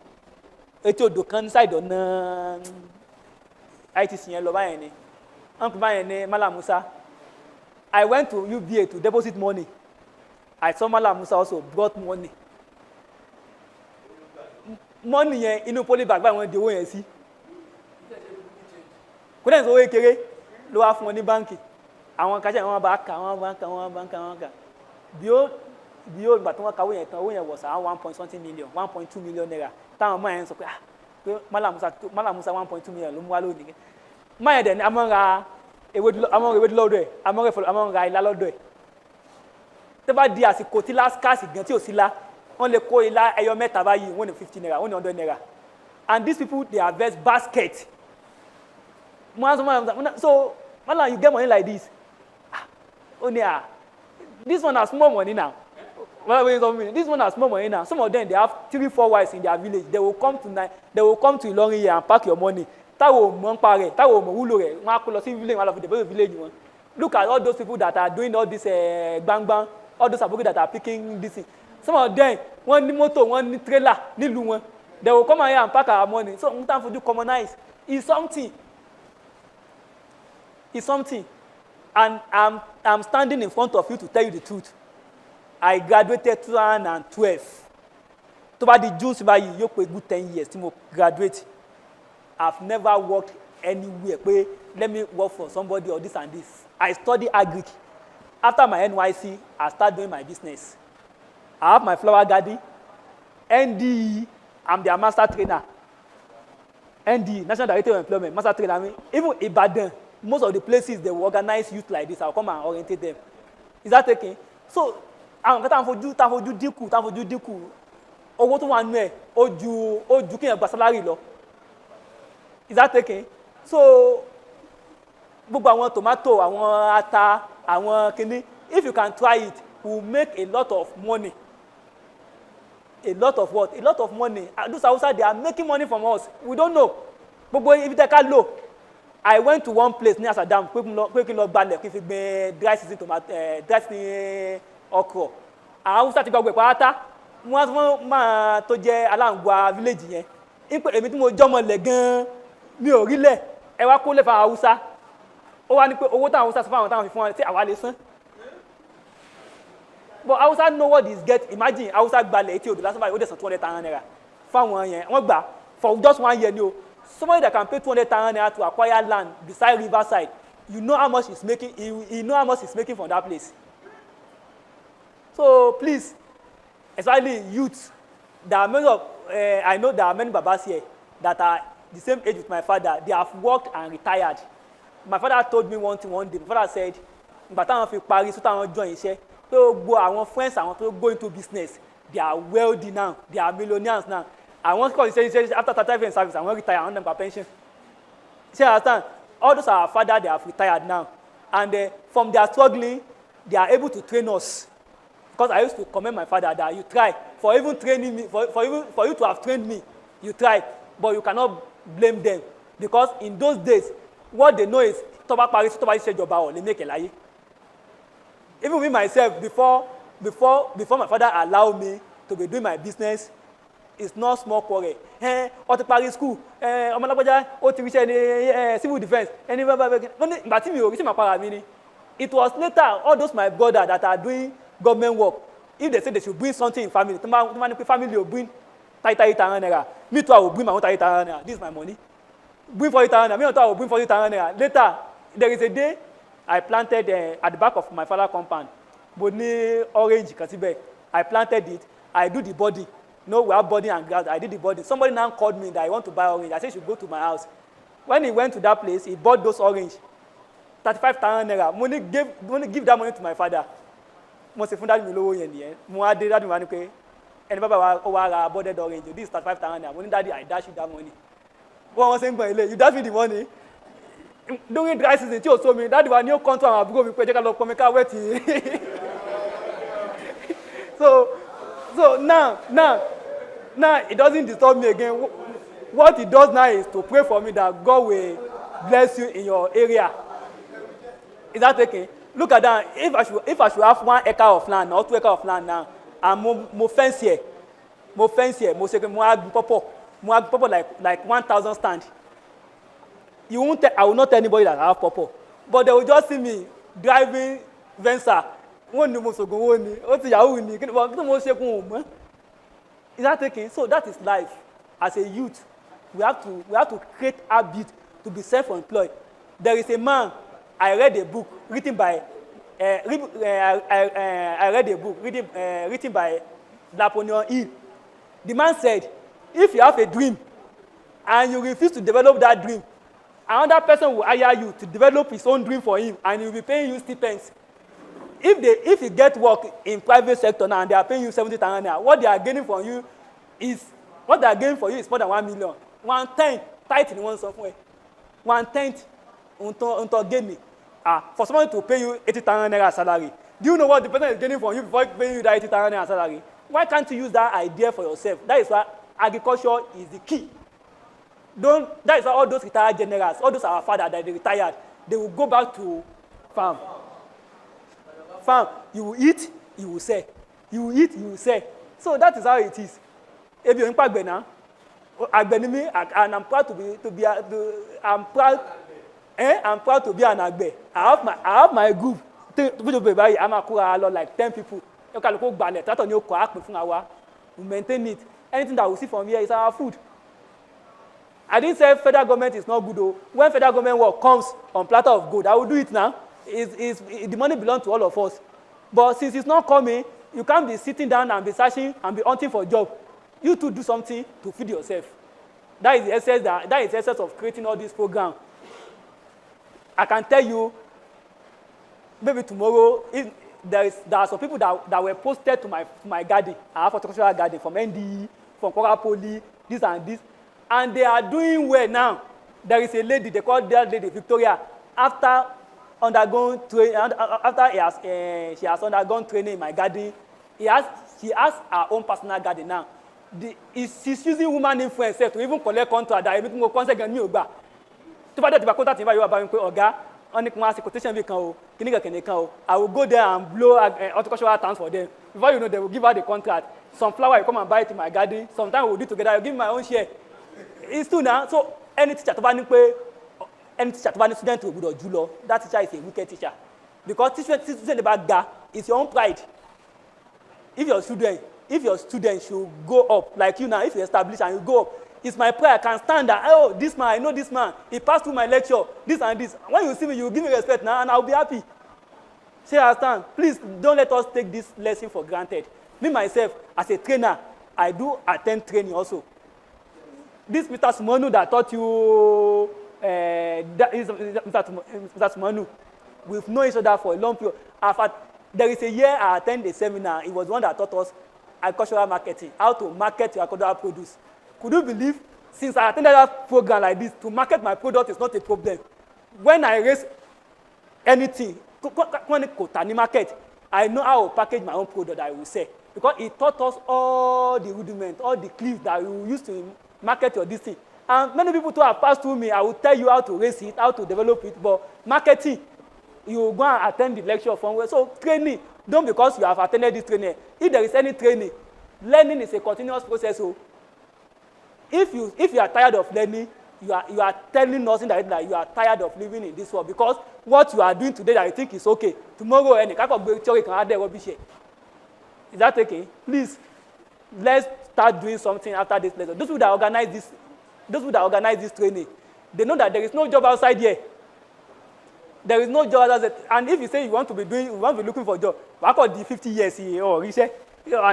Etí odò kan side ọ̀nà ITC yẹn lọ báyẹn ni. Uncle báyẹn ni Malam Musa. I went to UBA to deposit money. I saw Malam Musa also brought money. Money yẹn inú polybag báyìí wọ́n di owó yẹn sí. Kò dẹ́n sọ owó kékeré ló wá fún wọn ní báńkì. Àwọn kàṣẹ́ wọn bá kà bí ó ìgbà tí wọ́n ka owó yẹn tán owó yẹn was around 1.2 million naira. Táwọn ọmọ yẹn sọ pé Malam Musa 1.2 million ló mú wá lónìí. Máa yẹn dẹ̀ ni a máa ń ra ewédú lọ́dọ̀ ẹ̀ a máa ń ra ilá lọ́dọ̀ ẹ̀. Tó bá di àsìkò tí lásìkò gan tí ò sí lá wọ́n lè kó ilá ẹyọ mẹ́ta báyìí wọ́n ní 50 naira wọ́n ní 100 naira. And these people they harvest basket. So Malam, you get money like this. This one has small money now. This one has small money now. Some of them they have 3-4 wives in their village. They will come to Ilorin here and pack your money. Táwo mọ̀ ń pa rẹ̀, táwo mọ̀ wúlò rẹ̀, wọ́n á kó lọ sí village, wọ́n á lọ fi develop village wọn. Look at all those people that are doing all this gbangban, all those aboki that are picking this thing. Some of them, wọ́n ní mọ́tò, wọ́n ní trailer nílùú wọn. They will come here and pack our money. So n tàn fojú commonize. It's something. And I'm standing in front of you to tell you the truth. I graduated 2012. Tó bá di June báyìí yóò pé good 10 years tí mo graduate. I've never worked anywhere. Let me work for somebody or this and this. I study agric. After my NYC, I start doing my business. I have my flower garden. NDE, I'm their master trainer. NDE, National Director of Employment, master trainer. Even Ibadan, most of the places they will organize youth like this. I'll come and orientate them. Is that okay? So, I'm fojú dínkù. Owó tó wà nú ẹ̀, ó ju kí n gba salary lọ. Is that okay? So, gbogbo àwọn tomato, àwọn ata, àwọn kini, if you can try it, we will make a lot of money. A lot of what? A lot of money. Those outside, they are making money from us. We don't know. Gbogbo ibi tẹ́ ká lò. I went to one place near Saddam, pé kí n lọ gbalẹ̀ kí n fi gbin dry season tomato, dry season okra. Àwọn Hausa ti gbàgbé pátá. Wọ́n máa tó jẹ́ aláǹgbá village yẹn. Ipe èmi tí mo jọmọ lẹ̀ gan-an mi ò rí lẹ̀. Ẹ wá kó lẹ̀ fún Hausa. Ó wá ní pé owó táwọn Hausa sọ fún àwọn táwọn fi fún wọn tí àwa lè san. But Hausa know what is get. Imagine Hausa gbalẹ̀ etí odò lásán báyìí ó dẹ̀ san 200,000 naira. Fáwọn yẹn wọ́n gbà for just 1 year ni o. Somebody that can pay 200,000 naira to acquire land beside riverside, you know how much he's making. He know how much he's making from that place. So please, especially youth, there are many of I know there are many babas here that are the same age with my father. They have worked and retired. my father told me one thing one day. My father said, ìgbà táwọn fi parí so táwọn join iṣẹ́ pé gbogbo àwọn friends àwọn tó go into business they are wealthy now, they are millionaires now. Àwọn kọ́ iṣẹ́ after 35 years service àwọn retire àwọn dem per pension. See, understand? All those our father they have retired now, and from their struggling they are able to train us. Because I used to commend my father that you try for even training me, for you to have trained me, you try, but you cannot blame them because in those days what they know is toba parí toba iṣẹ́ ìjọba o lè make láyé. Even me myself before my father allow me to be doing my business, it's not small quarrel. Ó ti parí school, ọmọ lágbájá ó ti ríṣẹ́ ní civil defence, ẹni ìgbà tí mi ò rí sí màá para mi ni. It was later all those my brothers that are doing government work, if they say they should bring something in family, the family will bring 30,000 naira. Me too, I will bring my own 30,000 naira. This is my money. Bring 40,000 naira. Me too, I will bring 40,000 naira. Later, there is a day I planted at the back of my father's compound. Boni orange, kasibe. I planted it. I do the body. No, we have body and grass. I did the body. Somebody now called me that I want to buy orange. I said, you should go to my house. When he went to that place, he bought those orange. 35,000 naira. Money give that money to my father. Mo ṣe fún dáàdì mi lówó yẹn nìyẹn. Mo wá dé dáàdì mi wá ní pé ẹni bàbá wa ó wá ra boarded orange. This is 35,000 naira. Mo ní dáàdì I dash you that money. Wọ́n ṣe ń gbọ̀n ilé. You dash me the money. During dry season tí o so mi, dáàdì wa ni ó kọ́ńtò àwọn àbúrò mi pé jẹ́ ká lọ pọnmi ká wẹ̀tì. So now it doesn't disturb me again. What it does now is to pray for me that God will bless you in your area. Is that okay? Look at that. If I should have 1 acre of land or 2 acres of land now, and mo fence here, mo say mo ag purple like 1,000 stand. I will not tell anybody that I have purple, but they will just see me driving Venza. One ni mo so go ni, o ti yahoo ni. Kini mo ṣe kun o mo. Is that okay? So that is life. As a youth, we have to create habit to be self-employed. There is a man. I read a book written by written by Napoleon Hill. The man said, if you have a dream and you refuse to develop that dream, another person will hire you to develop his own dream for him, and he will be paying you stipends. If you get work in private sector now and they are paying you 70,000 naira, what they are gaining for you is more than 1 million. 1/10 tight in one somewhere. 1/10 unto gain me. For someone to pay you 80,000 naira salary, do you know what the person is gaining from you before paying you that 80,000 naira salary? Why can't you use that idea for yourself? That is why agriculture is the key. That is why all those retired generals, all those our fathers that they retired, they will go back to farm. You will eat, you will sell. You will eat, you will sell. So that is how it is. If you're in Pagbena, and I'm proud I'm proud to be an agbe. I have my group. I'm a like 10 people. You can go ballet. That on your car, we maintain it. Anything that we see from here is our food. I didn't say federal government is not good though. When federal government work comes on platter of gold, I will do it now. The money belongs to all of us. But since it's not coming, you can't be sitting down and be searching and be hunting for a job. You too do something to feed yourself. That is the essence of creating all this program. I can tell you, maybe tomorrow, if there are some people that were posted to my garden. I have a horticultural garden from NDE, from Kora Poly, this and this, and they are doing well now. There is a lady, they call that lady Victoria, after undergoing training, she has undergone training in my garden. She has her own personal garden now. She's using woman influence to even collect contract that everything will consequence me over. To buy the contract invite you about Oga, only quotation we can I will go there and blow horticultural tanks for them. Before you know, they will give her the contract. Some flower you come and buy it in my garden. Sometimes we'll do together. I'll give my own share. It's true now. So any teacher to buy student to do Julo, that teacher is a wicked teacher. Because teaching about that is your own pride. If your student should go up, like you now, if you establish and you go up, it's my prayer. I can stand that. Oh, this man, I know this man. He passed through my lecture. This and this. When you see me, you give me respect now, and I'll be happy. Say, I stand. Please don't let us take this lesson for granted. Me myself, as a trainer, I do attend training also. This Mr. Sumonu that taught you that is Mr. Manu. We've known each other for a long period. There is a year I attended a seminar. It was one that taught us agricultural marketing, how to market your agricultural produce. Could you believe, since I attended that program like this, to market my product is not a problem. When I raise anything, when I market, I know how to package my own product that I will sell. Because it taught us all the rudiments, all the clips that you use to market your this thing. And many people who have passed through me, I will tell you how to raise it, how to develop it. But marketing, you go and attend the lecture somewhere. So training, don't because you have attended this training. If there is any training, learning is a continuous process. So if you are tired of learning, you are telling us that you are tired of living in this world, because what you are doing today that you think is okay, tomorrow any kind of theory can add there rubbish. Is that okay? Please, let's start doing something after this lesson. Those who that organize this training, they know that there is no job outside here. There is no job outside. And if you say you want to be looking for a job, back on the 50 years here or and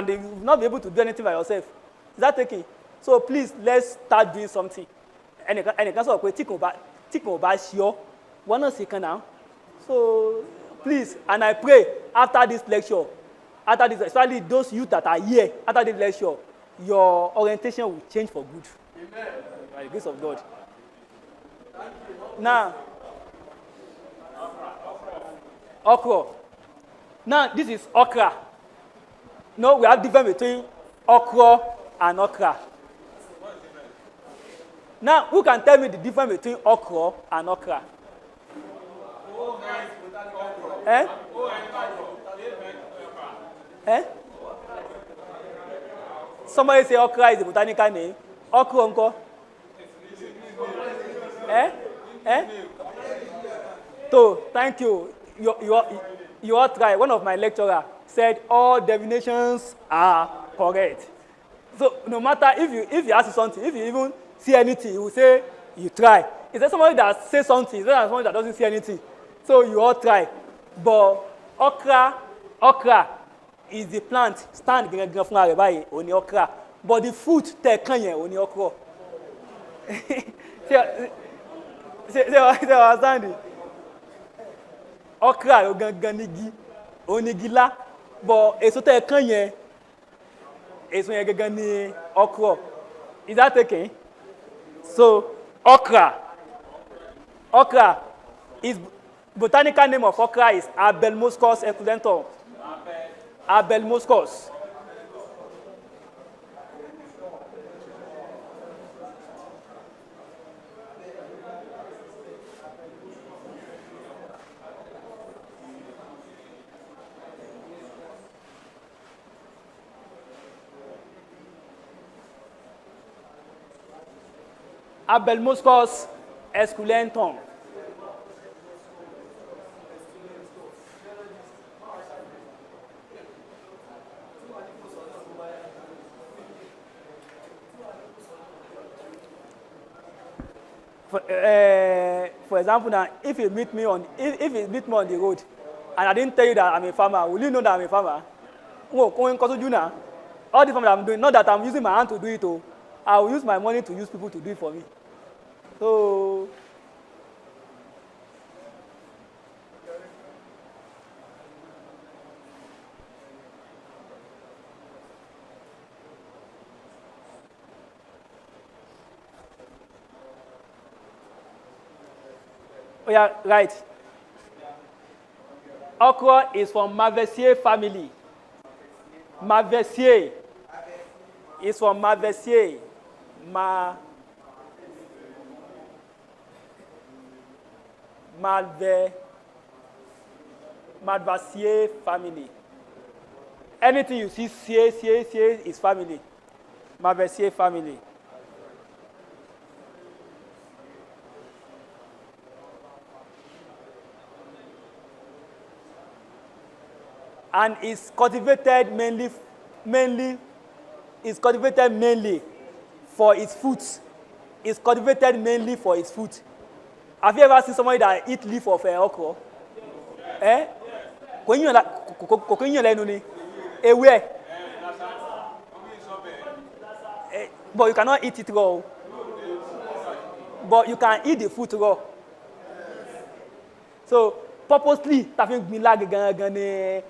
they will not be able to do anything by yourself. Is that okay? So please, let's start doing something. And can sort of think about sure. One not second now. So please, and I pray after this lecture, especially those youth that are here, after this lecture, your orientation will change for good. Amen. By the grace of God. Now, okra. Now, this is okra. No, we have difference between okra and okra. Now, who can tell me the difference between okra and okra? Eh? Eh? Somebody say okra is a botanical name. Okra unko? Eh? Eh? So, thank you. You all try. One of my lecturers said all definitions are correct. So, no matter if you ask something, if you even see anything, you will say you try. Is there somebody that says something? Is there somebody that doesn't see anything? So you all try. But okra is the plant stand on okra. But the fruit take on okra. See understand? Okra ganigi onigila, but eso te kanye eso yegani okra. Is that okay? So okra is botanical name of okra is Abelmoschus eculentum. Abelmoschus. Abelmoschus esculentum. For example, now, if you meet me on the road, and I didn't tell you that I'm a farmer, will you know that I'm a farmer? All the farming I'm doing, not that I'm using my hand to do it. I will use my money to use people to do it for me. So, oh yeah, right. Okra is from Malvaceae family. Malvaceae is from Malvaceae. Malvaceae family. Anything you see, say is family. Malvaceae family. And is cultivated mainly for its fruits. It's cultivated mainly for its fruit. Have you ever seen somebody that eat leaf of okra? Eh? When you like, but you cannot eat it raw. but you can eat the fruit raw. So purposely tàfi gbin láàgì gangan ni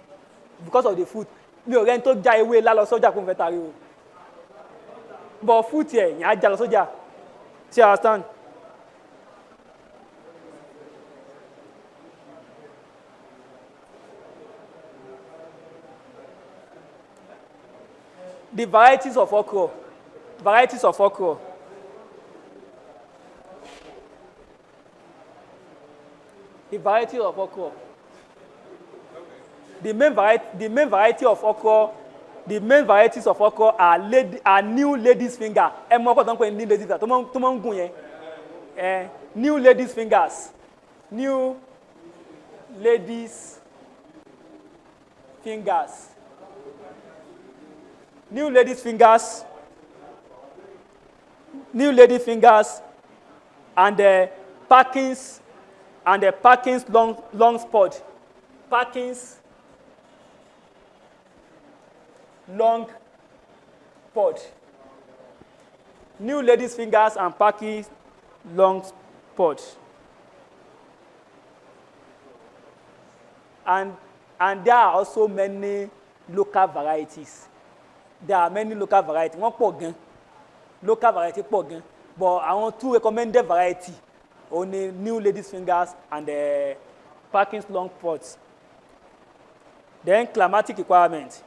because of the fruit mi ò rẹ́ni tó já ewé lálọ sọ́jà kó n fẹ́ tari o but fruit yẹ yẹn á já lọ sọ́jà ṣe understand. The varieties of okra. Varieties of okra. The variety of okra. The main variety of okra. The main varieties of okra are new ladies' finger. Ẹ mọ ọkọ tó ń pè ní new ladies finger tó máa ń gùn yẹn. New ladies' fingers. New ladies' fingers. New ladies' fingers. New lady fingers and the Parkins long spot. Parkins long pod. New ladies fingers and Parkins long pod. And there are also many local varieties. There are many local varieties. Wọ́n pọ̀ gan. Local variety pọ̀ gan. But I want two recommended variety. Only new ladies fingers and the Parkins long pods. Then climatic requirement.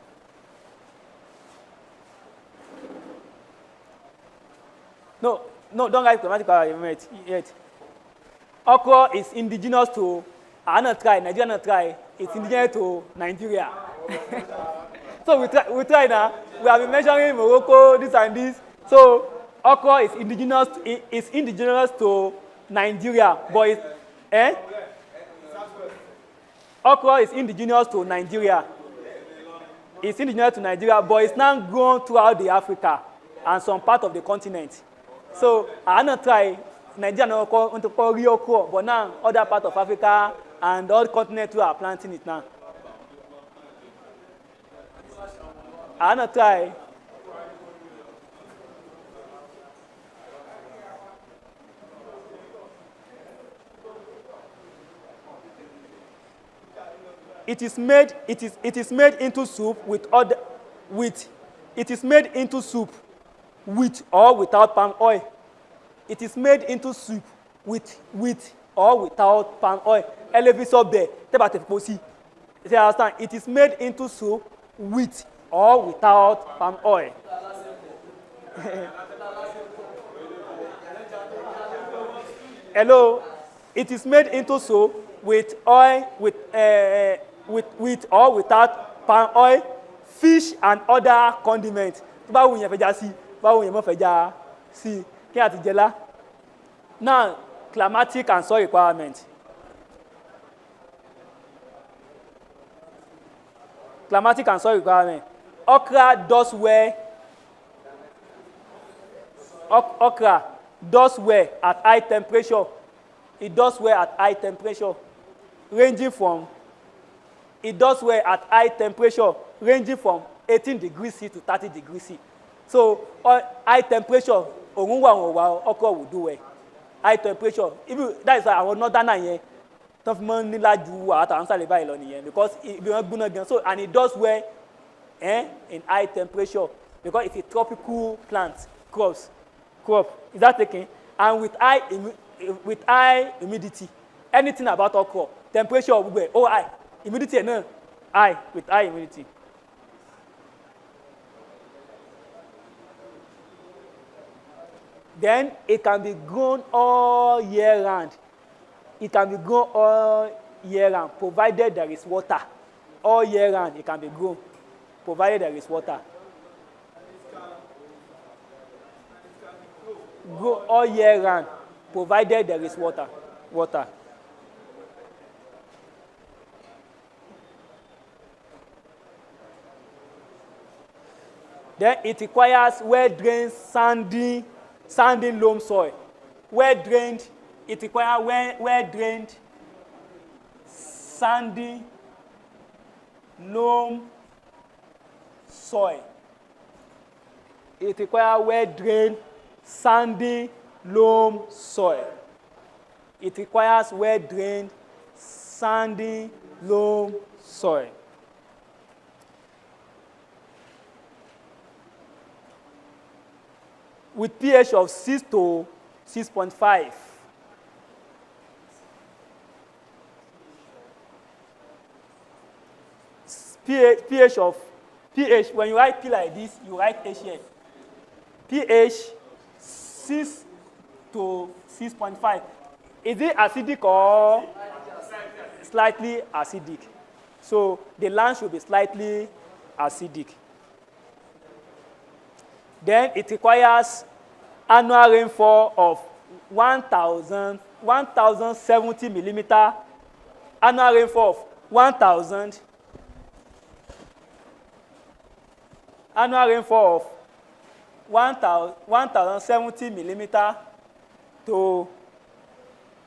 No, don't write climatic requirement yet. Okra is indigenous to, Nigeria not try. It's indigenous to Nigeria. So we try now. We have been mentioning Morocco, this and this. So okra is indigenous to Nigeria, but okra is indigenous to Nigeria. It's indigenous to Nigeria, but it's now grown throughout the Africa and some part of the continent. So I not try Nigeria no call real okra, but now other part of Africa and all continents too are planting it now. I not try. It is made into soup with or without palm oil. It is made into soup with or without palm oil. It is made into soup with or without palm oil. Hello, it is made into soup with oil with or without palm oil, fish and other condiments. Báwo yẹn fẹja sí, báwo yẹn mọ fẹja sí, kí àti jẹlá. Now, climatic and soil requirement. Climatic and soil requirement. Okra does well at high temperature. It does well at high temperature, ranging from 18 degrees C to 30 degrees C. So high temperature, okra will do well. High temperature, that is why our northern here, because so and it does well in high temperature because it's a tropical plant crop. Is that taken? And with high humidity, anything about okra, temperature will be high, humidity no high with high humidity. Then it can be grown all year round. It can be grown all year round, provided there is water. All year round, it can be grown, provided there is water. Grow all year round, provided there is water. Then it requires well-drained, sandy loam soil. It requires well-drained, sandy loam soil. It requires well-drained, sandy loam soil. It requires well-drained, sandy, loam soil. With pH of 6 to 6.5. pH, when you write P like this, you write H here. pH 6 to 6.5. Is it acidic or slightly acidic? So the land should be slightly acidic. Then it requires annual rainfall of 1,070 millimeter, annual rainfall of 1,000, annual rainfall of 1,070 millimeter to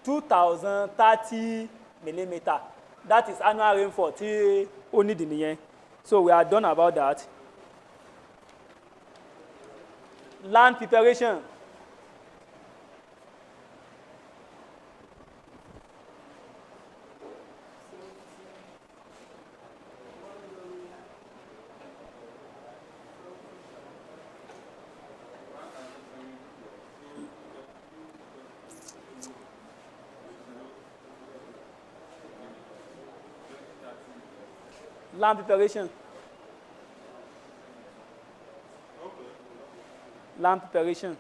2,030 millimeter. That is annual rainfall tí ó need nìyẹn. So we are done about that. Land preparation. Land preparation. Land preparation.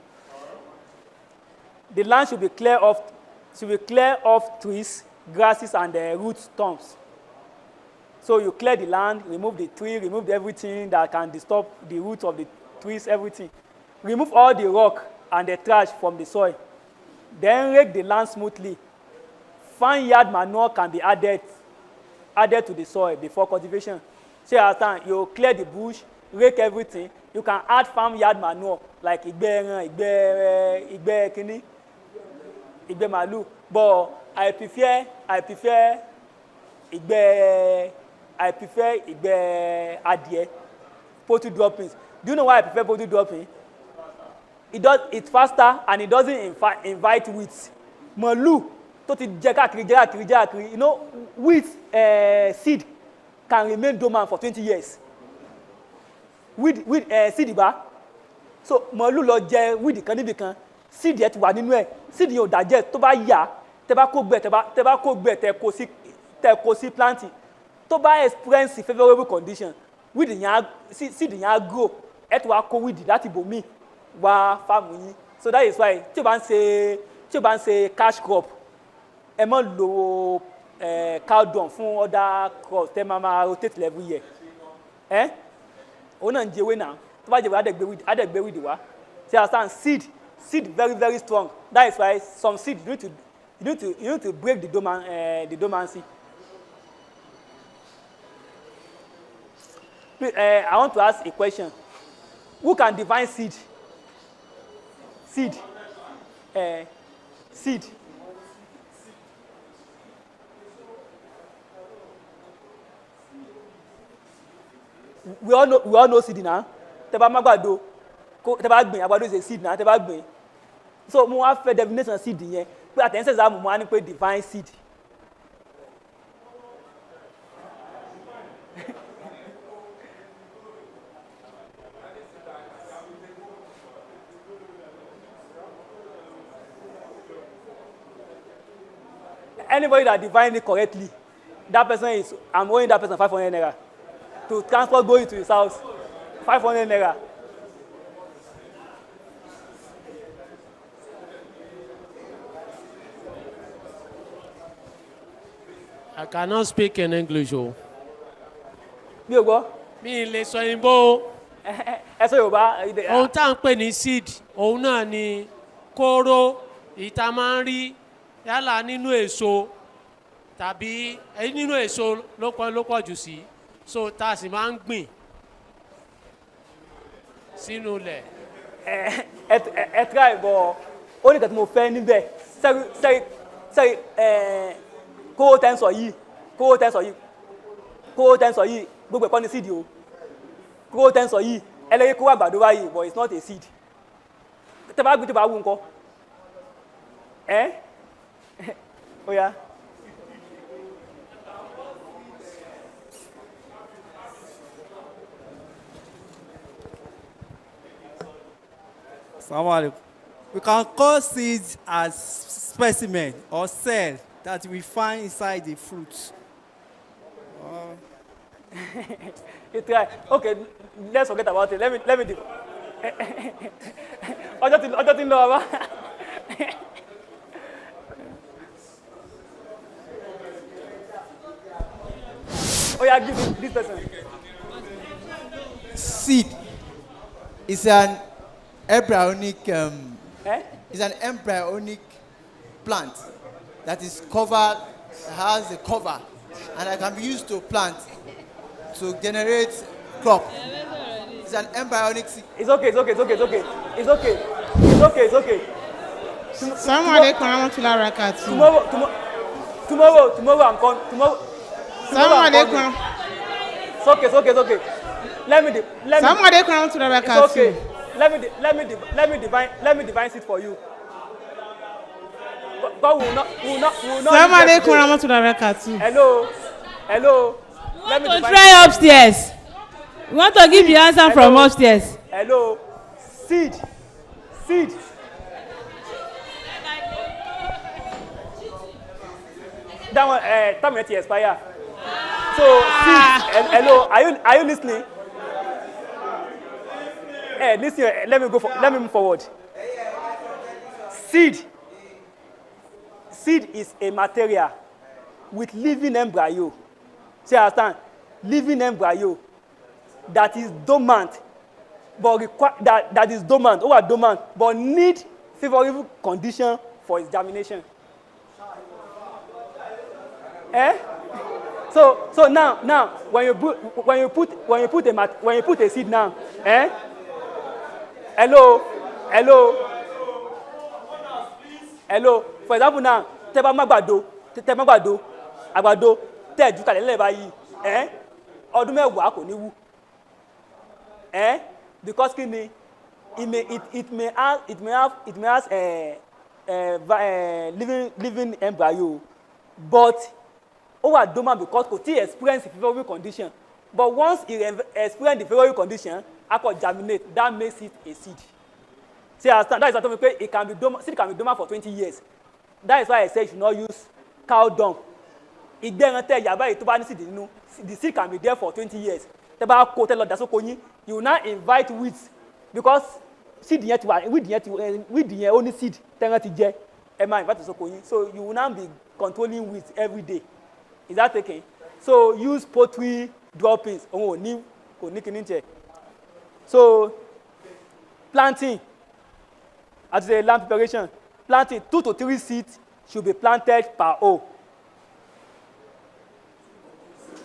The land should be clear of trees, grasses, and root stumps. So you clear the land, remove the tree, remove everything that can disturb the roots of the trees, everything. Remove all the rock and the trash from the soil. Then rake the land smoothly. Fine yard manure can be added to the soil before cultivation. So you clear the bush, rake everything. You can add farmyard manure like igbe malu. But I prefer igbe adie, poultry droppings. Do you know why I prefer poultry dropping? It's faster and it doesn't invite weeds. Malu, you know, weeds seed can remain dormant for 20 years. Weed seed ba. So malu lọ jẹ weed kan níbi kan, seed yẹn ti wà nínú ẹ̀, seed yẹn ò digest, tó bá yà, tẹ́ bá kó gbẹ tẹ́ kó sí planting, tó bá experience favourable condition, seed yẹn á grow, ẹ tó wá kó weed láti bòmí wá fáàmù yín. So that is why tí o bá ń ṣe cash crop, ẹ má lo cow dung fún other crops tẹ́ máa rotate every year. Òun náà ń jẹ ewé náà, tó bá jẹ ewé adẹ̀gbẹ́ weed wá. See, understand, seed very, very strong. That is why some seed you need to break the dormancy. Please, I want to ask a question. Who can define seed? Seed. We all know seed now. Teba magbado, teba gbin, àgbàdo is a seed now. Teba gbin. So mo wá fẹ́ definition seed yẹn. Pé àtẹ̀yìnsẹ̀ exam mo wá ní pé define seed. Anybody that define it correctly, that person I'm owing that person 500 naira. To transport going to his house, 500 naira. I cannot speak in English. Oh. Mi ò gbọ́. Mi lè sọ òyìnbó. Ẹ sọ Yorùbá. Ohun tá à ń pè ní seed, òun náà ni kóró ìta máa ń rí yálà nínú èso tàbí nínú èso ló pọ̀ jù sí. So tá a sì máa ń gbìn sínú ilẹ̀. Ẹ try bọ̀ ó ní nǹkan tí mo fẹ́ níbẹ̀ sẹ́rí kóró tẹ́ ń sọ yìí gbogbo ẹ̀kọ́ ní seed o. Kóró tẹ́ ń sọ yìí ẹlẹ́yìn kóró àgbàdo báyìí but it's not a seed. Tẹ́ bá gbé tó bá wù ńkọ́ Eh? Oh yeah. Assalamu alaikum. We can call seeds as specimen or cell that we find inside the fruit. You try. Okay, let's forget about it. Let me do. Other thing know about. Oh yeah, give this person. Seed is an embryonic is an embryonic plant that is covered, has a cover, and that can be used to plant to generate crop. It's an embryonic seed. It's okay. Assalamu alaikum warahmatullahi wabarakatuh. Tomorrow I'm coming. Assalamu alaikum. It's okay. Let me Assalamu alaikum warahmatullahi It's wabarakatuh. okay. Let me divine it for you. God will not. Assalamu alaikum warahmatullahi wabarakatuh. Hello. Let me To divine try upstairs. We want to give the answer from upstairs. Hello. Seed. That one, time yet expire. So, seed. Hello. Are you listening? Listen. Let me move forward. Seed is a material with living embryo. See, understand? Living embryo that is dormant, but that is dormant, but need favorable condition for its germination. So now when you put a seed now, hello. For example now, tẹ́bá magbado, àgbàdo tẹ́ẹ̀jú kalẹ̀ lẹ́ẹ̀ báyìí, ọdún mẹ́wàá kò ní wú. Because kí ni, it may have living embryo, but ó wà dormant because kò tí experience favorable condition. But once it experience the favorable condition, it can germinate. That makes it a seed. See, that is what I mean. It can be dormant. Seed can be dormant for 20 years. That is why I say you should not use cow dung. The seed can be there for 20 years. You will not invite weeds because seed only seed. So you will not be controlling weeds every day. Is that okay? So use poultry droppings. So planting, as a land preparation, planting 2 to 3 seeds should be planted per O.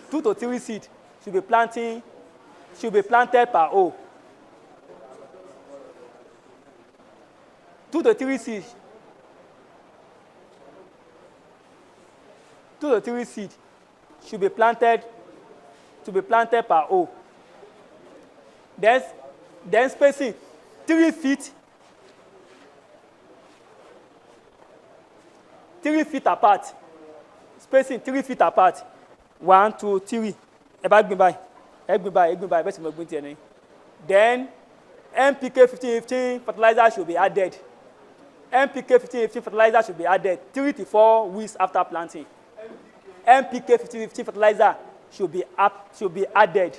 2 to 3 seeds should be planted per O. 2 to 3 seeds. 2 to 3 seeds should be planted per O. Then spacing 3 feet. 3 feet apart. Spacing 3 feet apart. 1, 2, 3. Then NPK 15-15 fertilizer should be added. NPK 15-15 fertilizer should be added 3 to 4 weeks after planting. NPK 15-15 fertilizer should be added.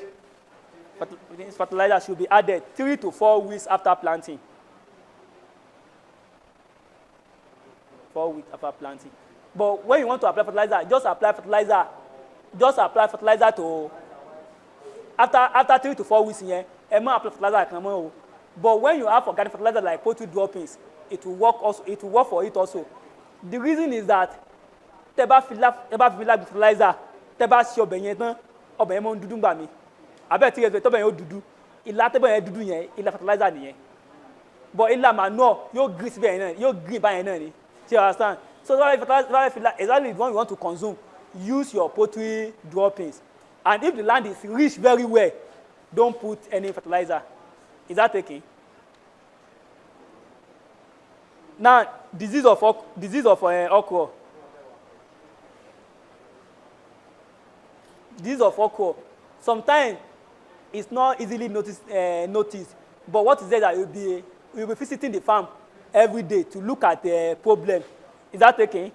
Fertilizer should be added 3 to 4 weeks after planting. 4 weeks after planting. But when you want to apply fertilizer, just apply fertilizer to after 3 to 4 weeks here. Apply fertilizer. But when you have organic fertilizer like poultry droppings, it will work also. It will work for it also. The reason is that teba fertilizer, teba si obenyen tan, obenyen mo dudu ngba mi. Abe ti rezo to obenyen o dudu. Ila teba yen dudu yen, ila fertilizer niyen. But ila manure, yo green be yen, yo green ba yen na ni. You understand? So exactly the one you want to consume, use your poultry droppings. And if the land is rich very well, don't put any fertilizer. Is that okay? Now, disease of okra. Disease of okra. Sometimes it's not easily noticed, but what is there that you'll be visiting the farm every day to look at the problem. Is that okay?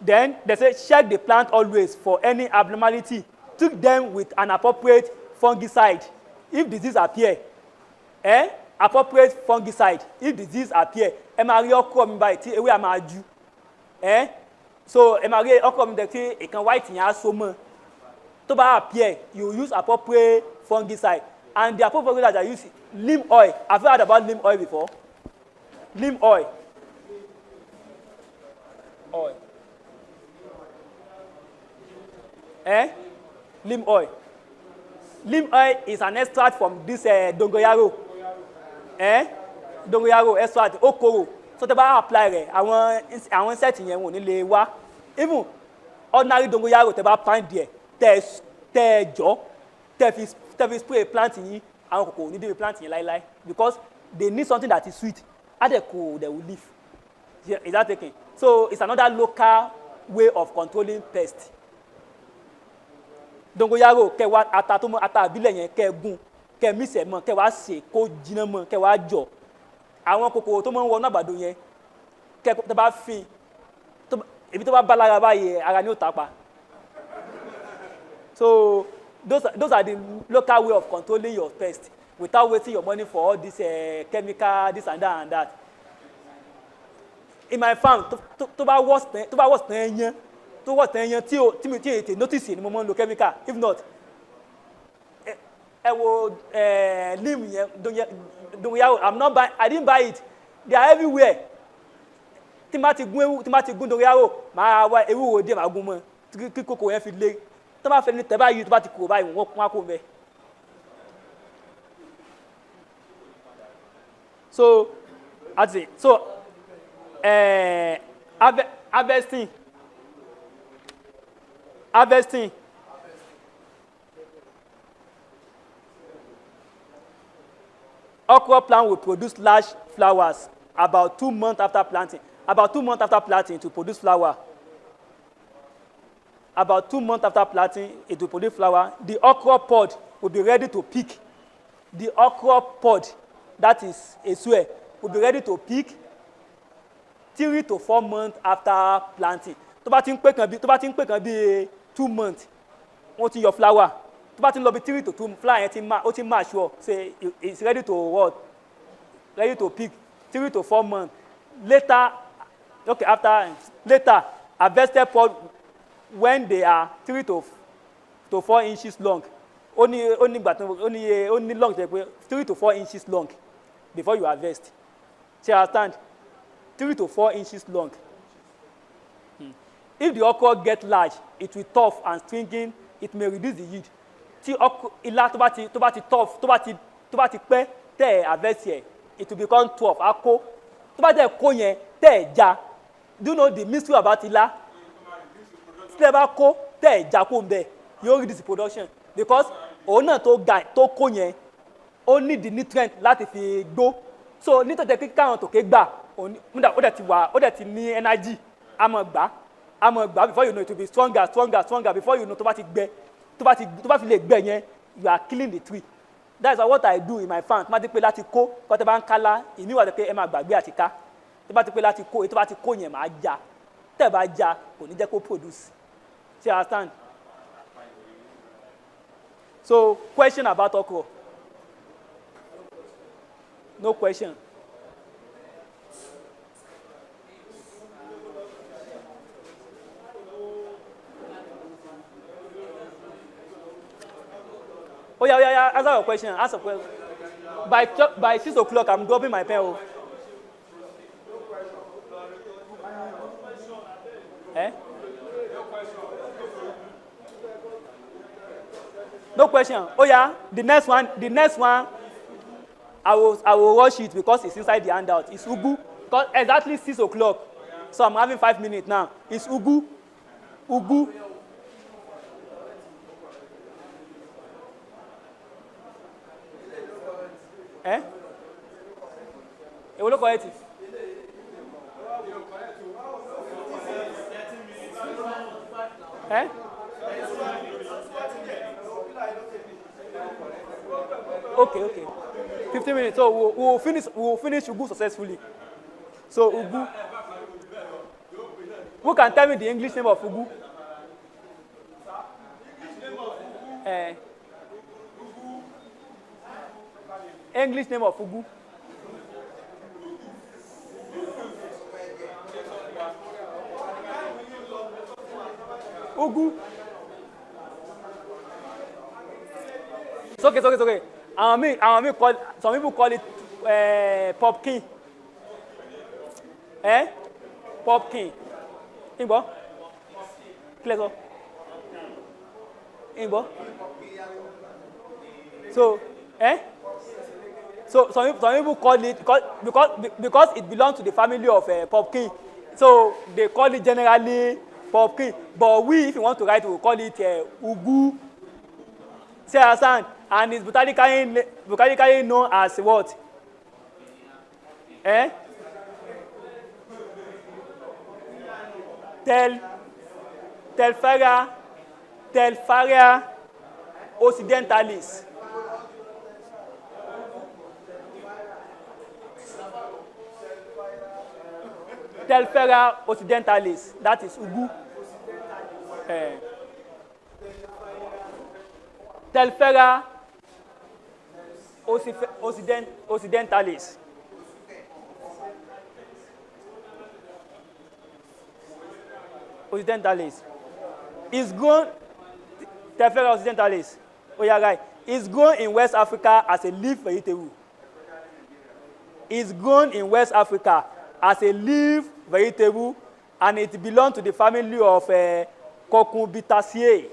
Then they say check the plant always for any abnormality. Treat them with an appropriate fungicide. If disease appear, appropriate fungicide. If disease appear, ẹ máa rí okra mi báyìí tí ewé á máa ju. So ẹ máa rí okra mi dẹ̀ tí ìkan white yẹn á so mọ́. Tó bá appear, you use appropriate fungicide. And the appropriate fungicide that I use neem oil. Have you heard about neem oil before? Neem oil. Oil. Neem oil. Neem oil is an extract from this dongoyaro. Dongoyaro extract okoro. So tẹ́ bá apply rẹ̀, àwọn insect yẹn wọ́n ní lè wá. Even ordinary dongoyaro tẹ́ bá pound there, tẹ́ jọ, tẹ́ fi spray plant yín, àwọn kòkòrò ní débi plant yẹn láíláí because they need something that is sweet. Adeko they will live. Is that taken? So it's another local way of controlling pests. Dongoyaro kẹ wá ata àbílẹ̀ yẹn kẹ gún kẹ mísẹ̀ mọ́ kẹ wá sè kó jiná mọ́ kẹ wá jọ àwọn kòkòrò tó máa ń wọnú àgbàdo yẹn kẹ tó bá fin èbí tó bá bá lára báyìí ara ni ó tàpá. So those are the local way of controlling your pest without wasting your money for all this chemical this and that. In my farm tó bá worse tán ẹyán tó wọ̀ tán yan tí mi ètè notice ni mo máa ń lo chemical if not ẹ wo neem yẹn dongoyaro I didn't buy it they are everywhere tí má ti gún dongoyaro máa wá ewúro díẹ̀ máa gún mọ́ kí kòkòrò yẹn fi lé tó bá fẹ́ ní tẹ́ báyìí tó bá ti kúrò báyìí wọ́n á kó bẹ́ẹ̀. So that's it. So harvesting. Okra plant will produce large flowers about 2 months after planting. About 2 months after planting to produce flower. About 2 months after planting, it will produce flower. The okra pod will be ready to pick. The okra pod, that is a swear, will be ready to pick 3 to 4 months after planting. Tó bá ti ń pè kan bí 2 months, wọ́n ti yọ flower. Tó bá ti ń lọ bí 3 to 2 flower yẹn ó ti mature, say it's ready to what? Ready to pick 3 to 4 months. Later, harvested pod when they are 3 to 4 inches long. Only long 3 to 4 inches long before you harvest. So you understand? 3 to 4 inches long. If the okra get large, it will tough and stringing, it may reduce the yield. Tí ilá tó bá ti tough, tó bá ti pẹ́ tẹ́ ẹ̀ harvest yẹ, it will become tough, á kó. Tó bá tẹ́ ẹ̀ kó yẹn, tẹ́ ẹ̀ já. Do you know the mystery about ilá? Tí ẹ bá kó, tẹ́ ẹ̀ já kó ń bẹ̀, yóò reduce production because òun náà tó kó yẹn, ó need the nutrient láti fi gbó. So nítorí kí káwọn tòkè gbà, ó dẹ̀ ti ní energy, á mọ̀ gbà before you know it will be stronger before you know tó bá ti gbẹ tó bá fi lè gbẹ yẹn you are killing the tree. That is what I do in my farm. Tó bá ti pé láti kó kọ́ tẹ́ bá ń kálá ìmí wà pé ẹ máa gbàgbé àti ká. Tó bá ti pé láti kó èyí tó bá ti kó yẹn máa já. Tẹ́ ẹ bá já kò ní jẹ́ kó produce. Do you understand? So question about okra? No question. Oh yeah. Answer your question. Ask a question. By 6 o'clock, I'm dropping my pen. Oh. No question. Oh yeah. The next one. I will rush it because it's inside the handout. It's ugu. Because exactly 6 o'clock. So I'm having 5 minutes now. It's ugu. Èwo ló correct? Eh? Okay. 15 minutes. So we'll finish Ugu successfully. So Ugu. Who can tell me the English name of Ugu? English name of Ugu. Ugu. It's okay. Some people call it pumpkin. Pumpkin. Ingbo? Clear. Ingbo? So, So some people call it because it belongs to the family of pumpkin. So they call it generally pumpkin. But we, if you want to write, we call it ugu. See understand? And it's botanically known as what? Telfaria occidentalis. Telfera occidentalis, that is Ugu. Telfera occidentalis. Occidentalis. Is grown, Telfera occidentalis. Oh yeah, right. It's grown in West Africa as a leaf vegetable. It's grown in West Africa as a leaf vegetable, and it belongs to the family of Cucurbitaceae.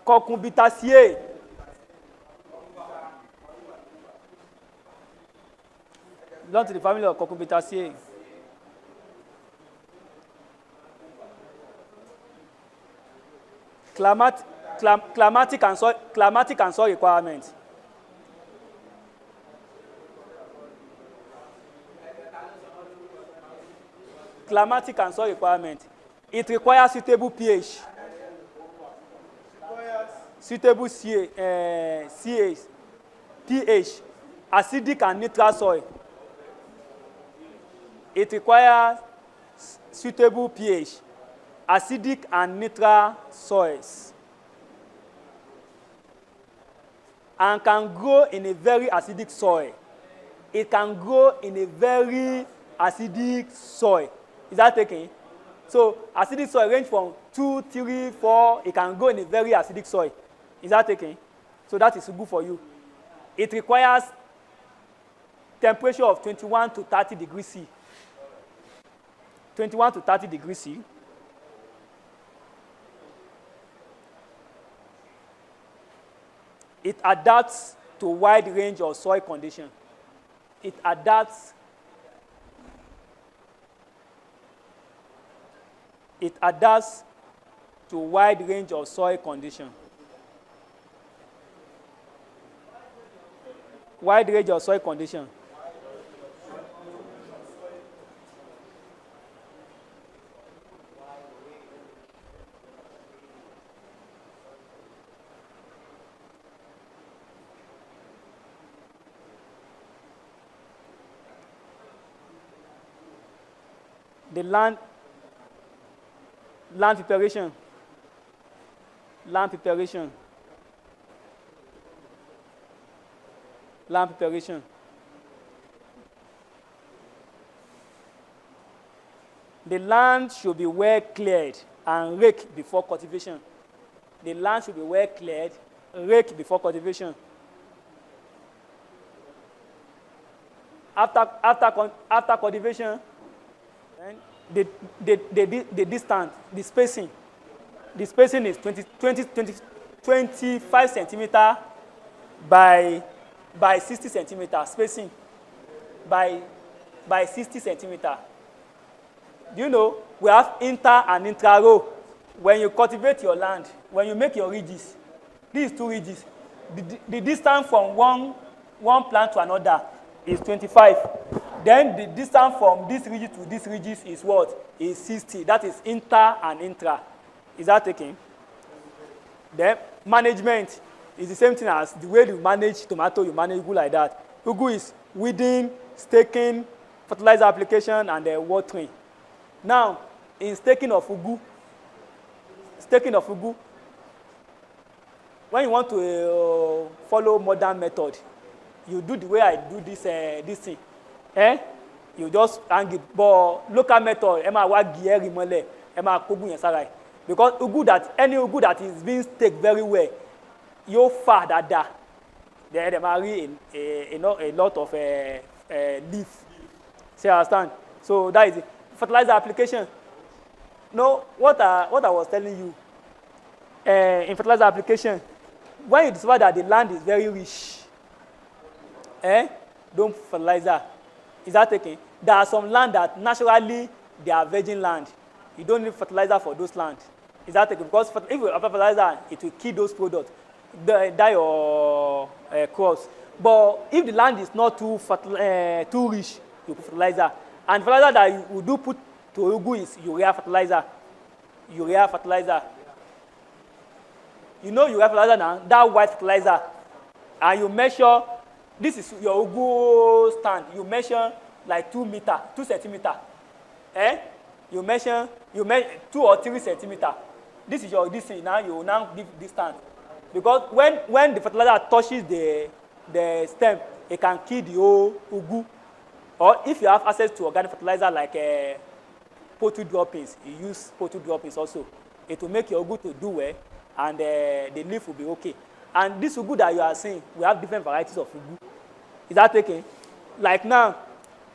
Cucurbitaceae. Belong to the family of Cucurbitaceae. Climatic and soil requirements. Climatic and soil requirement. It requires suitable pH. Suitable pH, acidic and neutral soil. It requires suitable pH, acidic and neutral soils, and can grow in a very acidic soil. It can grow in a very acidic soil. Is that taken? So acidic soil range from 2, 3, 4. It can grow in a very acidic soil. Is that taken? So that is good for you. It requires temperature of 21 to 30 degrees C. 21 to 30 degrees C. It adapts to a wide range of soil conditions. It adapts to a wide range of soil conditions. Wide range of soil conditions. The land preparation. Land preparation. The land should be well cleared and raked before cultivation. The land should be well cleared, raked before cultivation. After cultivation, the distance, the spacing is 25 centimeter by by 60 centimeter spacing, by 60 centimeter. Do you know we have inter and intra-row? When you cultivate your land, when you make your ridges, these two ridges, the distance from one plant to another is 25. Then the distance from this ridge to this ridges is what? Is 60. That is inter and intra. Is that taken? Then management is the same thing as the way you manage tomato, you manage ugu like that. Ugu is weeding, staking, fertilizer application, and watering. Now, in staking of ugu, when you want to follow modern method, you do the way I do this thing. You just hang it. But local method, because any ugu that is being staked very well, you far that they marry a lot of leaf. See, understand? So that is it. Fertilizer application. No, what I was telling you, in fertilizer application, when you discover that the land is very rich, don't fertilizer. Is that taken? There are some land that naturally they are virgin land. You don't need fertilizer for those land. Is that taken? Because if you apply fertilizer, it will kill those products, die your crops. But if the land is not too rich, you put fertilizer. And fertilizer that you do put to ugu is urea fertilizer. Urea fertilizer. You know urea fertilizer now, that white fertilizer. And you measure, this is your ugu stand. You measure like 2 centimeter. You measure 2 or 3 centimeter. This is your thing. Now you now give this stand. Because when the fertilizer touches the stem, it can kill the whole ugu. Or if you have access to organic fertilizer like poultry droppings, you use poultry droppings also. It will make your ugu to do well, and the leaf will be okay. And this ugu that you are seeing, we have different varieties of ugu. Is that taken? Like now,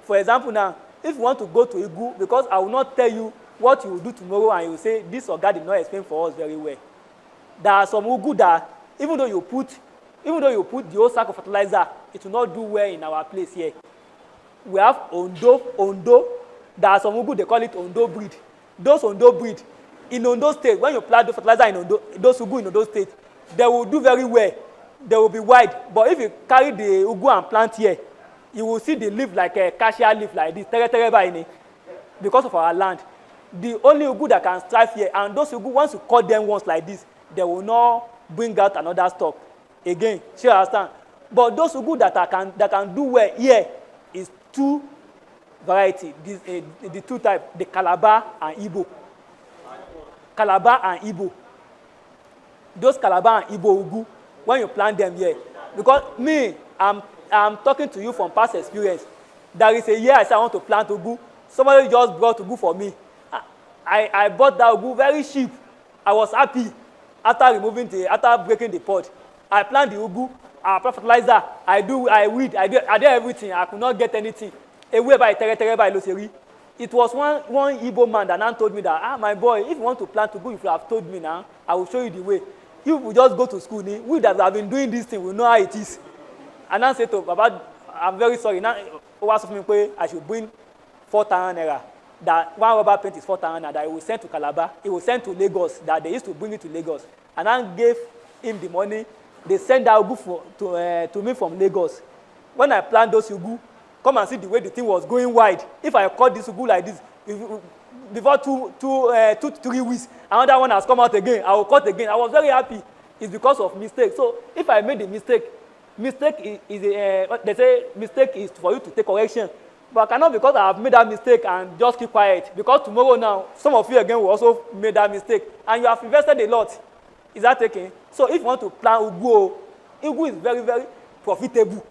for example now, if you want to go to ugu, because I will not tell you what you will do tomorrow and you will say, this Oga did not explain for us very well. There are some ugu that, even though you put the whole sack of fertilizer, it will not do well in our place here. We have Ondo. There are some ugu, they call it Ondo breed. Those Ondo breed, in Ondo state, when you plant the fertilizer in Ondo, those ugu in Ondo state, they will do very well. They will be wide. But if you carry the ugu and plant here, you will see the leaf like a cassia leaf like this, because of our land. The only ugu that can thrive here, and those ugu, once you cut them once like this, they will not bring out another stock again. You understand? But those ugu that can do well here is two variety. The two types, the Calabar and Igbo. Calabar and Igbo. Those Calabar and Igbo ugu, when you plant them here, because me, I'm talking to you from past experience. There is a year I said I want to plant ugu. Somebody just brought ugu for me. I bought that ugu very cheap. I was happy after breaking the pod. I plant the ugu, I apply fertilizer, I weed, I did everything. I could not get anything. It was one Igbo man that now told me that, my boy, if you want to plant ugu, if you have told me now, I will show you the way. You will just go to school. We that have been doing this thing, we know how it is. And I said to Baba, I'm very sorry. Now, I should bring 4,000 naira. That one rubber paint is 4,000 naira. That he will send to Calabar. He will send to Lagos. That they used to bring it to Lagos. And I gave him the money. They send that ugu to me from Lagos. When I plant those ugu, come and see the way the thing was going wide. If I cut this ugu like this, before 2 to 3 weeks, another one has come out again. I will cut again. I was very happy. It's because of mistake. So if I made a mistake they say mistake is for you to take correction. But I cannot, because I have made that mistake, and just keep quiet. Because tomorrow now, some of you again will also make that mistake. And you have invested a lot. Is that taken? So if you want to plant ugu is very, very profitable.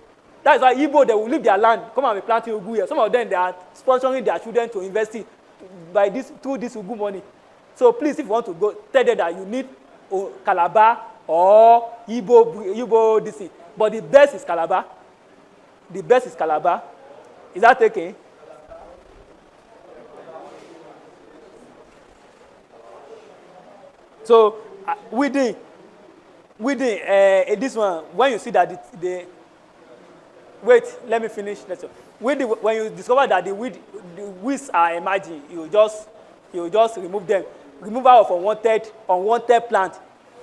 That is why Igbo, they will leave their land, come and be planting ugu here. Some of them, they are sponsoring their children to invest it through this ugu money. So please, if you want to go, tell them that you need Calabar or Igbo this thing. But the best is Calabar. The best is Calabar. Is that okay? So within this one, when you see that Wait, let me finish. When you discover that the weeds are emerging, you just remove them. Remove out of unwanted plant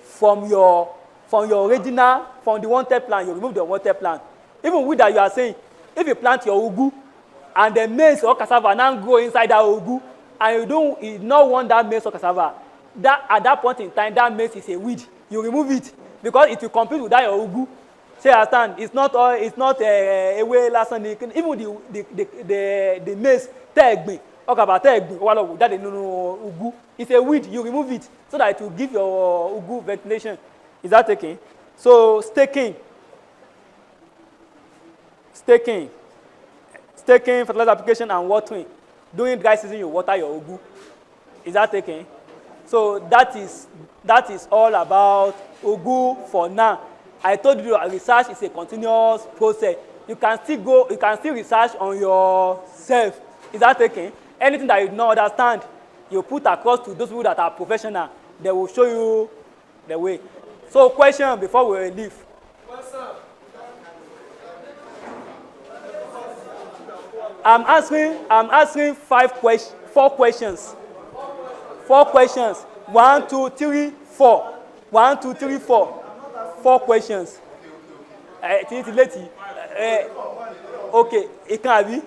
from the wanted plant. You remove the unwanted plant. Even with that, you are saying, if you plant your ugu and the maize or cassava now grow inside that ugu, and you don't want that maize or cassava, that at that point in time, that maize is a weed. You remove it because it will compete with that your ugu. Say, understand? It's not a way last Sunday. Even the maize, tegbin, that ugu. It's a weed. You remove it so that it will give your ugu ventilation. Is that okay? So staking, fertilizer application and watering. During dry season, you water your ugu. Is that okay? So that is all about ugu for now. I told you research is a continuous process. You can still research on yourself. Is that okay? Anything that you don't understand, you put across to those people that are professional. They will show you the way. So question before we leave. I'm answering 4 questions. 4 questions. 1, 2, 3, 4. 1, 2, 3, 4. 4 questions. Okay, it can be.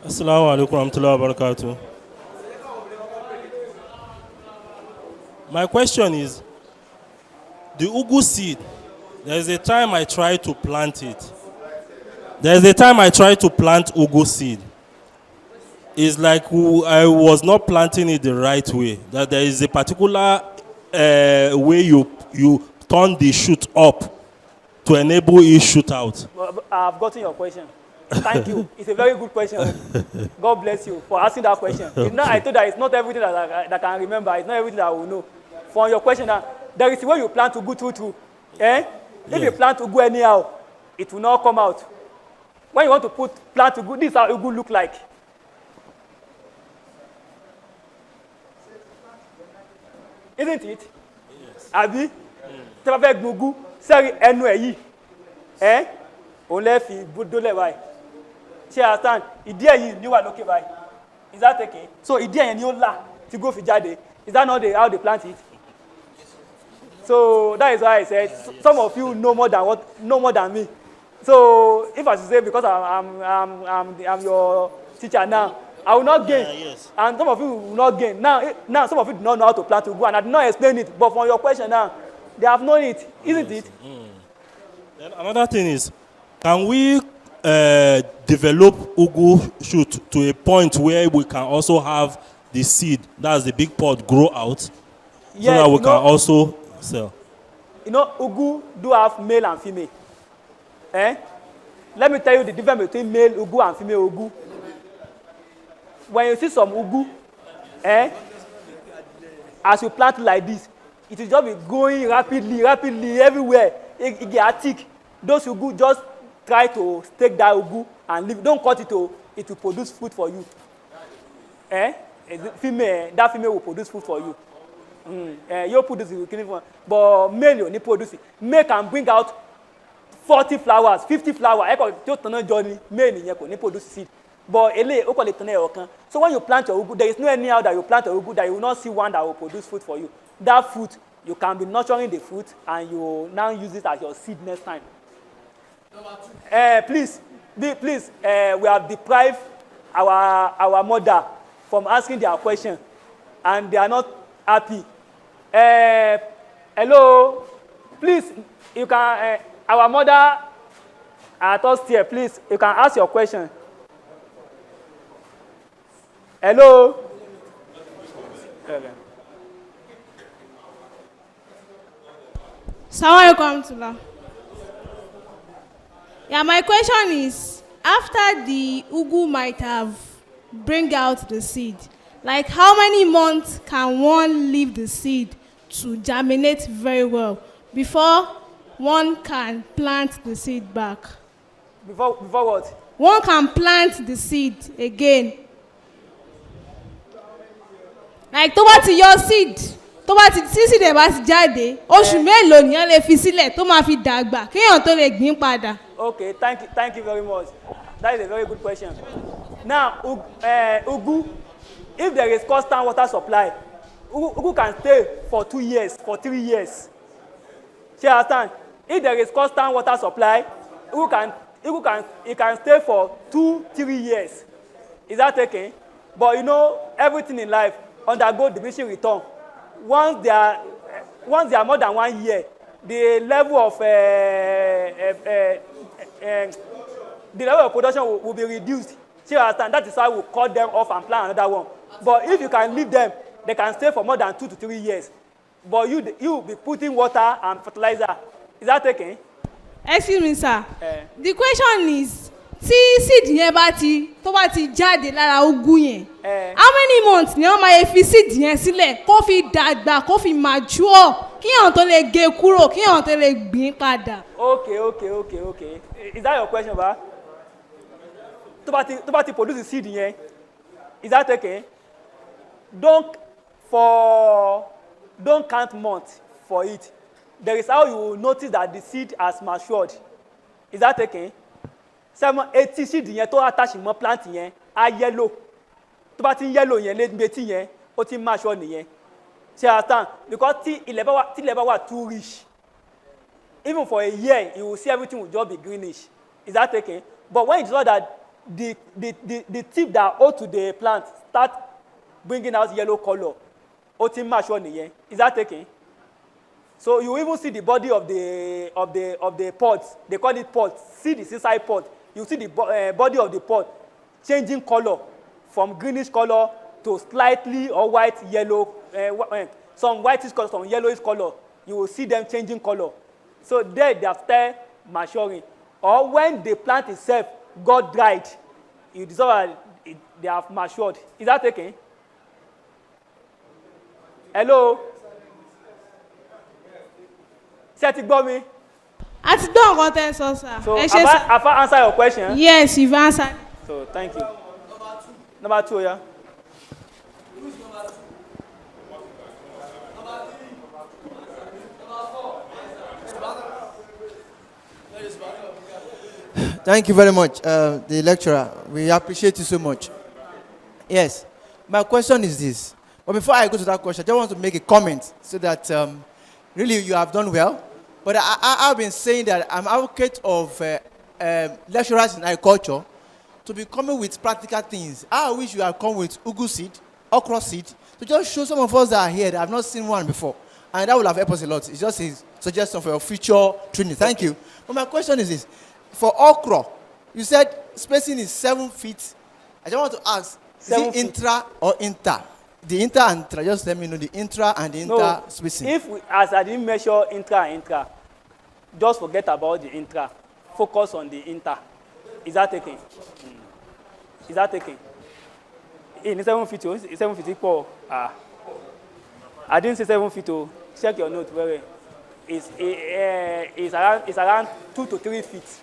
Assalamu alaikum warahmatullahi wabarakatuh. My question is, the ugu seed, there is a time I tried to plant it. There is a time I tried to plant ugu seed. It's like I was not planting it the right way. That there is a particular way you turn the shoot up to enable it shoot out. I've gotten your question. Thank you. It's a very good question. God bless you for asking that question. Okay. Now I told that it's not everything that I can remember. It's not everything that I will know. For your question now, there is a way you plant to go through. Eh? If you plant to go anyhow, it will not come out. When you want to plant to go, this is how ugu look like. Isn't it? Yes. Abi? Tẹ́ bá fẹ́ gbin ugu, sẹ́rí ẹnu ẹ̀ yìí. Eh? Òun lẹ́ fi dólẹ̀ báyìí. Ṣé understand? Ìdí ẹ̀ yìí ni wà lókè báyìí. Is that okay? So ìdí ẹ̀ yẹn ni ó là tí go fi jáde. Is that not how they plant it? So that is why I said some of you know more than me. So if I should say because I'm your teacher now, I will not gain. Yes. And some of you will not gain. Now some of you do not know how to plant ugu, and I did not explain it. But from your question now, they have known it, isn't it? Then another thing is, can we develop ugu shoot to a point where we can also have the seed, that's the big pod, grow out, yes, so that we can also sell? You know, ugu do have male and female. Eh? Let me tell you the difference between male ugu and female ugu. When you see some ugu, as you plant like this, it will just be growing rapidly everywhere. It get thick. Those ugu just try to take that ugu and leave. Don't cut it, it will produce fruit for you. That female will produce food for you. You produce it, but male you need produce it. Male can bring out 40 flowers, 50 flowers. Male you produce seed. But so when you plant your ugu, there is no anyhow that you plant your ugu that you will not see one that will produce food for you. That fruit, you can be nurturing the fruit and you now use it as your seed next time. Please, we have deprived our mother from asking their question, and they are not happy. Hello, please, you can, our mother at us here, please, you can ask your question. Hello? Okay. Assalamualaikum. Yeah, my question is, after the ugu might have bring out the seed, like how many months can one leave the seed to germinate very well before one can plant the seed back? Before what? One can plant the seed again like tó bá ti yọ seed tó bá ti tí seed ẹ̀ bá ti jáde oṣù mélòó nìyẹn lè fi sílẹ̀ tó máa fi dàgbà kéèyàn tó lè gbìn padà. Okay, thank you very much. That is a very good question. Now, ugu, if there is constant water supply, ugu can stay for 2 years, for 3 years. You understand? If there is constant water supply, it can stay for 2-3 years. Is that okay? But you know, everything in life undergo diminishing return. Once they are more than 1 year, the level of production will be reduced. You understand? That is why we cut them off and plant another one. But if you can leave them, they can stay for more than 2 to 3 years. But you will be putting water and fertilizer. Is that okay? Excuse me, sir. The question is, tí seed yẹn tó bá ti jáde lára ugu yẹn, how many months ni wọ́n máa fi seed yẹn sílẹ̀ kó fi dàgbà kó fi mature kíyàn tó lè gé kúrò kíyàn tó lè gbìn padà. Okay. Is that your question, ba? Tó bá ti produce seed yẹn, is that okay? Don't count months for it. There is how you will notice that the seed has matured. Is that okay? 7-8 seed yẹn tó attach mọ́ plant yẹn á yellow. Tó bá ti yellow yẹn létí yẹn ó ti mature nìyẹn. You understand? Because tí ilẹ̀ bá wà too rich, even for a year you will see everything will just be greenish. Is that okay? But when you saw that the tip that hold to the plant start bringing out yellow color, ó ti mature nìyẹn. Is that okay? So you even see the body of the pod. They call it pod. See the inside pod. You see the body of the pod changing color from greenish color to slightly or white yellow. Some whitish color, some yellowish color. You will see them changing color. So there they are still maturing. Or when the plant itself got dried, you discover they have matured. Is that okay? Hello. Ṣé ti gbọ́ mi? A ti gbọ́ nǹkan tẹ́ sọ, sir. So have I answered your question? Yes, you've answered. So thank you. Number 2, yeah. Thank you very much, the lecturer. We appreciate you so much. Yes, my question is this. But before I go to that question, I just want to make a comment so that really you have done well. But I've been saying that I'm advocate of lecturers in agriculture to be coming with practical things. I wish you had come with ugu seed, okra seed, to just show some of us that are here that have not seen one before. And that will have helped us a lot. It's just a suggestion for your future training. Thank you. But my question is this. For okra, you said spacing is 7 feet. I just want to ask, is it intra or inter? The inter and intra, just let me know the intra and the inter spacing. As I didn't measure intra, just forget about the intra. Focus on the inter. Is that taken? Is that taken? In 7 feet, 7 feet equal. I didn't say 7 feet. Check your note very well. It's around 2 to 3 feet.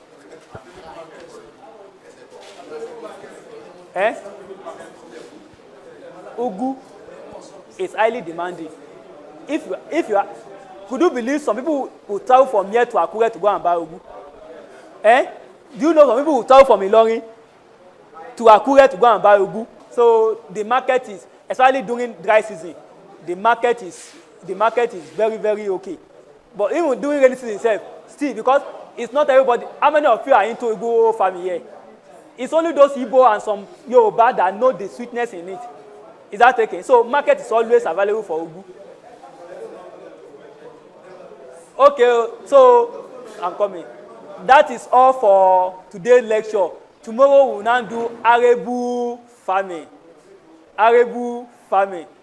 Ugu is highly demanding. If you are, could you believe some people will travel from here to Akure to go and buy ugu? Do you know some people will travel from Ilorin to Akure to go and buy ugu? So the market is, especially during dry season, the market is very, very okay. But even during rainy season itself, still, because it's not everybody. How many of you are into ugu farming here? It's only those Igbo and some Yoruba that know the sweetness in it. Is that okay? So market is always available for ugu. Okay, so I'm coming. That is all for today's lecture. Tomorrow we will now do arable farming. Arable farming.